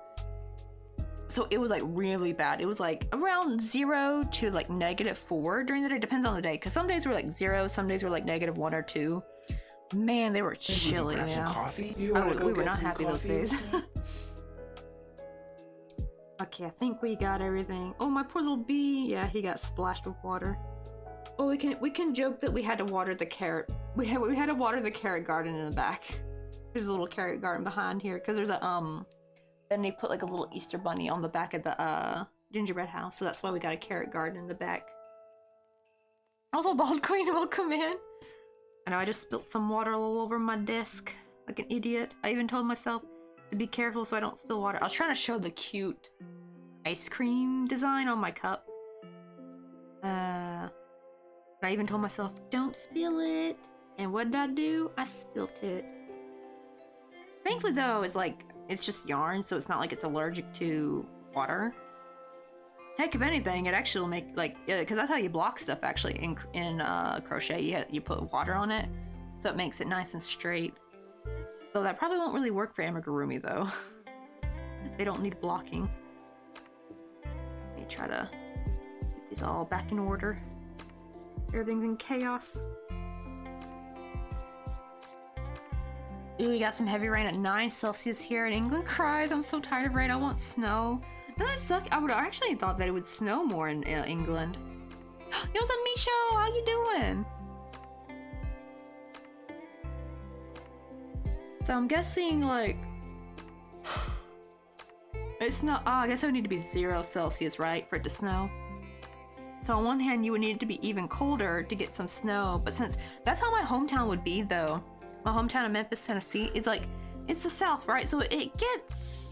So it was like really bad. It was like around 0 to like -4 during the day. Depends on the day, because some days were like 0, some days were like -1 or 2. Man, they were chilly, man. We were not happy those days. Okay, I think we got everything. Oh, my poor little bee. Yeah, he got splashed with water. Oh, we can joke that we had to water the carrot. We had to water the carrot garden in the back. There's a little carrot garden behind here because there's a then they put like a little Easter bunny on the back of the gingerbread house, so that's why we got a carrot garden in the back. Also, Bald Queen, welcome in. I know I just spilled some water all over my desk like an idiot. I even told myself to be careful so I don't spill water. I was trying to show the cute ice cream design on my cup. I even told myself, don't spill it. And what did I do? I spilt it. Thankfully though, it's just yarn, so it's not like it's allergic to water. Heck, if anything, it actually will make, like, because that's how you block stuff, actually, in crochet. You put water on it, so it makes it nice and straight. So that probably won't really work for amigurumi, though. They don't need blocking. Let me try to get these all back in order. Everything's in chaos. Ooh, we got some heavy rain at 9 Celsius here in England. Cries, I'm so tired of rain, I want snow. Doesn't that suck? I would actually thought that it would snow more in England. Yo, what's up, Misho? How you doing? So I'm guessing, like... It's not... Oh, I guess it would need to be 0 Celsius, right? For it to snow. So on one hand, you would need it to be even colder to get some snow. But since... That's how my hometown would be, though. My hometown of Memphis, Tennessee is like... It's the South, right? So it gets...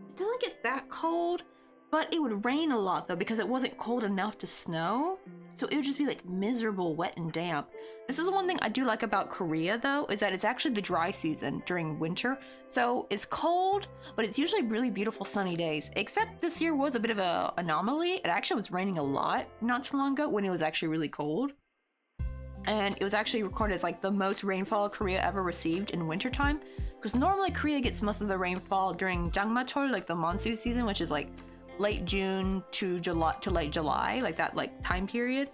It doesn't get that cold, but it would rain a lot though because it wasn't cold enough to snow. So it would just be like miserable, wet and damp. This is the one thing I do like about Korea though, is that it's actually the dry season during winter. So it's cold, but it's usually really beautiful sunny days. Except this year was a bit of an anomaly. It actually was raining a lot not too long ago when it was actually really cold. And it was actually recorded as like the most rainfall Korea ever received in wintertime. Because normally Korea gets most of the rainfall during Jangmacheol, like the monsoon season, which is like late June to late July, like that like time period.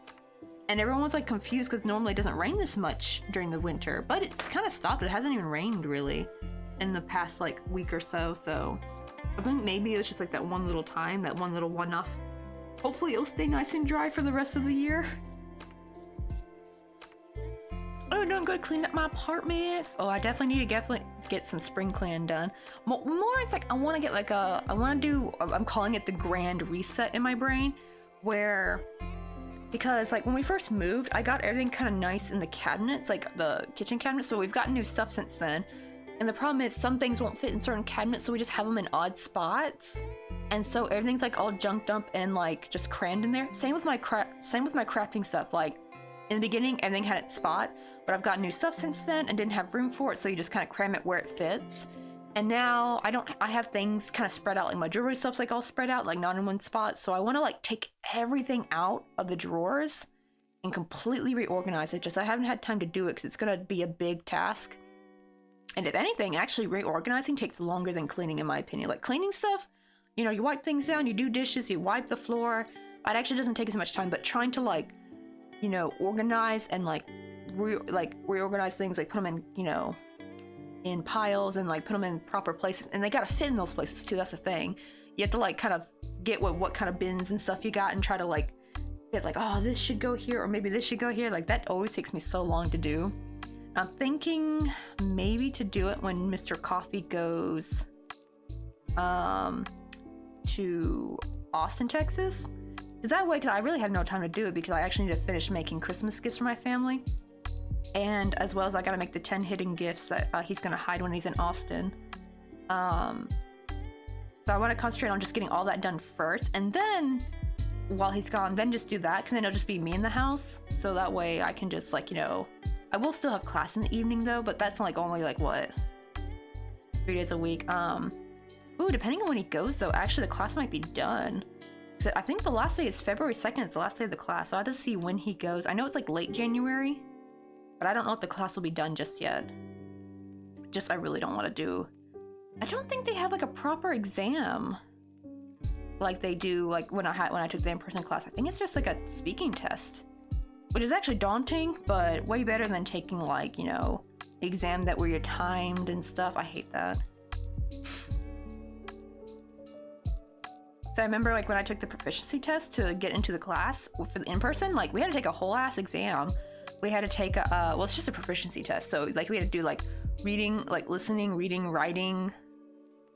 And everyone was like confused because normally it doesn't rain this much during the winter, but it's kind of stopped. It hasn't even rained really in the past like week or so. So I think maybe it was just like that one little time, that one little one-off. Hopefully it'll stay nice and dry for the rest of the year. Oh, doing good. Cleaned up my apartment. Oh, I definitely need to get some spring cleaning done. More, it's like I want to get like I'm calling it the grand reset in my brain, where, because like when we first moved, I got everything kind of nice in the cabinets, like the kitchen cabinets, but we've gotten new stuff since then. And the problem is some things won't fit in certain cabinets, so we just have them in odd spots. And so everything's like all junked up and like just crammed in there. Same with my crafting stuff. Like in the beginning, everything had its spot. But I've got new stuff since then and didn't have room for it, so you just kind of cram it where it fits. And now I have things kind of spread out, like my jewelry stuff's like all spread out, like not in one spot. So I want to like take everything out of the drawers and completely reorganize it. Just I haven't had time to do it because it's going to be a big task. And if anything, actually reorganizing takes longer than cleaning in my opinion. Like cleaning stuff, you know, you wipe things down, you do dishes, you wipe the floor. It actually doesn't take as much time, but trying to like, you know, organize and like reorganize things, like put them in, you know, in piles and like put them in proper places, and they gotta fit in those places too. That's the thing. You have to like kind of get what kind of bins and stuff you got and try to like get like, oh, this should go here or maybe this should go here. Like that always takes me so long to do. I'm thinking maybe to do it when Mr. Coffee goes to Austin, Texas, because that way, because I really have no time to do it because I actually need to finish making Christmas gifts for my family. And as well as I gotta make the 10 hidden gifts that he's gonna hide when he's in Austin. So I want to concentrate on just getting all that done first. And then while he's gone, then just do that, because then it'll just be me in the house. So that way I can just, like, you know, I will still have class in the evening though, but that's like only like what, 3 days a week. Ooh, depending on when he goes though, actually the class might be done. I think the last day is February 2nd. It's the last day of the class, so I have to see when he goes. I know it's like late January, but I don't know if the class will be done just yet. Just, I really don't want to do... I don't think they have like a proper exam like they do like when I took the in-person class. I think it's just like a speaking test, which is actually daunting, but way better than taking like, you know, the exam that where you're timed and stuff. I hate that. So I remember like when I took the proficiency test to get into the class for the in-person, like we had to take a whole ass exam. We had to take a, well, it's just a proficiency test. So like we had to do like reading, like listening, reading, writing,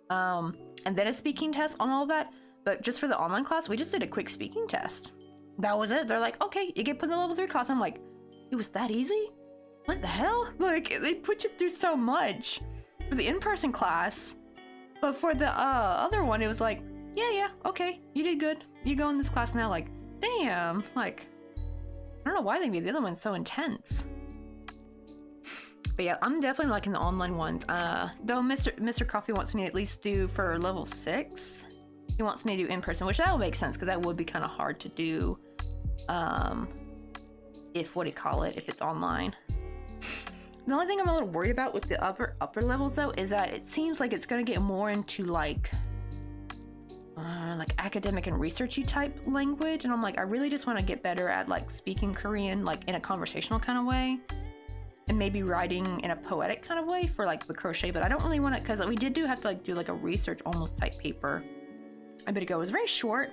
and then a speaking test on all of that. But just for the online class, we just did a quick speaking test. That was it. They're like, okay, you get put in the level 3 class. I'm like, it was that easy? What the hell? Like they put you through so much for the in-person class. But for the other one, it was like, yeah, okay, you did good. You go in this class now. Like, damn, like, I don't know why they made the other one so intense. But yeah, I'm definitely liking the online ones. Though Mr. Coffee wants me to at least do for level 6. He wants me to do in person, which that will make sense because that would be kind of hard to do. If if it's online. The only thing I'm a little worried about with the upper levels though is that it seems like it's gonna get more into like academic and researchy type language, and I'm like, I really just want to get better at like speaking Korean like in a conversational kind of way, and maybe writing in a poetic kind of way for like the crochet. But I don't really want to, because we did have to like do like a research almost type paper a bit ago. It was very short,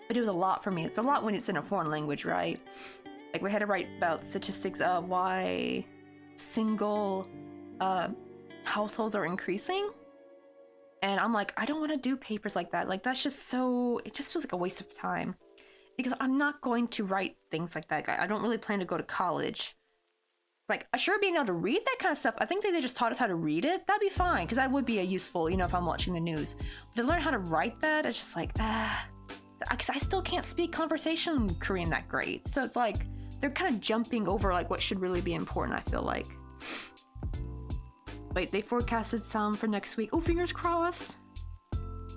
but it was a lot for me. It's a lot when it's in a foreign language, right? Like we had to write about statistics of why single households are increasing. And I'm like, I don't want to do papers like that. Like, that's just so... It just feels like a waste of time. Because I'm not going to write things like that. I don't really plan to go to college. Like, sure, being able to read that kind of stuff, I think they just taught us how to read it. That'd be fine, because that would be a useful, you know, if I'm watching the news. But to learn how to write that, it's just like, because I still can't speak conversation Korean that great. So it's like, they're kind of jumping over, like, what should really be important, I feel like. Wait, they forecasted some for next week. Oh, fingers crossed.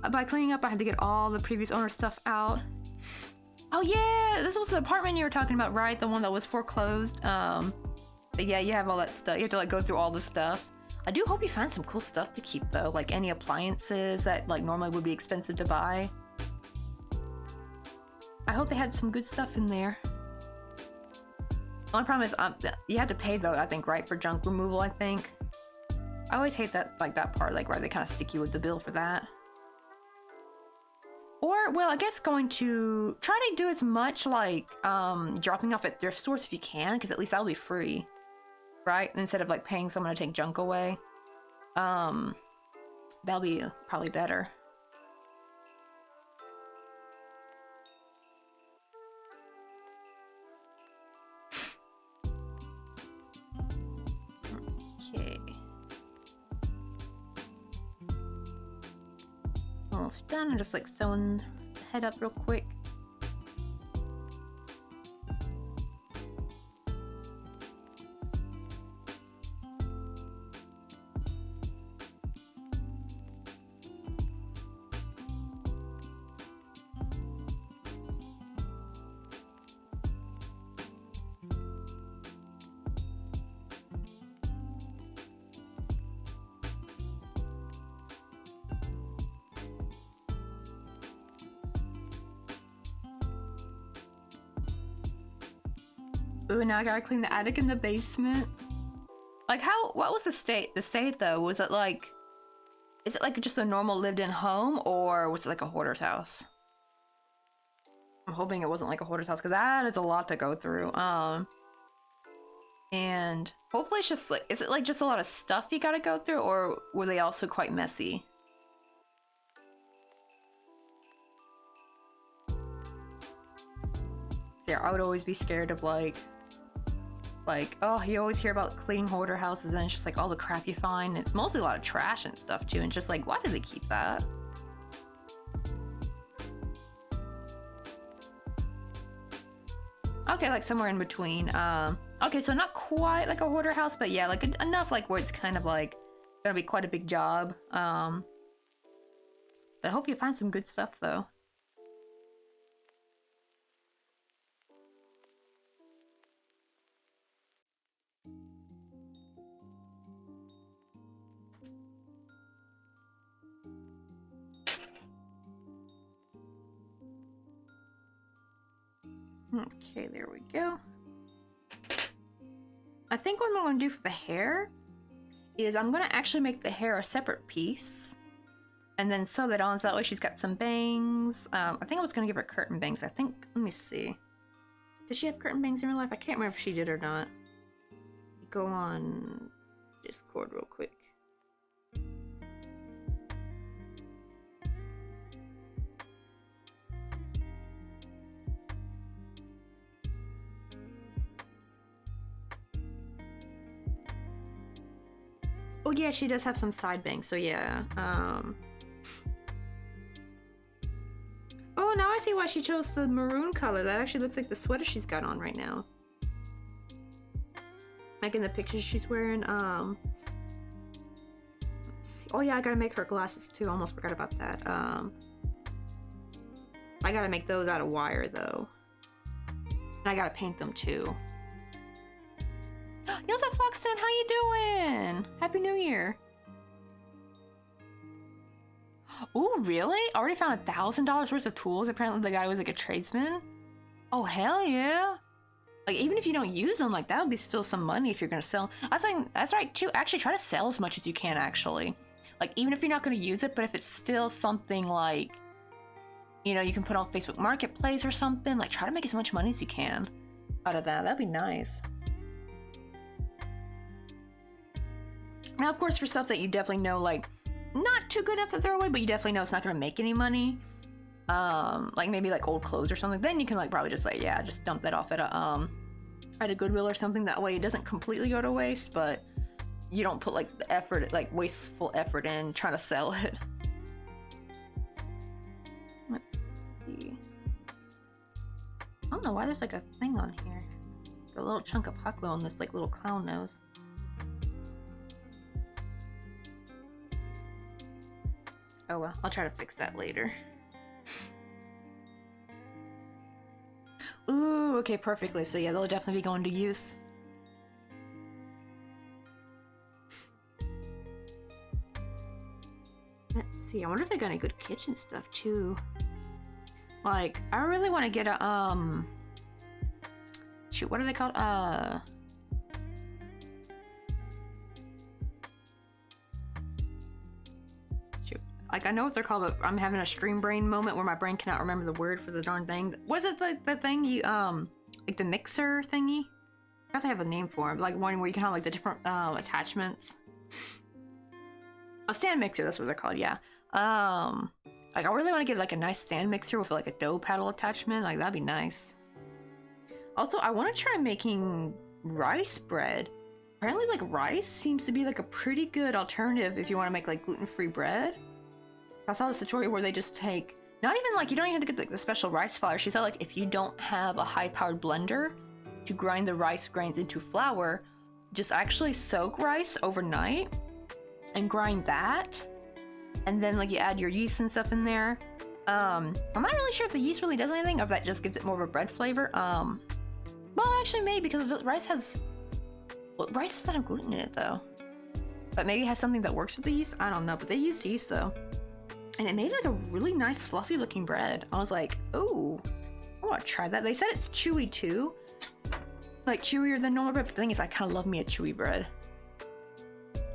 By cleaning up, I had to get all the previous owner stuff out. Oh yeah, this was the apartment you were talking about, right? The one that was foreclosed. But yeah, you have all that stuff. You have to like go through all the stuff. I do hope you find some cool stuff to keep though, like any appliances that like normally would be expensive to buy. I hope they had some good stuff in there. The only problem is you have to pay though, I think, right, for junk removal, I think. I always hate that, like that part, like where they kind of stick you with the bill for that. Or, well, I guess going to try to do as much like dropping off at thrift stores if you can, because at least that'll be free, right? Instead of like paying someone to take junk away. That'll be probably better. Okay. Almost done. I'm just like sewing the head up real quick. Ooh, now I gotta clean the attic and the basement. Like what was the state? The state though, was it like, is it like just a normal lived-in home, or was it like a hoarder's house? I'm hoping it wasn't like a hoarder's house, because that is a lot to go through. And hopefully it's just like, is it like just a lot of stuff you gotta go through, or were they also quite messy? So yeah, I would always be scared of like, oh, you always hear about cleaning hoarder houses and it's just like all the crap you find. It's mostly a lot of trash and stuff too, and just like, why do they keep that? Okay, like somewhere in between. Okay, so not quite like a hoarder house, but yeah, like enough like where it's kind of like gonna be quite a big job. But I hope you find some good stuff though. Okay, there we go. I think what I'm going to do for the hair is I'm going to actually make the hair a separate piece and then sew that on so that way she's got some bangs. I think I was going to give her curtain bangs. I think, let me see. Does she have curtain bangs in real life? I can't remember if she did or not. Go on Discord real quick. Oh yeah, she does have some side bangs, so yeah. Oh, now I see why she chose the maroon color. That actually looks like the sweater she's got on right now. Like in the pictures she's wearing, let's see. Oh yeah, I gotta make her glasses too. Almost forgot about that. I gotta make those out of wire though. And I gotta paint them too. What's up, Foxton? How you doing? Happy New Year. Oh, really? Already found $1,000 worth of tools? Apparently the guy was like a tradesman? Oh, hell yeah. Like, even if you don't use them, like, that would be still some money if you're gonna sell. I was saying, that's right, too. Actually, try to sell as much as you can, actually. Like, even if you're not gonna use it, but if it's still something like, you know, you can put on Facebook Marketplace or something, like, try to make as much money as you can out of that. That'd be nice. Now, of course, for stuff that you definitely know, like, not too good enough to throw away, but you definitely know it's not gonna make any money. Like maybe like old clothes or something, then you can like probably just like, yeah, just dump that off at a Goodwill or something. That way it doesn't completely go to waste, but you don't put like the effort, like wasteful effort in trying to sell it. Let's see. I don't know why there's like a thing on here. A little chunk of hot glue on this like little clown nose. Oh well, I'll try to fix that later. Ooh, okay, perfectly. So yeah, they'll definitely be going to use. Let's see, I wonder if they got any good kitchen stuff too. Like, I really want to get a, shoot, what are they called? Like, I know what they're called, but I'm having a stream brain moment where my brain cannot remember the word for the darn thing. Was it the thing you, like the mixer thingy? I have to have a name for it. Like one where you can have like the different, attachments. A stand mixer, that's what they're called, yeah. Like I really want to get like a nice stand mixer with like a dough paddle attachment. Like that'd be nice. Also, I want to try making rice bread. Apparently like rice seems to be like a pretty good alternative if you want to make like gluten-free bread. I saw this tutorial where they just take, not even like, you don't even have to get like the special rice flour. She said like if you don't have a high-powered blender to grind the rice grains into flour, just actually soak rice overnight and grind that. And then like you add your yeast and stuff in there. I'm not really sure if the yeast really does anything or if that just gives it more of a bread flavor. Well, actually maybe because rice has, well, rice doesn't have gluten in it though. But maybe it has something that works with the yeast. I don't know, but they use yeast though. And it made like a really nice fluffy looking bread. I was like, oh, I want to try that. They said it's chewy too. Like chewier than normal bread. But the thing is, I kind of love me a chewy bread.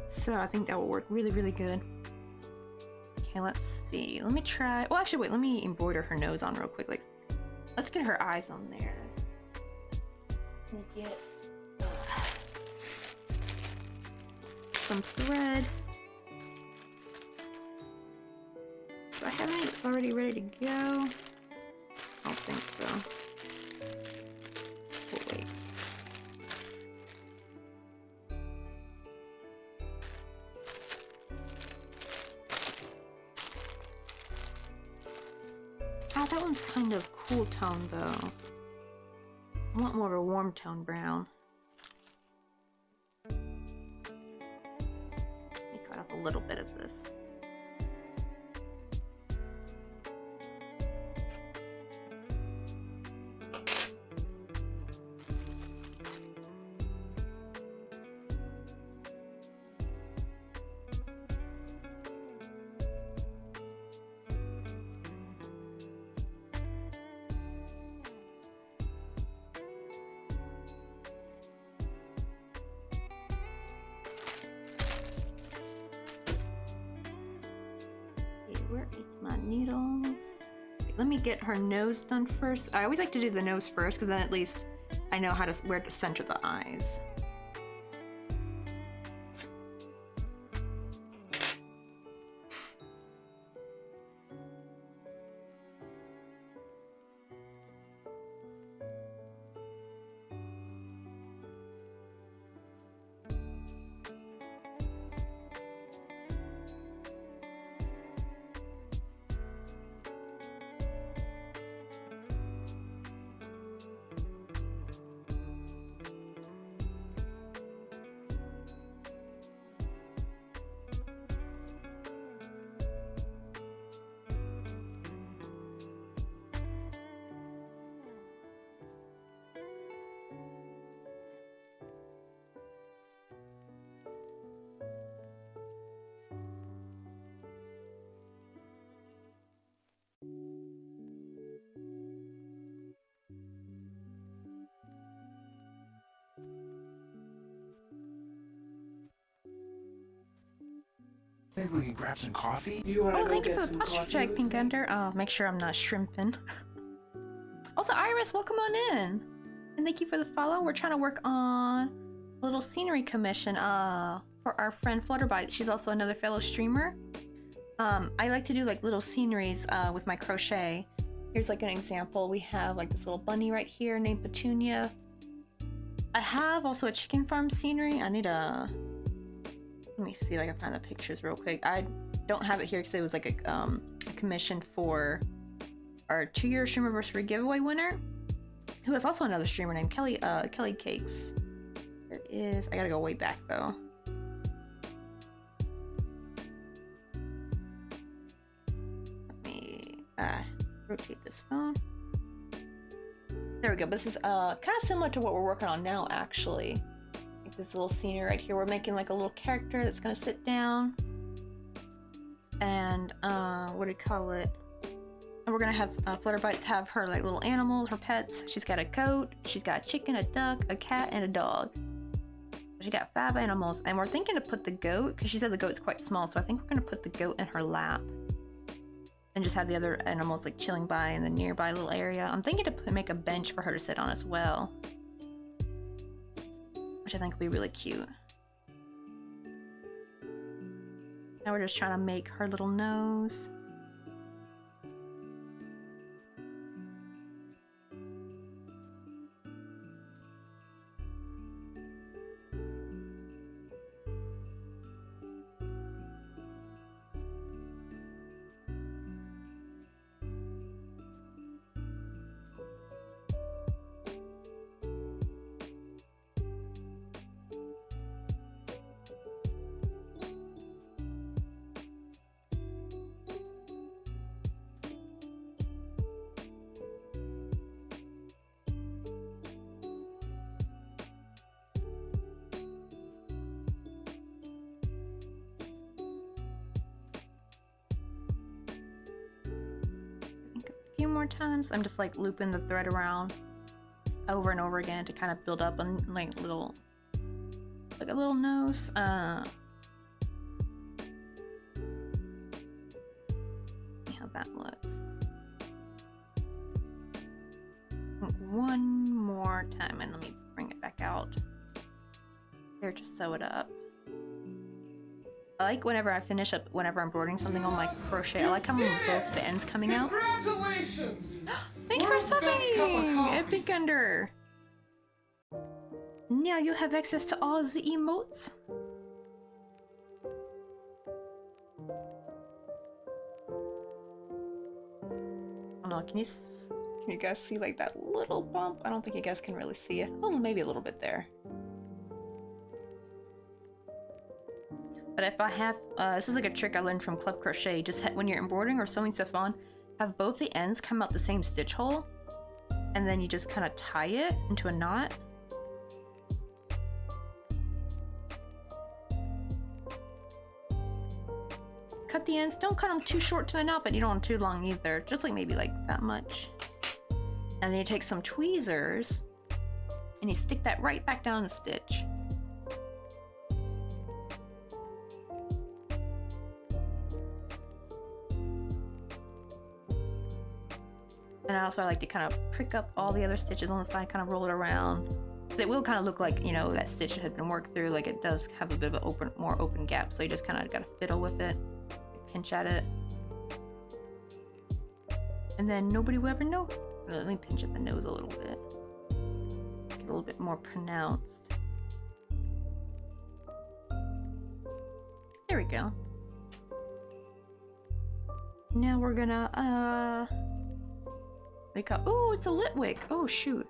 So I think that will work really, really good. Okay, let's see. Let me try. Well, actually, wait, let me embroider her nose on real quick. Like, let's get her eyes on there. Let me get some thread. Do I have any that's already ready to go? I don't think so. Oh, wait. Ah, that one's kind of cool tone though. I want more of a warm tone brown. Let me cut off a little bit of this. Where is my needles? Wait, let me get her nose done first. I always like to do the nose first because then at least I know how to where to center the eyes. Maybe we can grab some coffee? You wanna Oh, go thank you get for the some posture coffee check, with Pink me? Under. Oh, make sure I'm not shrimping. Also, Iris, welcome on in. And thank you for the follow. We're trying to work on a little scenery commission for our friend Flutterbite. She's also another fellow streamer. I like to do like little sceneries with my crochet. Here's like an example. We have like this little bunny right here named Petunia. I have also a chicken farm scenery. I need a... Let me see if I can find the pictures real quick. I don't have it here because it was like a commission for our 2-year Streamerversary giveaway winner, who is also another streamer named Kelly Cakes. There is... I gotta go way back though. Let me rotate this phone. There we go. This is kind of similar to what we're working on now, actually. Like this little scenery right here. We're making like a little character that's gonna sit down, and what do you call it? And we're gonna have Flutterbites have her like little animals, her pets. She's got a goat, she's got a chicken, a duck, a cat, and a dog. She got 5 animals, and we're thinking to put the goat, because she said the goat's quite small, so I think we're gonna put the goat in her lap. And just have the other animals like chilling by in the nearby little area. I'm thinking to make a bench for her to sit on as well, which I think would be really cute. Now we're just trying to make her little nose. More times. I'm just like looping the thread around over and over again to kind of build up on like little, like a little nose. See how that looks. One more time, and let me bring it back out here to sew it up. I like whenever I finish up, whenever I'm embroidering something on my crochet, I like how both the ends coming out. Congratulations! Thank you for subbing, Epic Under. Now you have access to all the emotes. Oh no, can you Can you guys see like that little bump? I don't think you guys can really see it. Oh, maybe a little bit there. But if I have, this is like a trick I learned from Club Crochet. Just when you're embroidering or sewing stuff on, have both the ends come out the same stitch hole, and then you just kind of tie it into a knot. Cut the ends. Don't cut them too short to the knot, but you don't want too long either. Just like maybe like that much. And then you take some tweezers and you stick that right back down the stitch. And I like to kind of prick up all the other stitches on the side, kind of roll it around. Because it will kind of look like, you know, that stitch had been worked through, like it does have a bit of an more open gap. So you just kind of got to fiddle with it, pinch at it. And then nobody will ever know. Let me pinch at the nose a little bit. Get a little bit more pronounced. There we go. Now we're gonna, make a, oh, it's a lit wick. Oh, shoot.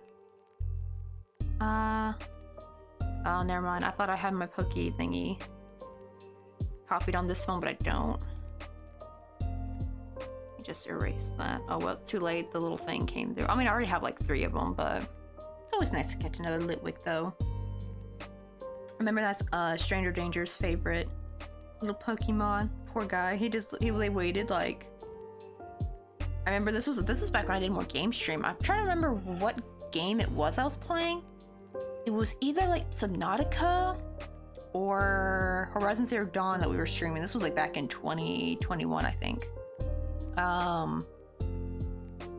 Oh, never mind. I thought I had my Pokey thingy copied on this phone, but I don't. Just erase that. Oh well, it's too late. The little thing came through. I mean, I already have like 3 of them, but it's always nice to catch another lit wick though. Remember that's Stranger Danger's favorite little Pokemon. Poor guy. They waited like. I remember this was back when I did more game stream. I'm trying to remember what game it was I was playing. It was either like Subnautica or Horizon Zero Dawn that we were streaming. This was like back in 2021, I think.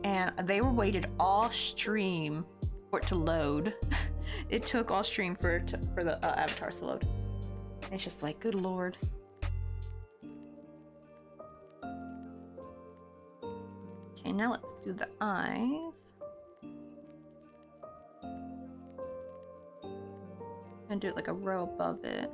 And they were waited all stream for it to load. It took all stream for the avatars to load. And it's just like, good lord. Okay, now let's do the eyes. And do it like a row above it.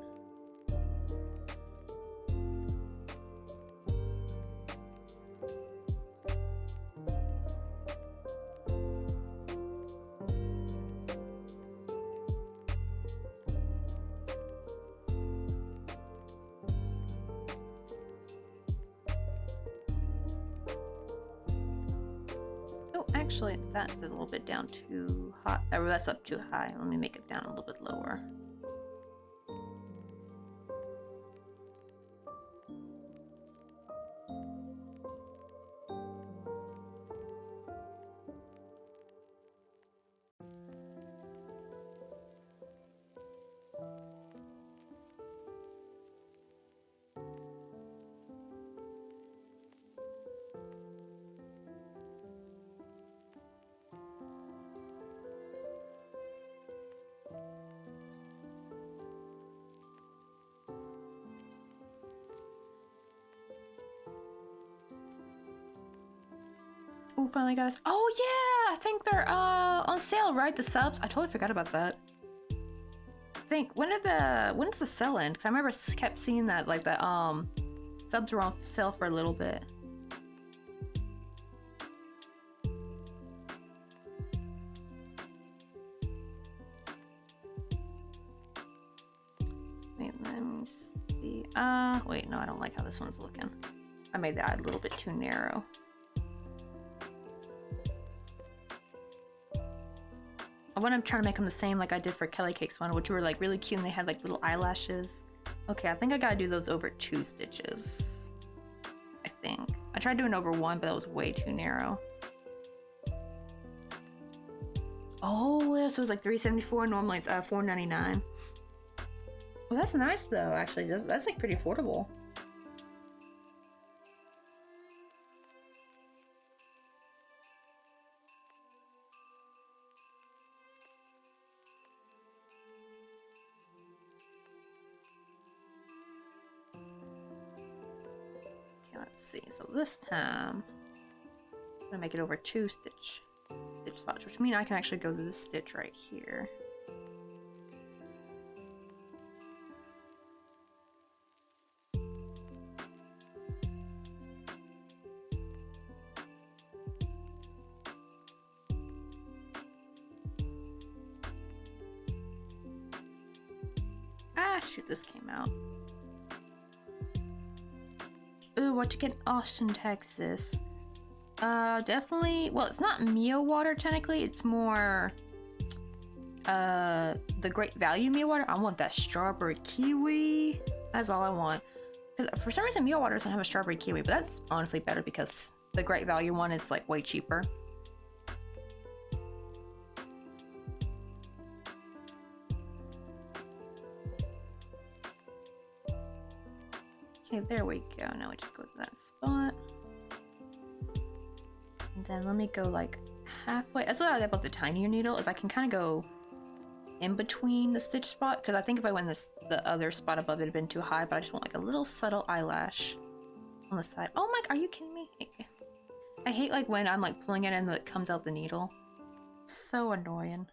Actually, that's a little bit down too high. Or that's up too high. Let me make it down a little bit lower. Oh, finally got us. Oh yeah, I think they're on sale, right? The subs. I totally forgot about that. I think when does the sale end? Because I remember kept seeing that like the subs were on sale for a little bit. Wait, let me see. Wait, no, I don't like how this one's looking. I made the eye a little bit too narrow. I want to try to make them the same like I did for Kelly Cake's one, which were like really cute and they had like little eyelashes. Okay, I think I gotta do those over 2 stitches. I think. I tried doing over 1, but that was way too narrow. Oh, so it was like $3.74. Normally it's $4.99. Well, that's nice though, actually. That's like pretty affordable. Let's see, so this time I'm gonna make it over 2 stitch spots, which means I can actually go to this stitch right here. Ah, shoot, this came out. Ooh, what to get in Austin, Texas? Definitely, well, it's not Mio water technically, it's more the Great Value Mio water. I want that strawberry kiwi. That's all I want. Because for some reason Mio water doesn't have a strawberry kiwi, but that's honestly better because the Great Value one is like way cheaper. Okay, there we go. Now we just go to that spot. And then let me go like halfway. That's what I like about the tinier needle, is I can kind of go in between the stitch spot, because I think if I went the other spot above it, it'd been too high, but I just want like a little subtle eyelash on the side. Oh my, are you kidding me? I hate like when I'm like pulling it and it comes out the needle. So annoying.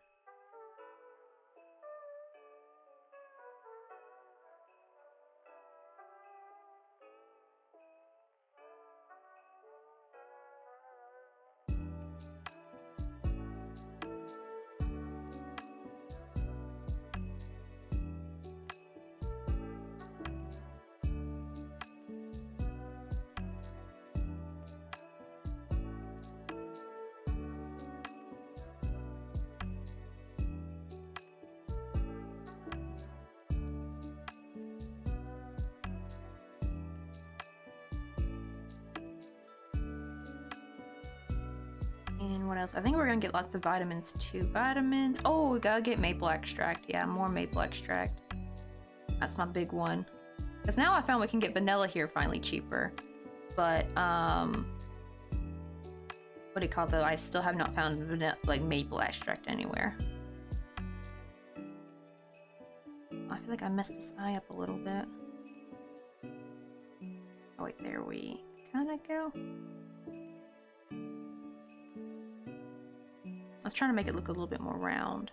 And what else? I think we're gonna get lots of vitamins too. Vitamins. Oh, we gotta get maple extract. Yeah, more maple extract. That's my big one. Because now I found we can get vanilla here finally cheaper. But, what do you call it though? I still have not found vanilla, like maple extract anywhere. I feel like I messed this eye up a little bit. Oh wait, there we kind of go. I was trying to make it look a little bit more round.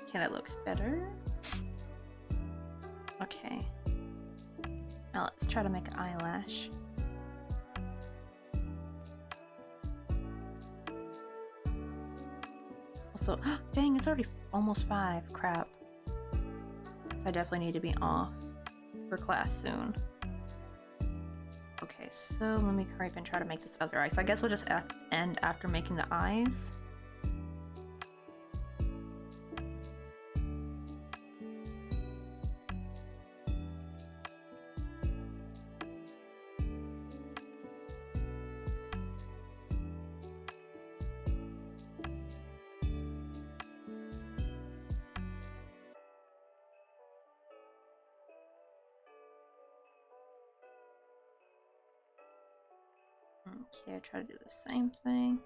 Okay, that looks better. Okay. Now let's try to make an eyelash. Also, dang, it's already almost 5. Crap. So I definitely need to be off for class soon. Okay, so let me hurry up and try to make this other eye. So I guess we'll just end after making the eyes. Okay, I try to do the same thing.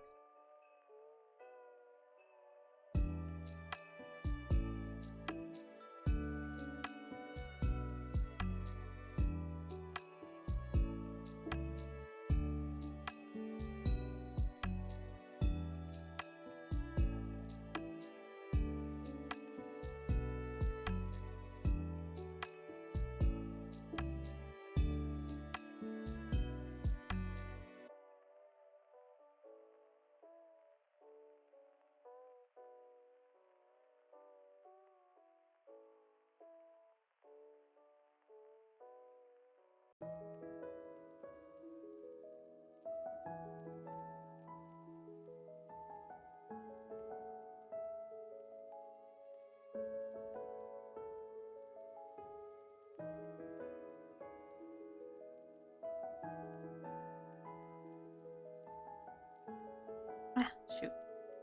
Ah, shoot.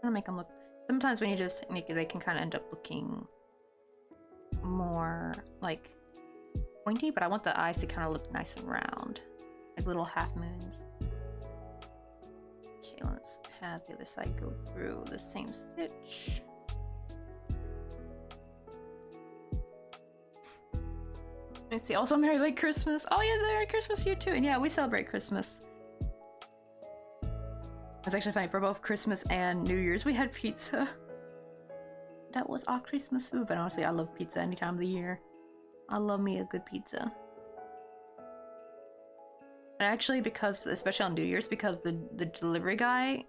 I'll make them look. Sometimes when you do this technique, they can kind of end up looking more like pointy, but I want the eyes to kind of look nice and round, like little half moons. Okay, let's have the other side go through the same stitch. Let's see. Also, Merry Late Christmas. Oh yeah, Merry Christmas to you too. And yeah, we celebrate Christmas. It's actually funny, for both Christmas and New Year's we had pizza. That was our Christmas food, but honestly I love pizza any time of the year. I love me a good pizza. And actually, because especially on New Year's, because the delivery guy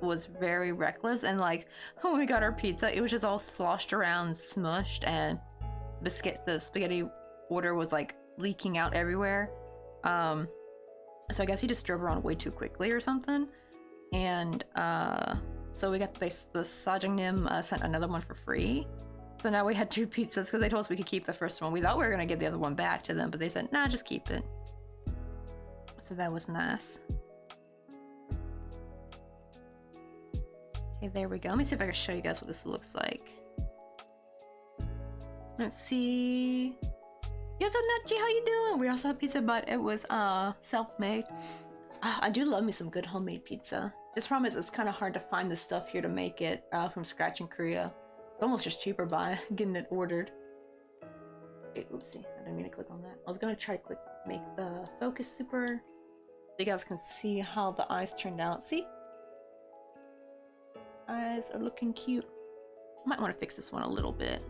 was very reckless, and like when we got our pizza, it was just all sloshed around, smushed, and the spaghetti order was like leaking out everywhere. So I guess he just drove around way too quickly or something, and so we got the Sajangnim sent another one for free. So now we had 2 pizzas because they told us we could keep the first one. We thought we were gonna give the other one back to them, but they said nah, just keep it. So that was nice. Okay, there we go. Let me see if I can show you guys what this looks like. Let's see. Yo, so Nachi, how you doing? We also had pizza, but it was self-made. I do love me some good homemade pizza. Just problem is it's kind of hard to find the stuff here to make it from scratch in Korea. It's almost just cheaper by getting it ordered. Wait, oopsie, I didn't mean to click on that. I was gonna try to make the focus super, so you guys can see how the eyes turned out. See? Eyes are looking cute. Might want to fix this one a little bit.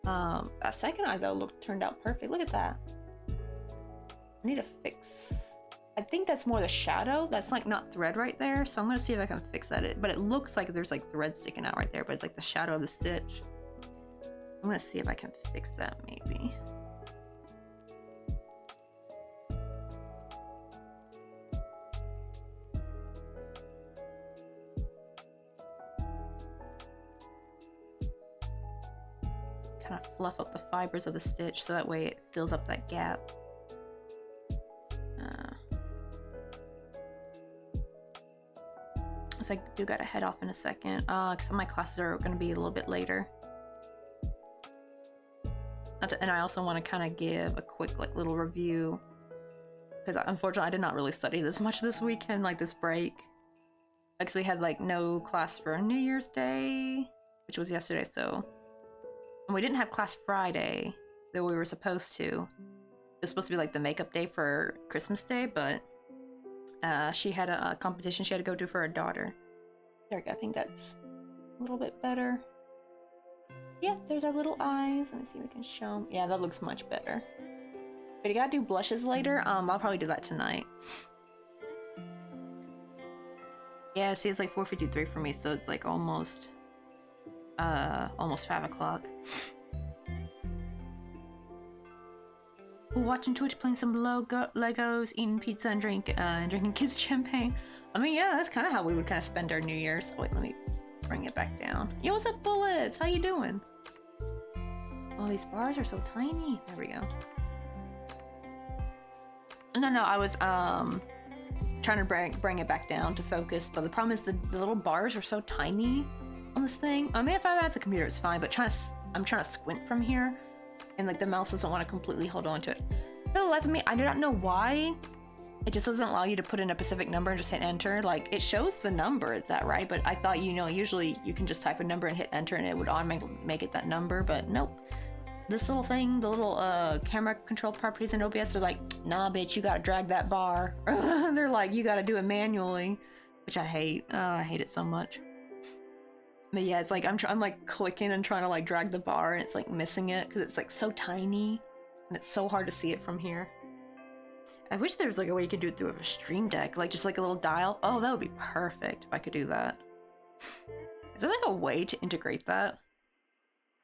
That second eye though turned out perfect. Look at that. I need to fix. I think that's more the shadow. That's like not thread right there. So I'm gonna see if I can fix that. But it looks like there's like thread sticking out right there, but it's like the shadow of the stitch. I'm gonna see if I can fix that maybe. Kind of fluff up the fibers of the stitch so that way it fills up that gap. So I do gotta head off in a second because my classes are going to be a little bit later. And I also want to kind of give a quick like little review because unfortunately I did not really study this much this weekend, like this break, because we had like no class for New Year's Day, which was yesterday, so. And we didn't have class Friday, though we were supposed to. It was supposed to be like the makeup day for Christmas Day, but she had a competition she had to go to for her daughter. There we go, I think that's a little bit better. Yeah, there's our little eyes. Let me see if we can show them. Yeah, that looks much better. But you gotta do blushes later. I'll probably do that tonight. Yeah, see, it's like 4:53 for me, so it's like almost 5 o'clock. Ooh, watching Twitch, playing some Legos, eating pizza, and drinking kids champagne. I mean, yeah, that's kind of how we would kind of spend our New Year's. Wait, let me bring it back down. Yo, what's up, Bullets? How you doing? Oh, these bars are so tiny. There we go. No, I was trying to bring it back down to focus, but the problem is the little bars are so tiny on this thing. I mean, if I'm at the computer, it's fine, but I'm trying to squint from here, and like the mouse doesn't want to completely hold on to it. For the life of me, I do not know why it just doesn't allow you to put in a specific number and just hit enter. Like, it shows the number, is that right? But I thought, you know, usually you can just type a number and hit enter and it would automatically make it that number, but nope. This little thing, the little camera control properties in OBS, they're like, nah, bitch, you gotta drag that bar. They're like, you gotta do it manually, which I hate. I hate it so much. But yeah, it's like I'm like clicking and trying to like drag the bar, and it's like missing it because it's like so tiny, and it's so hard to see it from here. I wish there was like a way you could do it through a stream deck, like just like a little dial. Oh, that would be perfect if I could do that. Is there like a way to integrate that?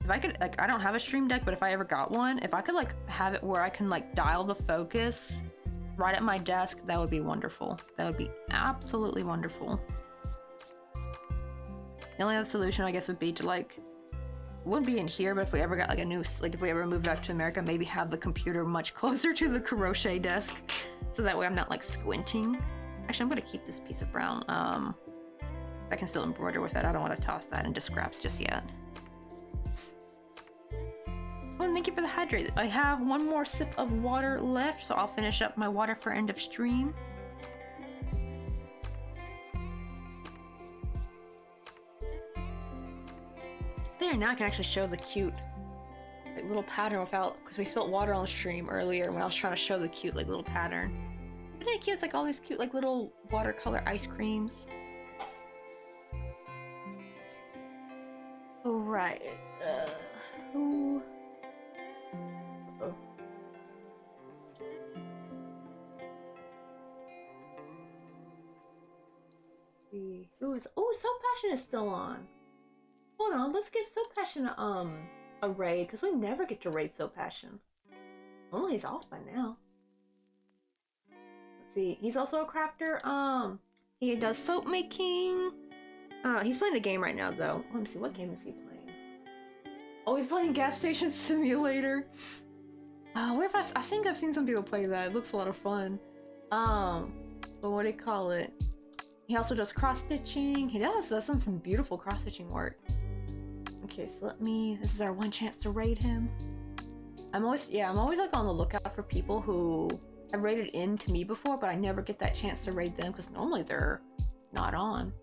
If I could, like, I don't have a stream deck, but if I ever got one, if I could like have it where I can like dial the focus right at my desk, that would be wonderful. That would be absolutely wonderful. The only other solution, I guess, would be to like, wouldn't be in here, but if we ever got like a new, like if we ever moved back to America, maybe have the computer much closer to the crochet desk, so that way I'm not like squinting. Actually, I'm gonna keep this piece of brown. I can still embroider with it. I don't want to toss that into scraps just yet. Oh, and thank you for the hydrate. I have one more sip of water left, so I'll finish up my water for end of stream. There, now I can actually show the cute like, little pattern without, because we spilled water on the stream earlier when I was trying to show the cute like little pattern. Isn't it cute? It's like all these cute like little watercolor ice creams. Alright. Ooh. Uh-oh. See. Ooh, So Passion is still on. Hold on, let's give So Passion a raid, because we never get to raid So Passion. Only he's off by now. Let's see. He's also a crafter. He does soap making. He's playing a game right now though. Let me see, what game is he playing? Oh, he's playing Gas Station Simulator. Where have I think I've seen some people play that. It looks a lot of fun. But what do you call it? He also does cross-stitching. He does some beautiful cross-stitching work. Okay, so this is our one chance to raid him. I'm always like on the lookout for people who have raided into me before, but I never get that chance to raid them because normally they're not on.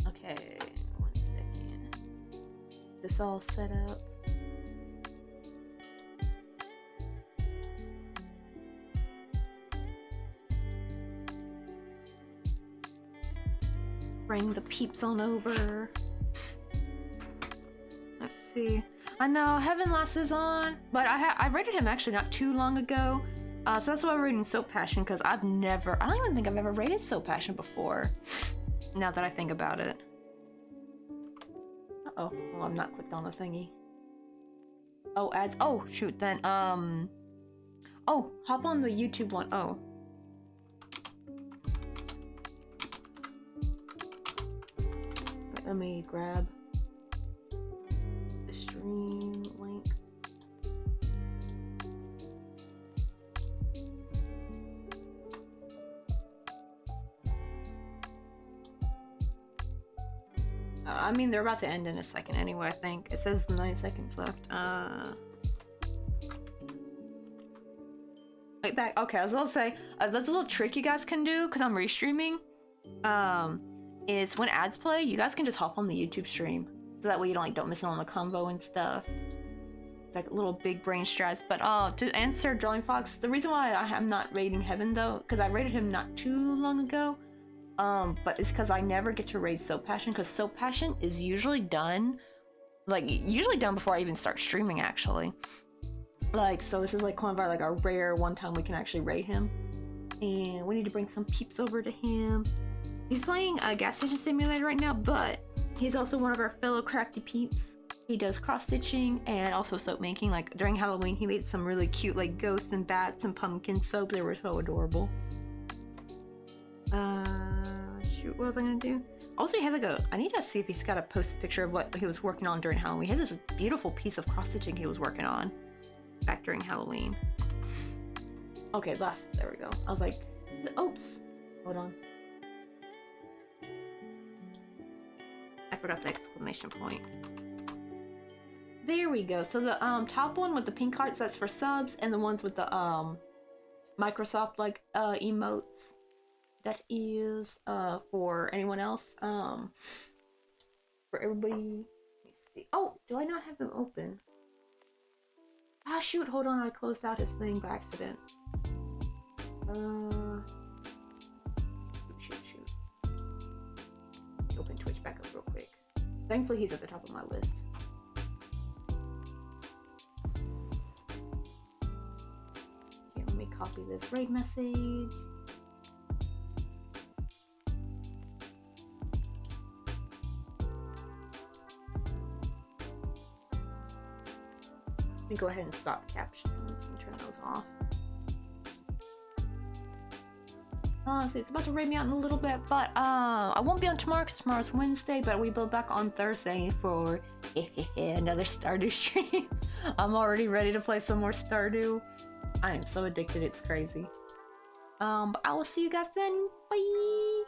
Okay, 1 second. This all set up. Bring the peeps on over. Let's see. I know Heaven Lass is on, but I rated him actually not too long ago. So that's why I'm rating Soap Passion, because I don't even think I've ever rated Soap Passion before. Now that I think about it. Uh-oh. Well, I'm not clicked on the thingy. Oh, ads. Oh, shoot, then, oh, hop on the YouTube one. Oh. Let me grab the stream link. I mean, they're about to end in a second anyway, I think. It says 9 seconds left. Wait, back. Okay, I was about to say, that's a little trick you guys can do, because I'm restreaming. Is when ads play, you guys can just hop on the YouTube stream. So that way you don't miss out on the convo and stuff. It's like a little big brain stress. But to answer Drawing Fox, the reason why I'm not rating Heaven though, because I rated him not too long ago. But it's because I never get to raid Soap Passion, because Soap Passion is usually done before I even start streaming actually. Like, so this is like kind of like a rare one time we can actually raid him. And we need to bring some peeps over to him. He's playing a Gas Station Simulator right now, but he's also one of our fellow crafty peeps. He does cross-stitching and also soap making. Like, during Halloween, he made some really cute, like, ghosts and bats and pumpkin soap. They were so adorable. Shoot, what was I gonna do? Also, he had like I need to see if he's got a post picture of what he was working on during Halloween. He had this beautiful piece of cross-stitching he was working on back during Halloween. Okay, there we go. I was like, oops, hold on. I forgot the exclamation point. There we go. So the top one with the pink hearts, that's for subs, and the ones with the Microsoft like emotes, that is for anyone else. For everybody. Let me see. Oh, do I not have him open? Ah, shoot, hold on, I closed out his thing by accident. Shoot. Open Twitch back up real quick. Thankfully, he's at the top of my list. Okay, let me copy this raid message. Let me go ahead and stop captions and turn those off. So it's about to raid me out in a little bit, but I won't be on tomorrow because tomorrow's Wednesday, but we will be back on Thursday for another Stardew stream. I'm already ready to play some more Stardew. I am so addicted, it's crazy. But I will see you guys then. Bye!